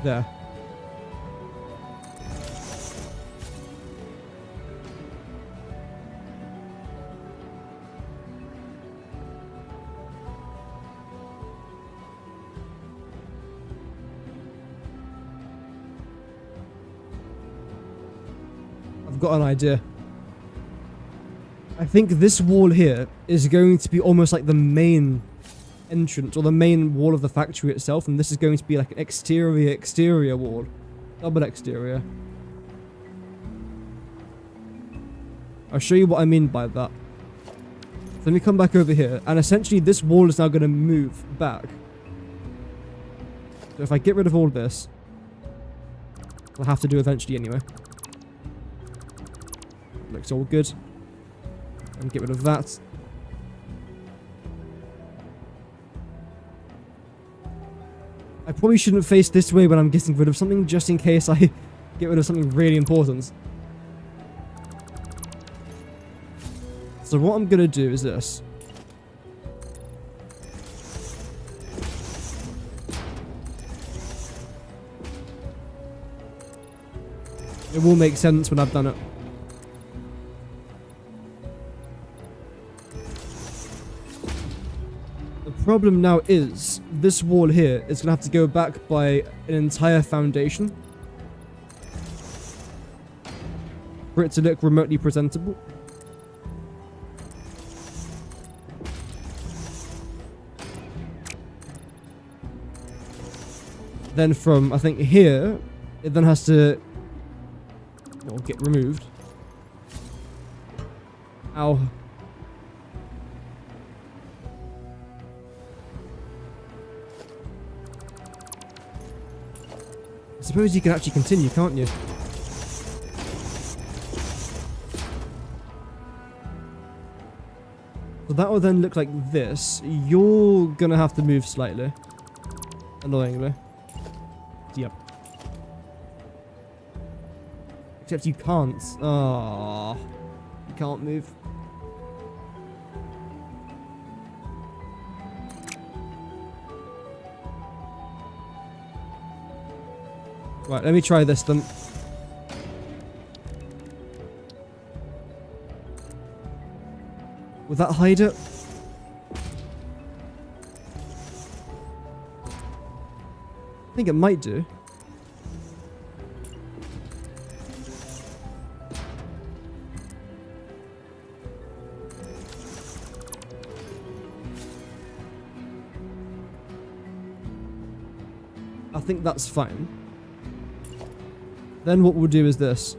There. I've got an idea. I think this wall here is going to be almost like the main entrance, or the main wall of the factory itself, and this is going to be like an exterior wall. Double exterior. I'll show you what I mean by that. So let me come back over here, and essentially this wall is now going to move back. So if I get rid of all this, I'll have to do eventually anyway. Looks all good. And get rid of that. I probably shouldn't face this way when I'm getting rid of something, just in case I get rid of something really important. So what I'm gonna do is this. It will make sense when I've done it. The problem now is, this wall here is going to have to go back by an entire foundation for it to look remotely presentable. Then from, I think, here, it then has to, well, get removed. Ow. I suppose you can actually continue, can't you? So that will then look like this. You're gonna have to move slightly. Annoyingly. Yep. Except you can't. Ah, you can't move. Right, let me try this then. Will that hide it? I think it might do. I think that's fine. Then what we'll do is this.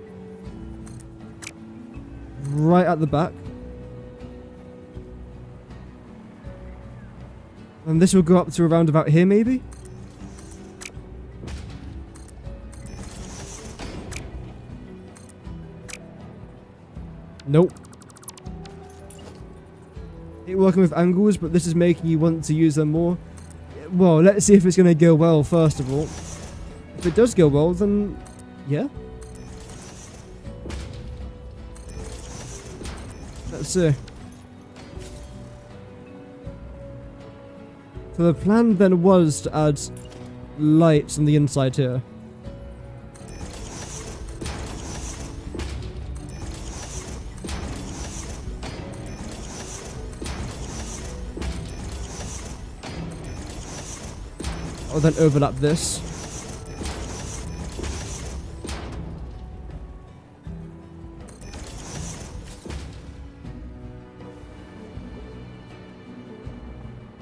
Right at the back. And this will go up to around about here, maybe? Nope. Ain't working with angles, but this is making you want to use them more. Well, let's see if it's going to go well, first of all. If it does go well, then yeah. Let's see. So the plan then was to add lights on the inside here. I'll then overlap this.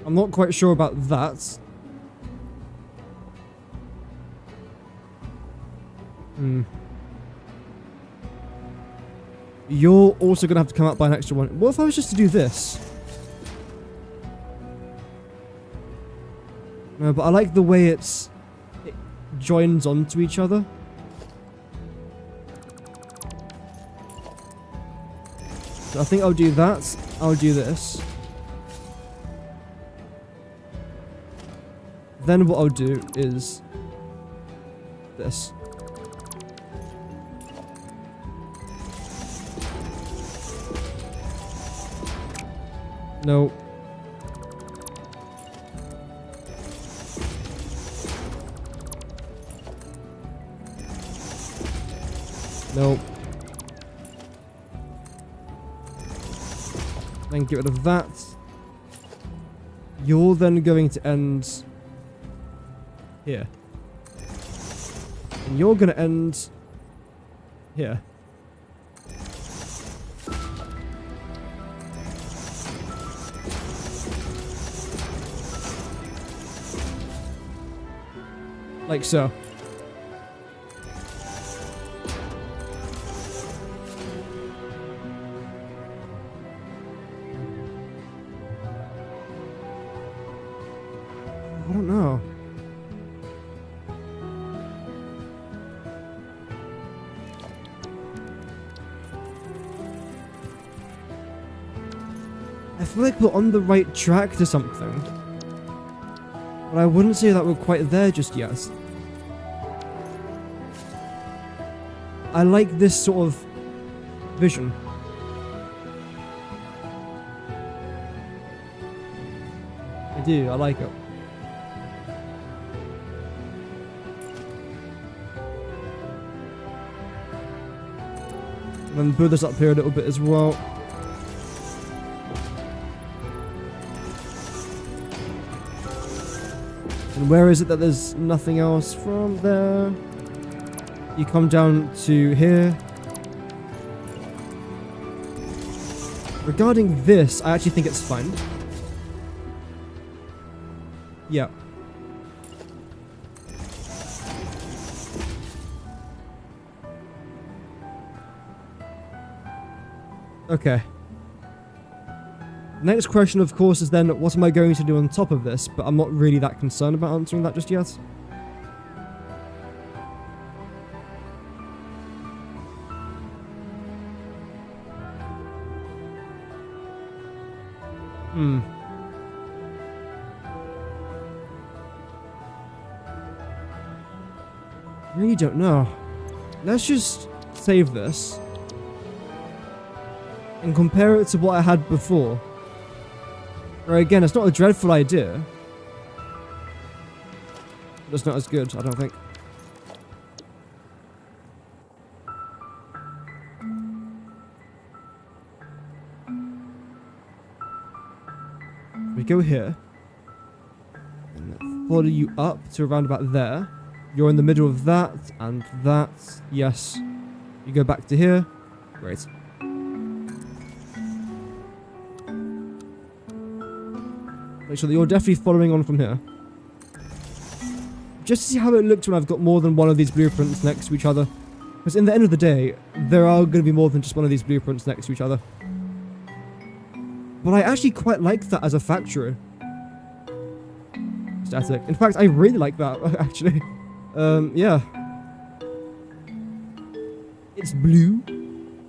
I'm not quite sure about that. You're also going to have to come out by an extra one. What if I was just to do this? No, but I like the way it joins onto each other. So I think I'll do that. I'll do this. Then what I'll do is this. No. Nope. Then get rid of that. You're then going to end here. And you're going to end here. Like so. I don't know. I feel like we're on the right track to something. But I wouldn't say that we're quite there just yet. I like this sort of vision. I do, I like it. And then build this up here a little bit as well. And where is it that there's nothing else from there? You come down to here. Regarding this, I actually think it's fine. Yeah. Okay. Next question, of course, is then what am I going to do on top of this? But I'm not really that concerned about answering that just yet. Really don't know. Let's just save this and compare it to what I had before. Where again, it's not a dreadful idea, but it's not as good, I don't think. We go here and follow you up to around about there. You're in the middle of that and that. Yes. You go back to here. Great. Make sure that you're definitely following on from here. Just to see how it looks when I've got more than one of these blueprints next to each other. Because in the end of the day, there are going to be more than just one of these blueprints next to each other. But I actually quite like that as a factory. Static. In fact, I really like that, actually. Yeah. It's blue.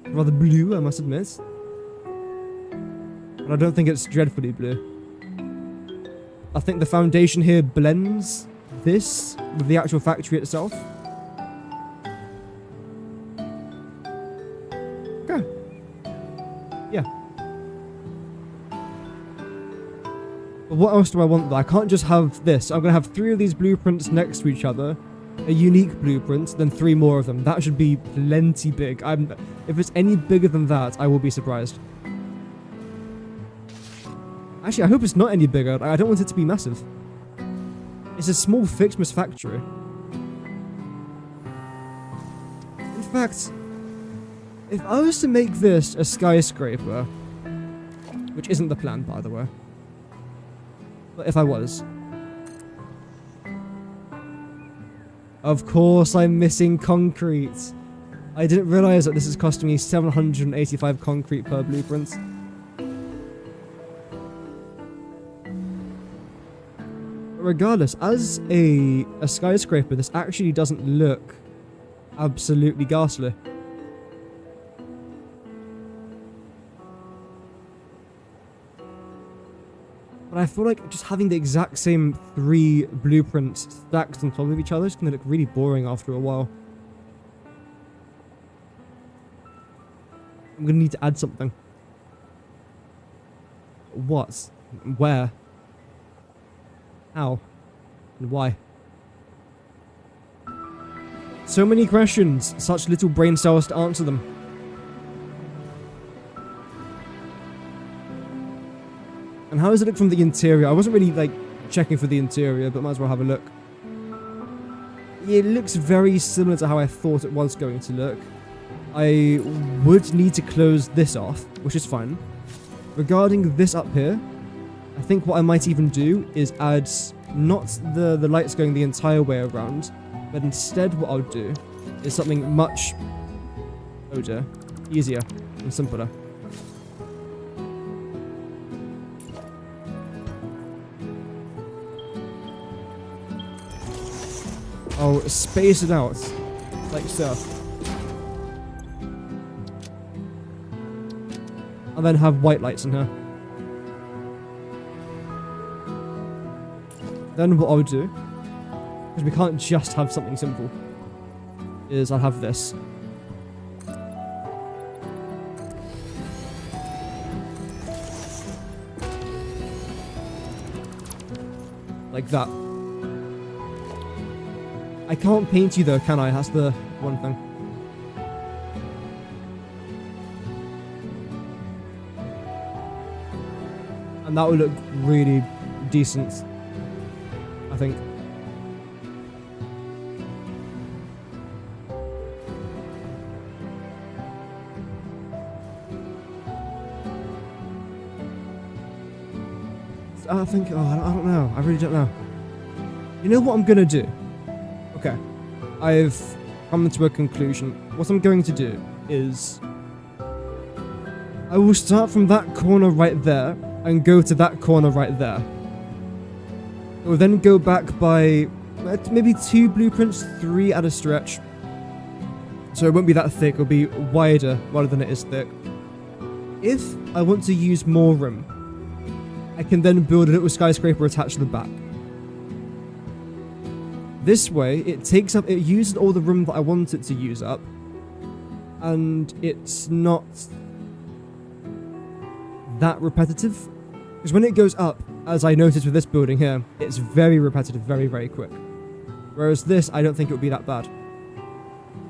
Rather blue, I must admit. And I don't think it's dreadfully blue. I think the foundation here blends this with the actual factory itself. Okay. Yeah. But what else do I want though? I can't just have this. I'm going to have 3 of these blueprints next to each other. A unique blueprint, then 3 more of them. That should be plenty big. If it's any bigger than that, I will be surprised. Actually, I hope it's not any bigger. I don't want it to be massive. It's a small Ficsmas factory. In fact, if I was to make this a skyscraper, which isn't the plan, by the way, but if I was, of course I'm missing concrete. I didn't realize that this is costing me 785 concrete per blueprint. Regardless, as a skyscraper, this actually doesn't look absolutely ghastly. But I feel like just having the exact same 3 blueprints stacked on top of each other is going to look really boring after a while. I'm going to need to add something. What? Where? How? And why? So many questions, such little brain cells to answer them. And how does it look from the interior? I wasn't really, like, checking for the interior, but might as well have a look. It looks very similar to how I thought it was going to look. I would need to close this off, which is fine. Regarding this up here, I think what I might even do is add not the lights going the entire way around, but instead what I'll do is something much easier and simpler. I'll space it out, like so. And then have white lights in here. Then what I'll do, because we can't just have something simple, is I'll have this. Like that. I can't paint you though, can I? That's the one thing. And that will look really decent, I think. I think, I don't know. I really don't know. You know what I'm gonna do? Okay, I've come to a conclusion. What I'm going to do is I will start from that corner right there and go to that corner right there. I will then go back by maybe 2 blueprints, 3 at a stretch. So it won't be that thick, it'll be wider rather than it is thick. If I want to use more room, I can then build a little skyscraper attached to the back. This way, it uses all the room that I want it to use up, and it's not that repetitive. Because when it goes up, as I noticed with this building here, it's very repetitive, very, very quick. Whereas this, I don't think it would be that bad.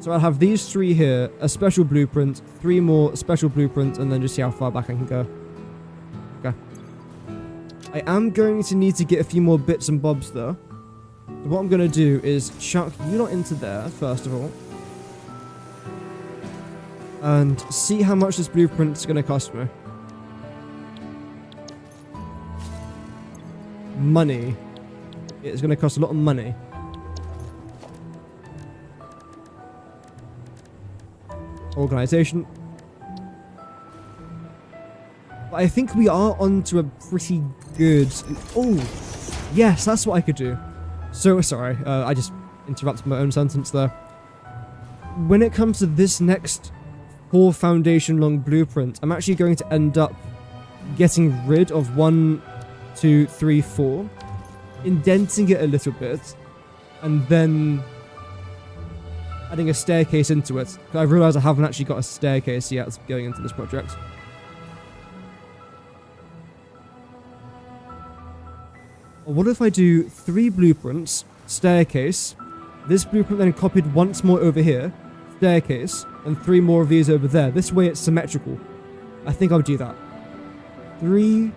So I'll have these 3 here, a special blueprint, 3 more special blueprints, and then just see how far back I can go. Okay. I am going to need to get a few more bits and bobs though. So what I'm going to do is chuck you lot into there, first of all. And see how much this blueprint is going to cost me. Money. It's going to cost a lot of money. Organization. But I think we are onto a pretty good... Oh! Yes, that's what I could do. So, sorry, I just interrupted my own sentence there. When it comes to this next 4 foundation long blueprint, I'm actually going to end up getting rid of 1, 2, 3, 4, indenting it a little bit, and then adding a staircase into it. I realise I haven't actually got a staircase yet going into this project. Or what if I do 3 blueprints, staircase, this blueprint then copied once more over here, staircase, and 3 more of these over there. This way it's symmetrical. I think I'll do that. 3,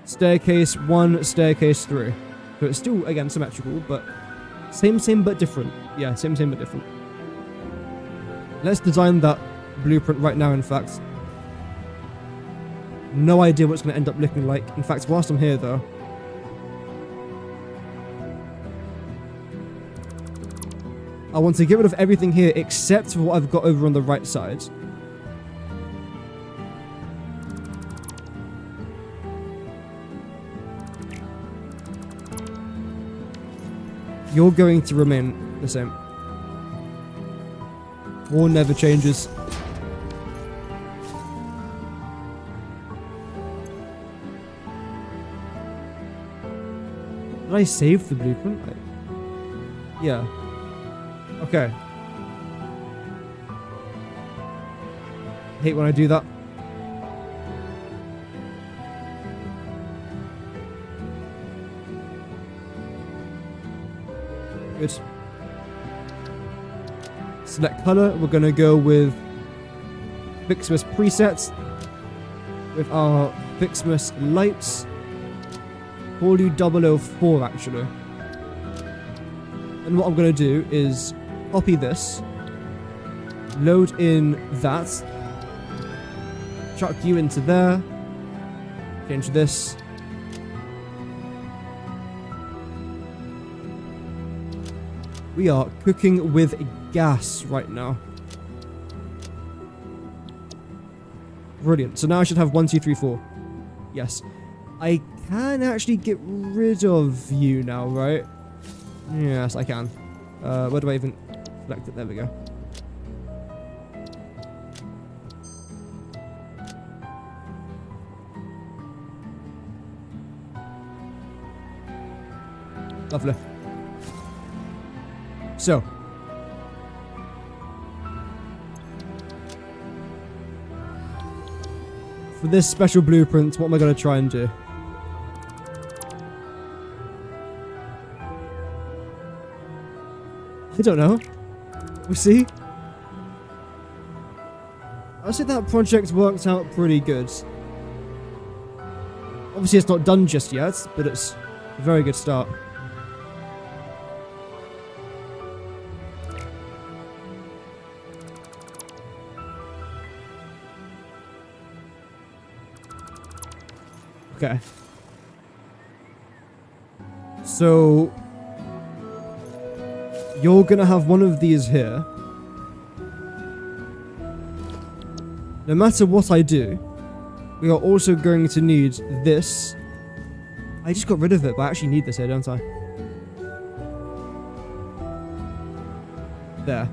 staircase, 1, staircase, 3. So it's still, again, symmetrical, but same but different. Yeah, same but different. Let's design that blueprint right now, in fact. No idea what it's going to end up looking like. In fact, whilst I'm here, though, I want to get rid of everything here except for what I've got over on the right side. You're going to remain the same. War never changes. Did I save the blueprint? Yeah. Okay. Hate when I do that. Good. Select color. We're gonna go with Ficsmas presets with our Ficsmas lights. Call you 004 actually. And what I'm gonna do is copy this, load in that, chuck you into there, change this. We are cooking with gas right now. Brilliant. So now I should have 1, 2, 3, 4. Yes. I can actually get rid of you now, right? Yes, I can. Where do I even select it? There we go. Lovely. So. For this special blueprint, what am I going to try and do? I don't know. We'll see. I'll say that project worked out pretty good. Obviously it's not done just yet, but it's a very good start. Okay. So you're gonna have one of these here. No matter what I do, we are also going to need this. I just got rid of it, but I actually need this here, don't I? There.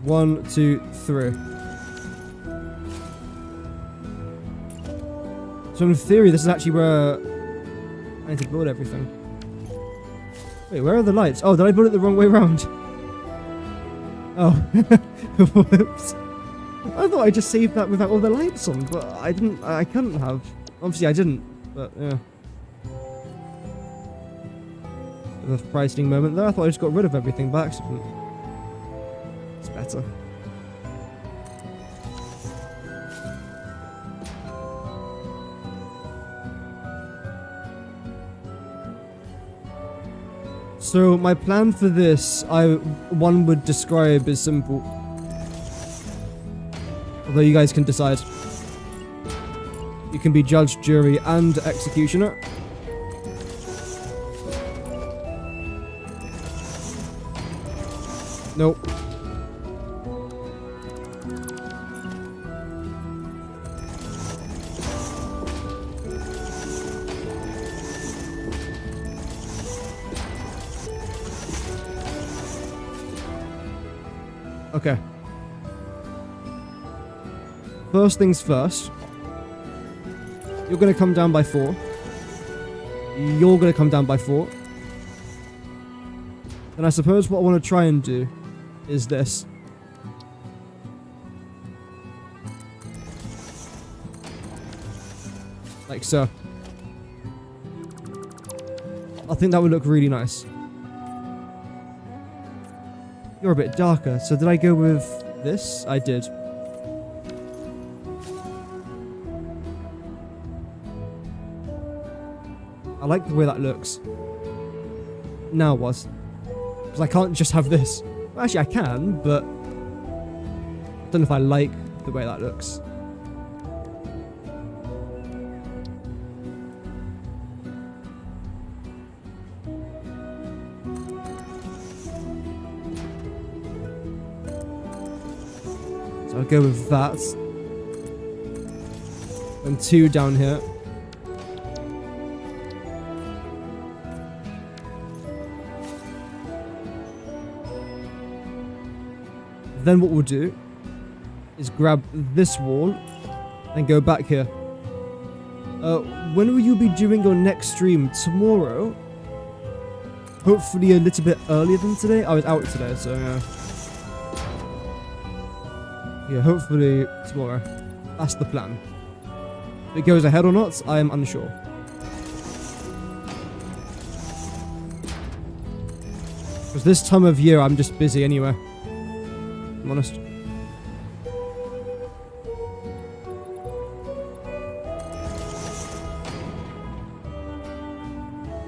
One, 2, 3. So in theory, this is actually where I need to build everything. Wait, where are the lights? Oh, did I build it the wrong way around? Oh. Whoops. I thought I just saved that without all the lights on, but I didn't. I couldn't have. Obviously, I didn't, but yeah. The frightening moment there. I thought I just got rid of everything by accident. It's better. So my plan for this, one would describe as simple. Although you guys can decide. You can be judge, jury, and executioner. Nope. Okay. First things first. You're going to come down by 4. You're going to come down by 4. And I suppose what I want to try and do is this. Like so. I think that would look really nice. You're a bit darker, so did I go with this? I did. I like the way that looks. Now what? Because I can't just have this. Well, actually, I can, but I don't know if I like the way that looks. So I'll go with that. And 2 down here. Then what we'll do is grab this wall and go back here. When will you be doing your next stream? Tomorrow? Hopefully a little bit earlier than today. I was out today, so yeah. Yeah, hopefully tomorrow. That's the plan. If it goes ahead or not, I am unsure. Because this time of year, I'm just busy anyway. I'm honest.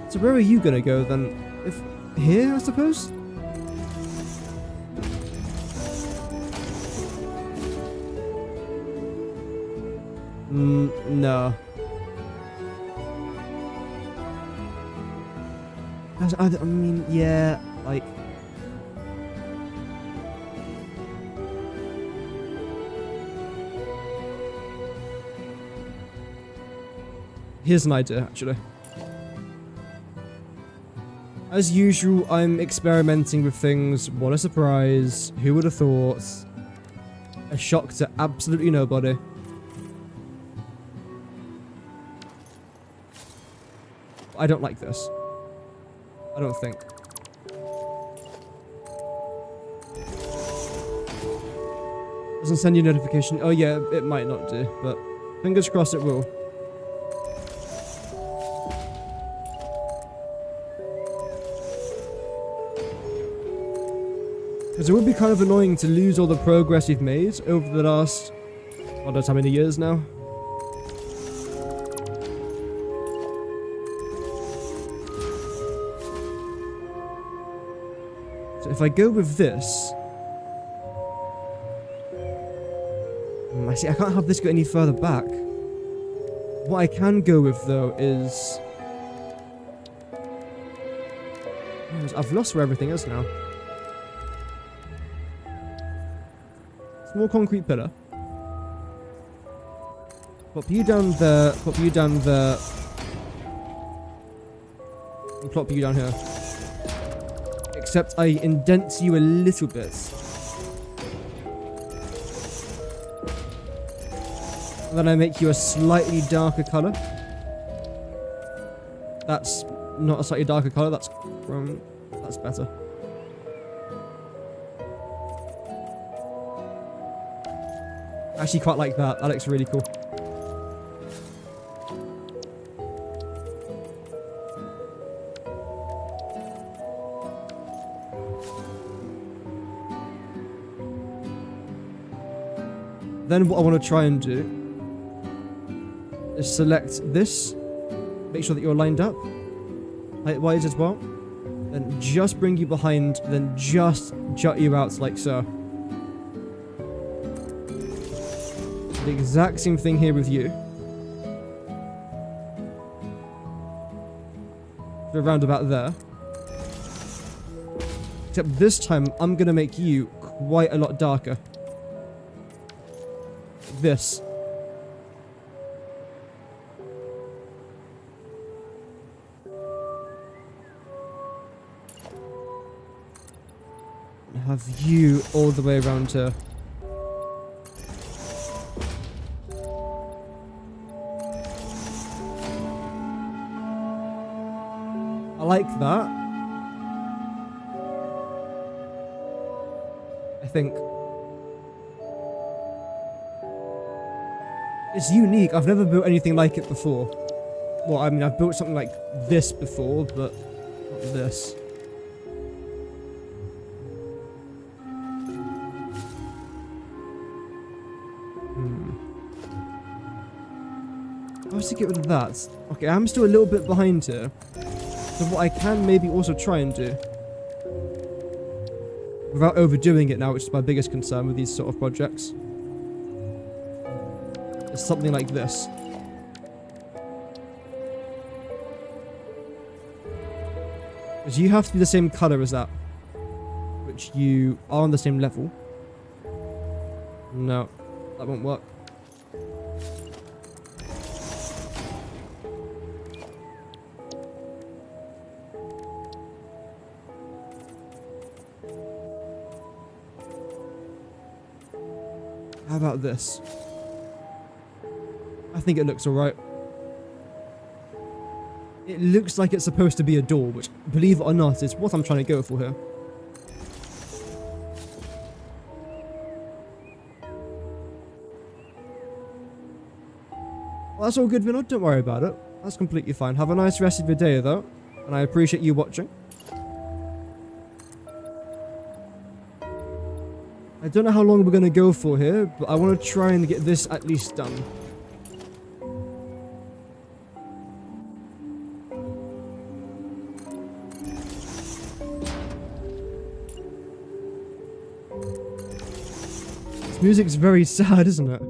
So where are you gonna go then? If here, I suppose? No. I mean, yeah, like... Here's an idea, actually. As usual, I'm experimenting with things. What a surprise. Who would have thought? A shock to absolutely nobody. I don't like this. I don't think. Doesn't send you a notification. Oh yeah, it might not do, but fingers crossed it will. Because it would be kind of annoying to lose all the progress you've made over the last, I don't know how many years now. So if I go with this... I see, I can't have this go any further back. What I can go with, though, is... I've lost where everything is now. Small concrete pillar. Pop you down there, pop you down there. And plop you down here. Except I indent you a little bit. And then I make you a slightly darker colour. That's not a slightly darker colour, that's better. I actually quite like that. That looks really cool. Then what I want to try and do is select this. Make sure that you're lined up. Height-wise as well. Then just bring you behind. Then just jut you out like so. The exact same thing here with you. So around about there. Except this time, I'm going to make you quite a lot darker. This. And have you all the way around here. I like that. I think. It's unique. I've never built anything like it before. Well, I mean, I've built something like this before, but not this. How to get rid of that? Okay, I'm still a little bit behind here. So what I can maybe also try and do, without overdoing it now, which is my biggest concern with these sort of projects, is something like this. Because you have to be the same color as that, which you are on the same level. No, that won't work. How about this? I think it looks alright. It looks like it's supposed to be a door, which, believe it or not, is what I'm trying to go for here. Well, that's all good, Vinod. Don't worry about it. That's completely fine. Have a nice rest of your day, though. And I appreciate you watching. I don't know how long we're going to go for here, but I want to try and get this at least done. This music's very sad, isn't it?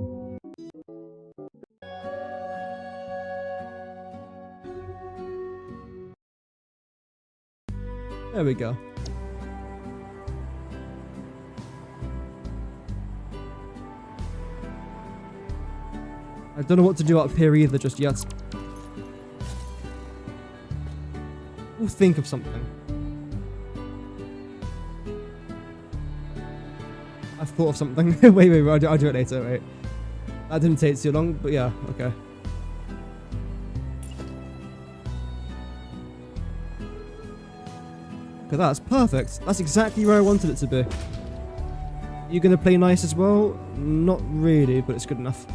There we go. I don't know what to do up here either just yet. We'll think of something. I've thought of something. wait, I'll do it later, wait. That didn't take too long, but yeah, okay. Okay, that's perfect. That's exactly where I wanted it to be. You gonna play nice as well? Not really, but it's good enough.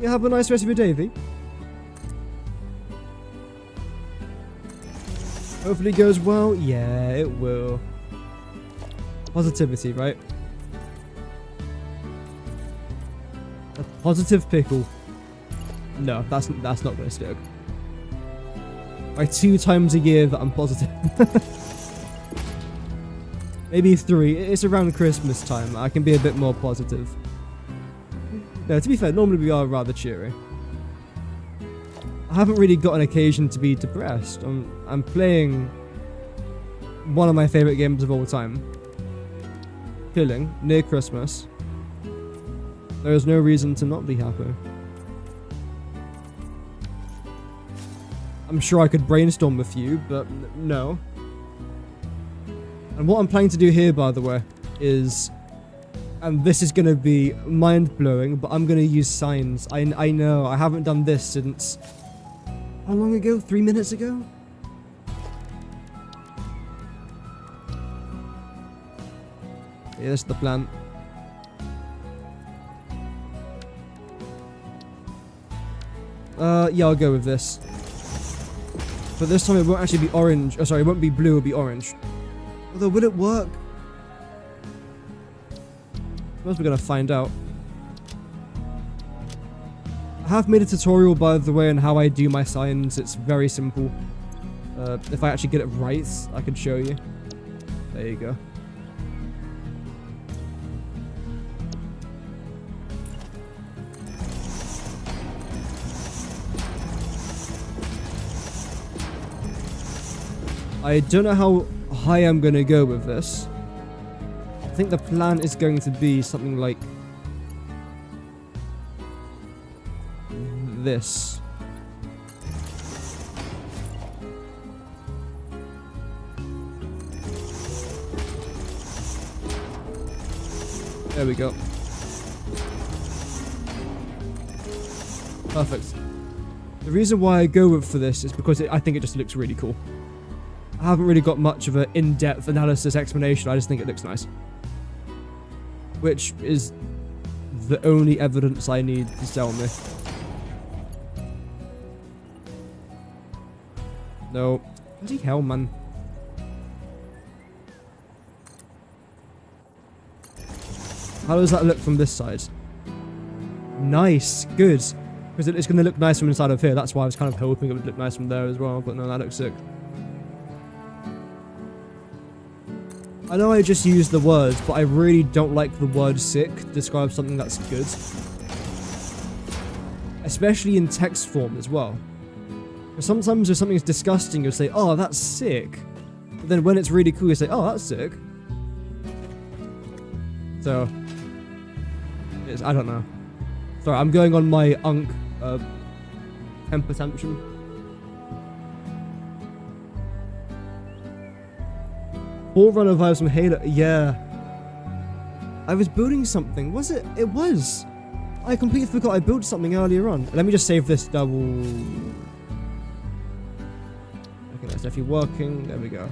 You have a nice rest of your day, V. Hopefully it goes well. Yeah, it will. Positivity, right? A positive pickle. No, that's not gonna stick. Like 2 times a year that I'm positive. Maybe 3. It's around Christmas time. I can be a bit more positive. No, to be fair, normally we are rather cheery. I haven't really got an occasion to be depressed. I'm playing one of my favourite games of all time. Killing, near Christmas. There is no reason to not be happy. I'm sure I could brainstorm with you, but no. And what I'm planning to do here, by the way, is... And this is going to be mind-blowing, but I'm going to use signs. I know, I haven't done this since... How long ago? 3 minutes ago? Yeah, that's the plan. Yeah, I'll go with this. But this time it won't actually be orange. Oh, sorry, it won't be blue, it'll be orange. Although, will it work? I suppose we're going to find out. I have made a tutorial, by the way, on how I do my signs. It's very simple. If I actually get it right, I can show you. There you go. I don't know how high I'm going to go with this. I think the plan is going to be something like this. There we go. Perfect. The reason why I go for this is because I think it just looks really cool. I haven't really got much of an in-depth analysis explanation, I just think it looks nice. Which is the only evidence I need to sell me. No. Bloody hell, man. How does that look from this side? Nice. Good. Because it's going to look nice from inside of here. That's why I was kind of hoping it would look nice from there as well. But no, that looks sick. I know I just used the words, but I really don't like the word sick to describe something that's good. Especially in text form as well. Because sometimes if something's disgusting, you'll say, oh, that's sick. But then when it's really cool, you say, oh, that's sick. So, I don't know. Sorry, I'm going on my temper tantrum. Forerunner vibes from Halo. Yeah. I was building something. Was it? It was. I completely forgot I built something earlier on. Let me just save this double. Okay, that's definitely working. There we go.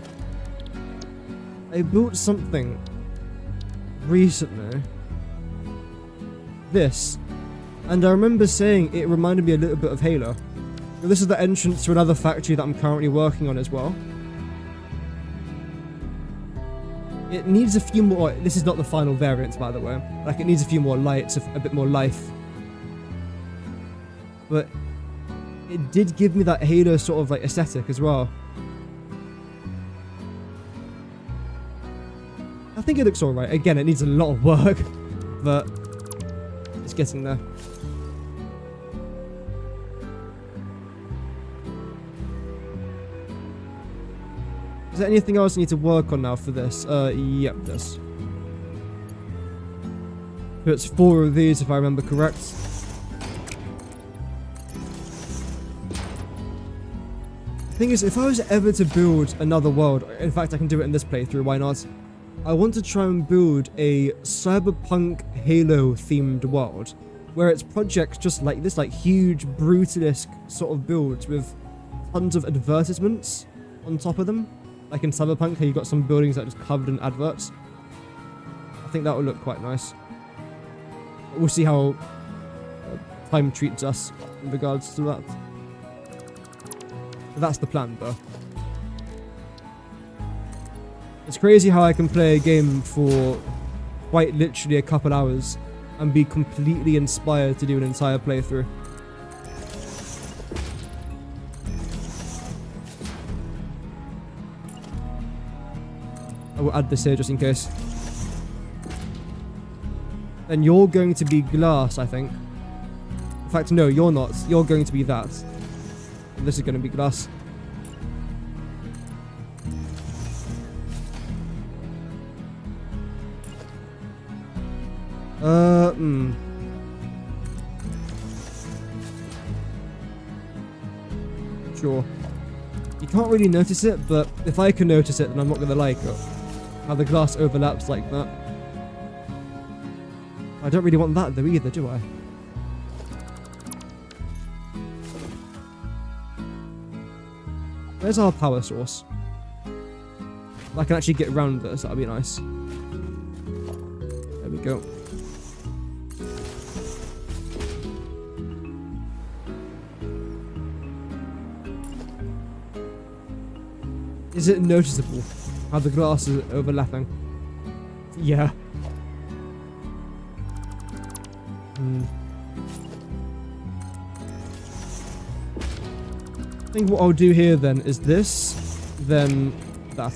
I built something recently. This. And I remember saying it reminded me a little bit of Halo. This is the entrance to another factory that I'm currently working on as well. It needs a few more... This is not the final variant, by the way. Like, it needs a few more lights, a bit more life. But it did give me that Halo sort of, like, aesthetic as well. I think it looks alright. Again, it needs a lot of work. But it's getting there. Is there anything else I need to work on now for this? Yep, this. So it's 4 of these, if I remember correct. The thing is, if I was ever to build another world, in fact I can do it in this playthrough, why not? I want to try and build a cyberpunk Halo themed world, where it's projects just like this, like huge brutalist sort of builds with tons of advertisements on top of them. Like in Cyberpunk, how you got some buildings that are just covered in adverts. I think that would look quite nice. We'll see how time treats us in regards to that. But that's the plan, though. It's crazy how I can play a game for quite literally a couple hours and be completely inspired to do an entire playthrough. I will add this here just in case. Then you're going to be glass, I think. In fact, no, you're not. You're going to be that. And this is going to be glass. Sure. You can't really notice it, but if I can notice it, then I'm not going to like it. How the glass overlaps like that. I don't really want that though either, do I? Where's our power source? If I can actually get around this, that'd be nice. There we go. Is it noticeable how the glass is overlapping? Yeah. I think what I'll do here then is this, then that.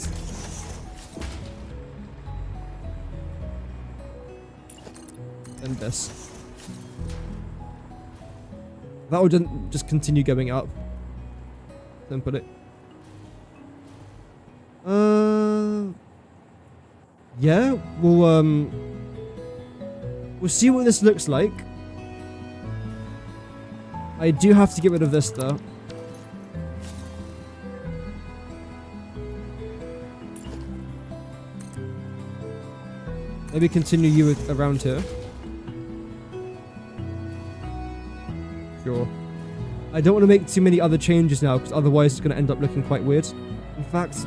Then this. That will just continue going up. Then put it. Yeah, we'll see what this looks like. I do have to get rid of this though. Maybe continue you around here. Sure. I don't want to make too many other changes now, because otherwise it's going to end up looking quite weird. In fact,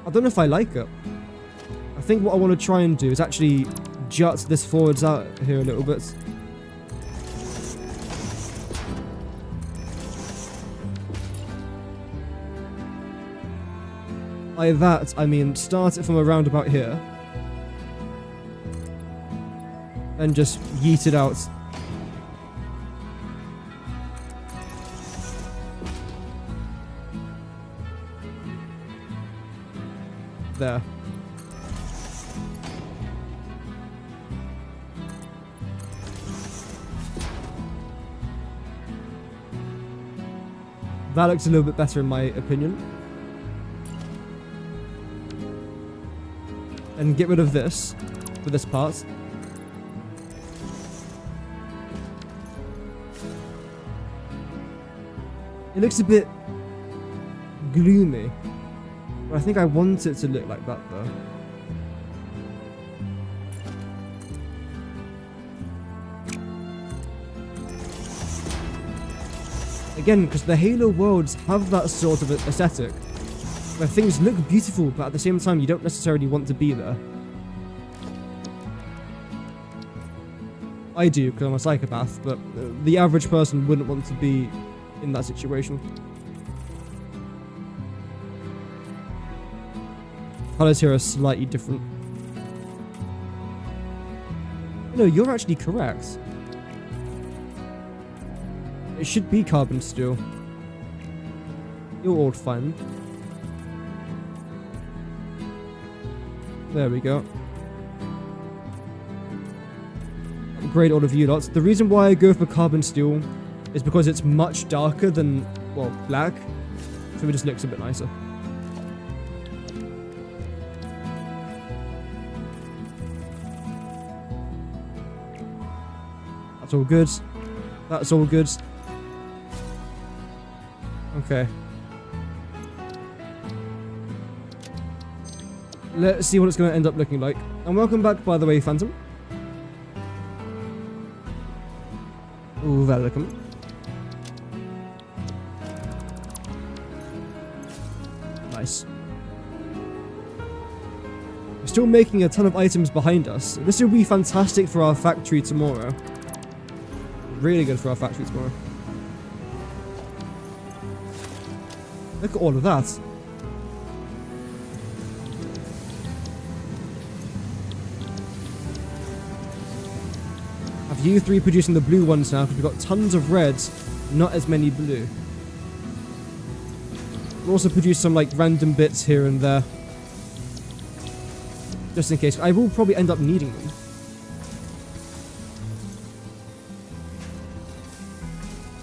I don't know if I like it. I I think what I want to try and do is actually jut this forwards out here a little bit. By that, I mean start it from around about here. And just yeet it out. There. That looks a little bit better in my opinion. And get rid of this for this part. It looks a bit gloomy. But I think I want it to look like that though. Again, because the Halo worlds have that sort of aesthetic, where things look beautiful, but at the same time you don't necessarily want to be there. I do, because I'm a psychopath, but the average person wouldn't want to be in that situation. Colors here are slightly different. No, you're actually correct. It should be carbon steel. You're all fine. There we go. Upgrade all of you lots. The reason why I go for carbon steel is because it's much darker than, well, black. So it just looks a bit nicer. That's all good. That's all good. Okay. Let's see what it's going to end up looking like. And welcome back, by the way, Phantom. Ooh, welcome. Nice. We're still making a ton of items behind us. This will be fantastic for our factory tomorrow. Really good for our factory tomorrow. Look at all of that. Have you three producing the blue ones now, because we've got tons of reds, not as many blue. We'll also produce some like random bits here and there. Just in case. I will probably end up needing them.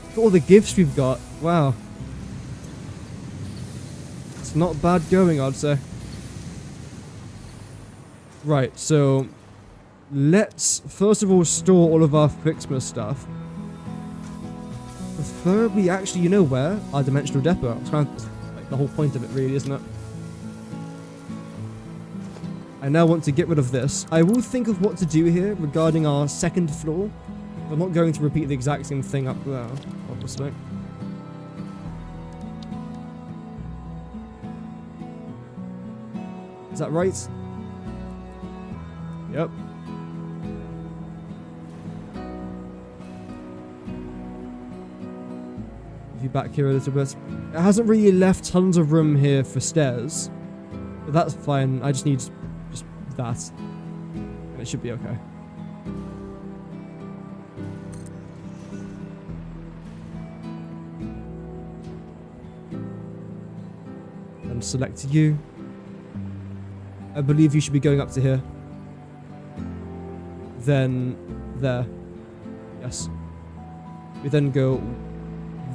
Look at all the gifts we've got. Wow. It's not bad going, I'd say. Right, so let's first of all store all of our Ficsmas stuff. Preferably, actually, you know where? Our dimensional depot. It's kind of like the whole point of it, really, isn't it? I now want to get rid of this. I will think of what to do here regarding our second floor. I'm not going to repeat the exact same thing up there, obviously. Is that right? Yep. Move you back here a little bit. It hasn't really left tons of room here for stairs. But that's fine. I just need just that. And it should be okay. And select you. I believe you should be going up to here. Then there. Yes. We then go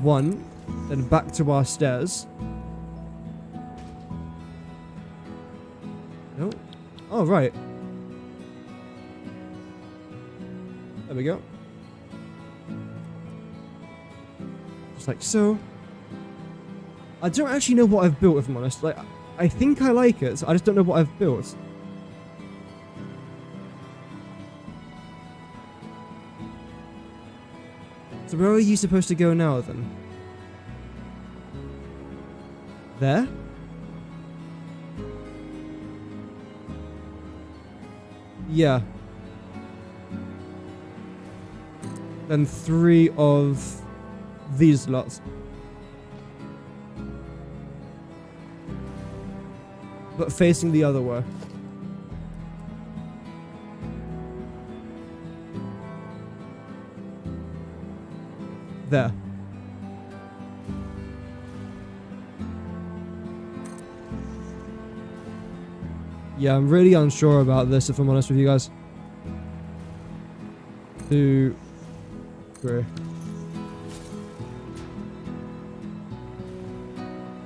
1, then back to our stairs. No? Oh, right. There we go. Just like so. I don't actually know what I've built, if I'm honest. Like, I think I like it. I just don't know what I've built. So where are you supposed to go now, then? There? Yeah. Then 3 of these lots. But facing the other way. There. Yeah, I'm really unsure about this, if I'm honest with you guys. 2, 3.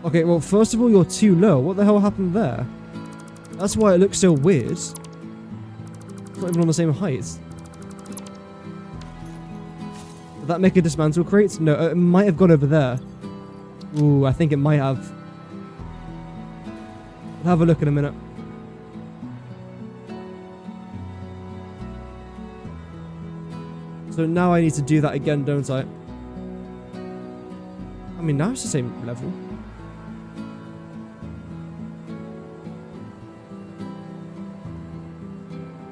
Okay, well, first of all, you're too low. What the hell happened there? That's why it looks so weird. It's not even on the same height. Did that make a dismantle crate? No, it might have gone over there. Ooh, I think it might have. I'll have a look in a minute. So now I need to do that again, don't I? I mean, now it's the same level.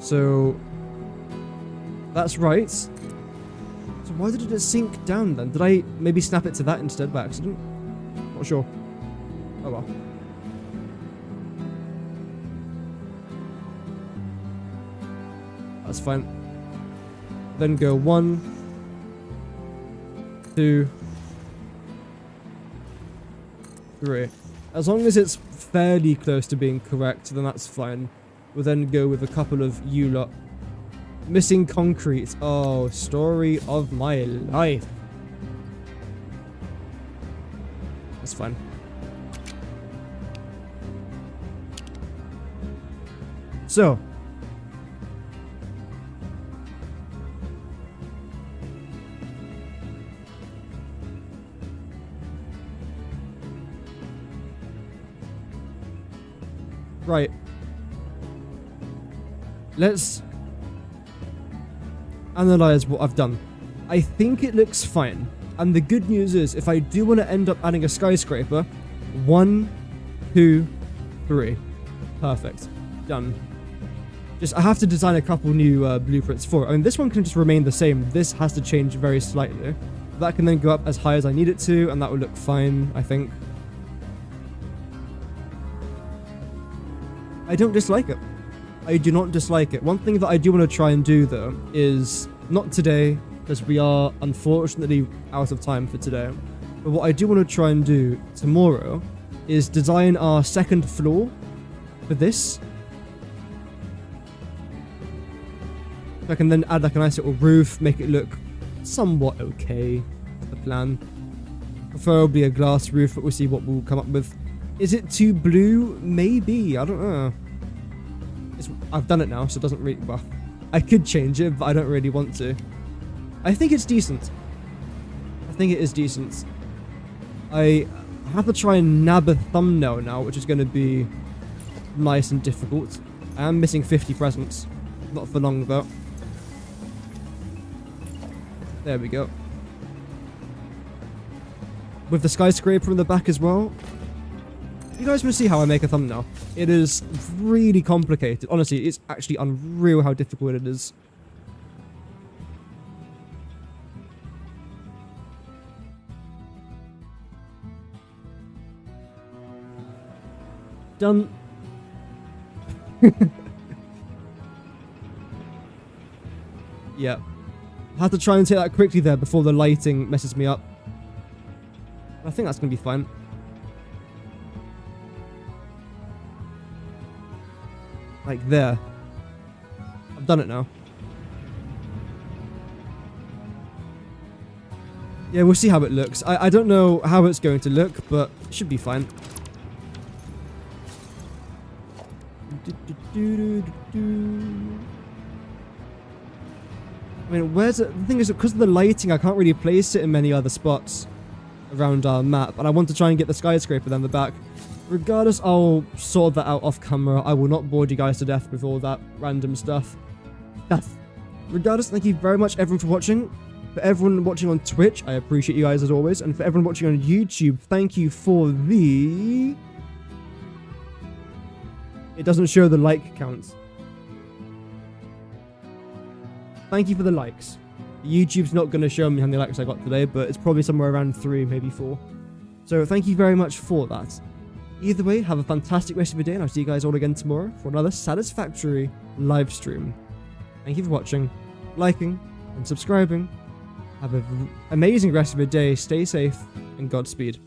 So that's right. So why did it sink down then? Did I maybe snap it to that instead by accident? Not sure. Oh well. That's fine. Then go 1, 2, 3. As long as it's fairly close to being correct, then that's fine. We'll then go with a couple of U-lot. Missing concrete. Oh, story of my life. That's fine. So. Right. Let's analyze what I've done. I think it looks fine. And the good news is, if I do want to end up adding a skyscraper, 1, 2, 3. Perfect. Done. I have to design a couple new blueprints for it. I mean, this one can just remain the same. This has to change very slightly. That can then go up as high as I need it to, and that will look fine, I think. I don't dislike it. I do not dislike it. One thing that I do want to try and do, though, is not today, because we are unfortunately out of time for today. But what I do want to try and do tomorrow is design our second floor for this. I can then add like a nice little roof, make it look somewhat okay. The plan. Preferably a glass roof, but we'll see what we'll come up with. Is it too blue? Maybe. I don't know. I've done it now, so it doesn't really... Well, I could change it, but I don't really want to. I think it's decent. I think it is decent. I have to try and nab a thumbnail now, which is going to be nice and difficult. I am missing 50 presents. Not for long, though. There we go. With the skyscraper in the back as well. You guys want to see how I make a thumbnail? It is really complicated. Honestly, it's actually unreal how difficult it is. Done. Yeah. I have to try and take that quickly there before the lighting messes me up. I think that's going to be fine. Like there. I've done it now. Yeah, we'll see how it looks. I don't know how it's going to look, but it should be fine. I mean, where's it? The thing is, because of the lighting, I can't really place it in many other spots around our map. And I want to try and get the skyscraper down the back. Regardless, I'll sort that out off camera. I will not bore you guys to death with all that random stuff. Regardless, thank you very much, everyone, for watching. For everyone watching on Twitch, I appreciate you guys as always. And for everyone watching on YouTube, thank you for the... It doesn't show the like count. thank you for the likes. YouTube's not going to show me how many likes I got today, but it's probably somewhere around 3, maybe 4. So thank you very much for that. Either way, have a fantastic rest of your day, and I'll see you guys all again tomorrow for another Satisfactory live stream. Thank you for watching, liking, and subscribing. Have an amazing rest of your day, stay safe, and Godspeed.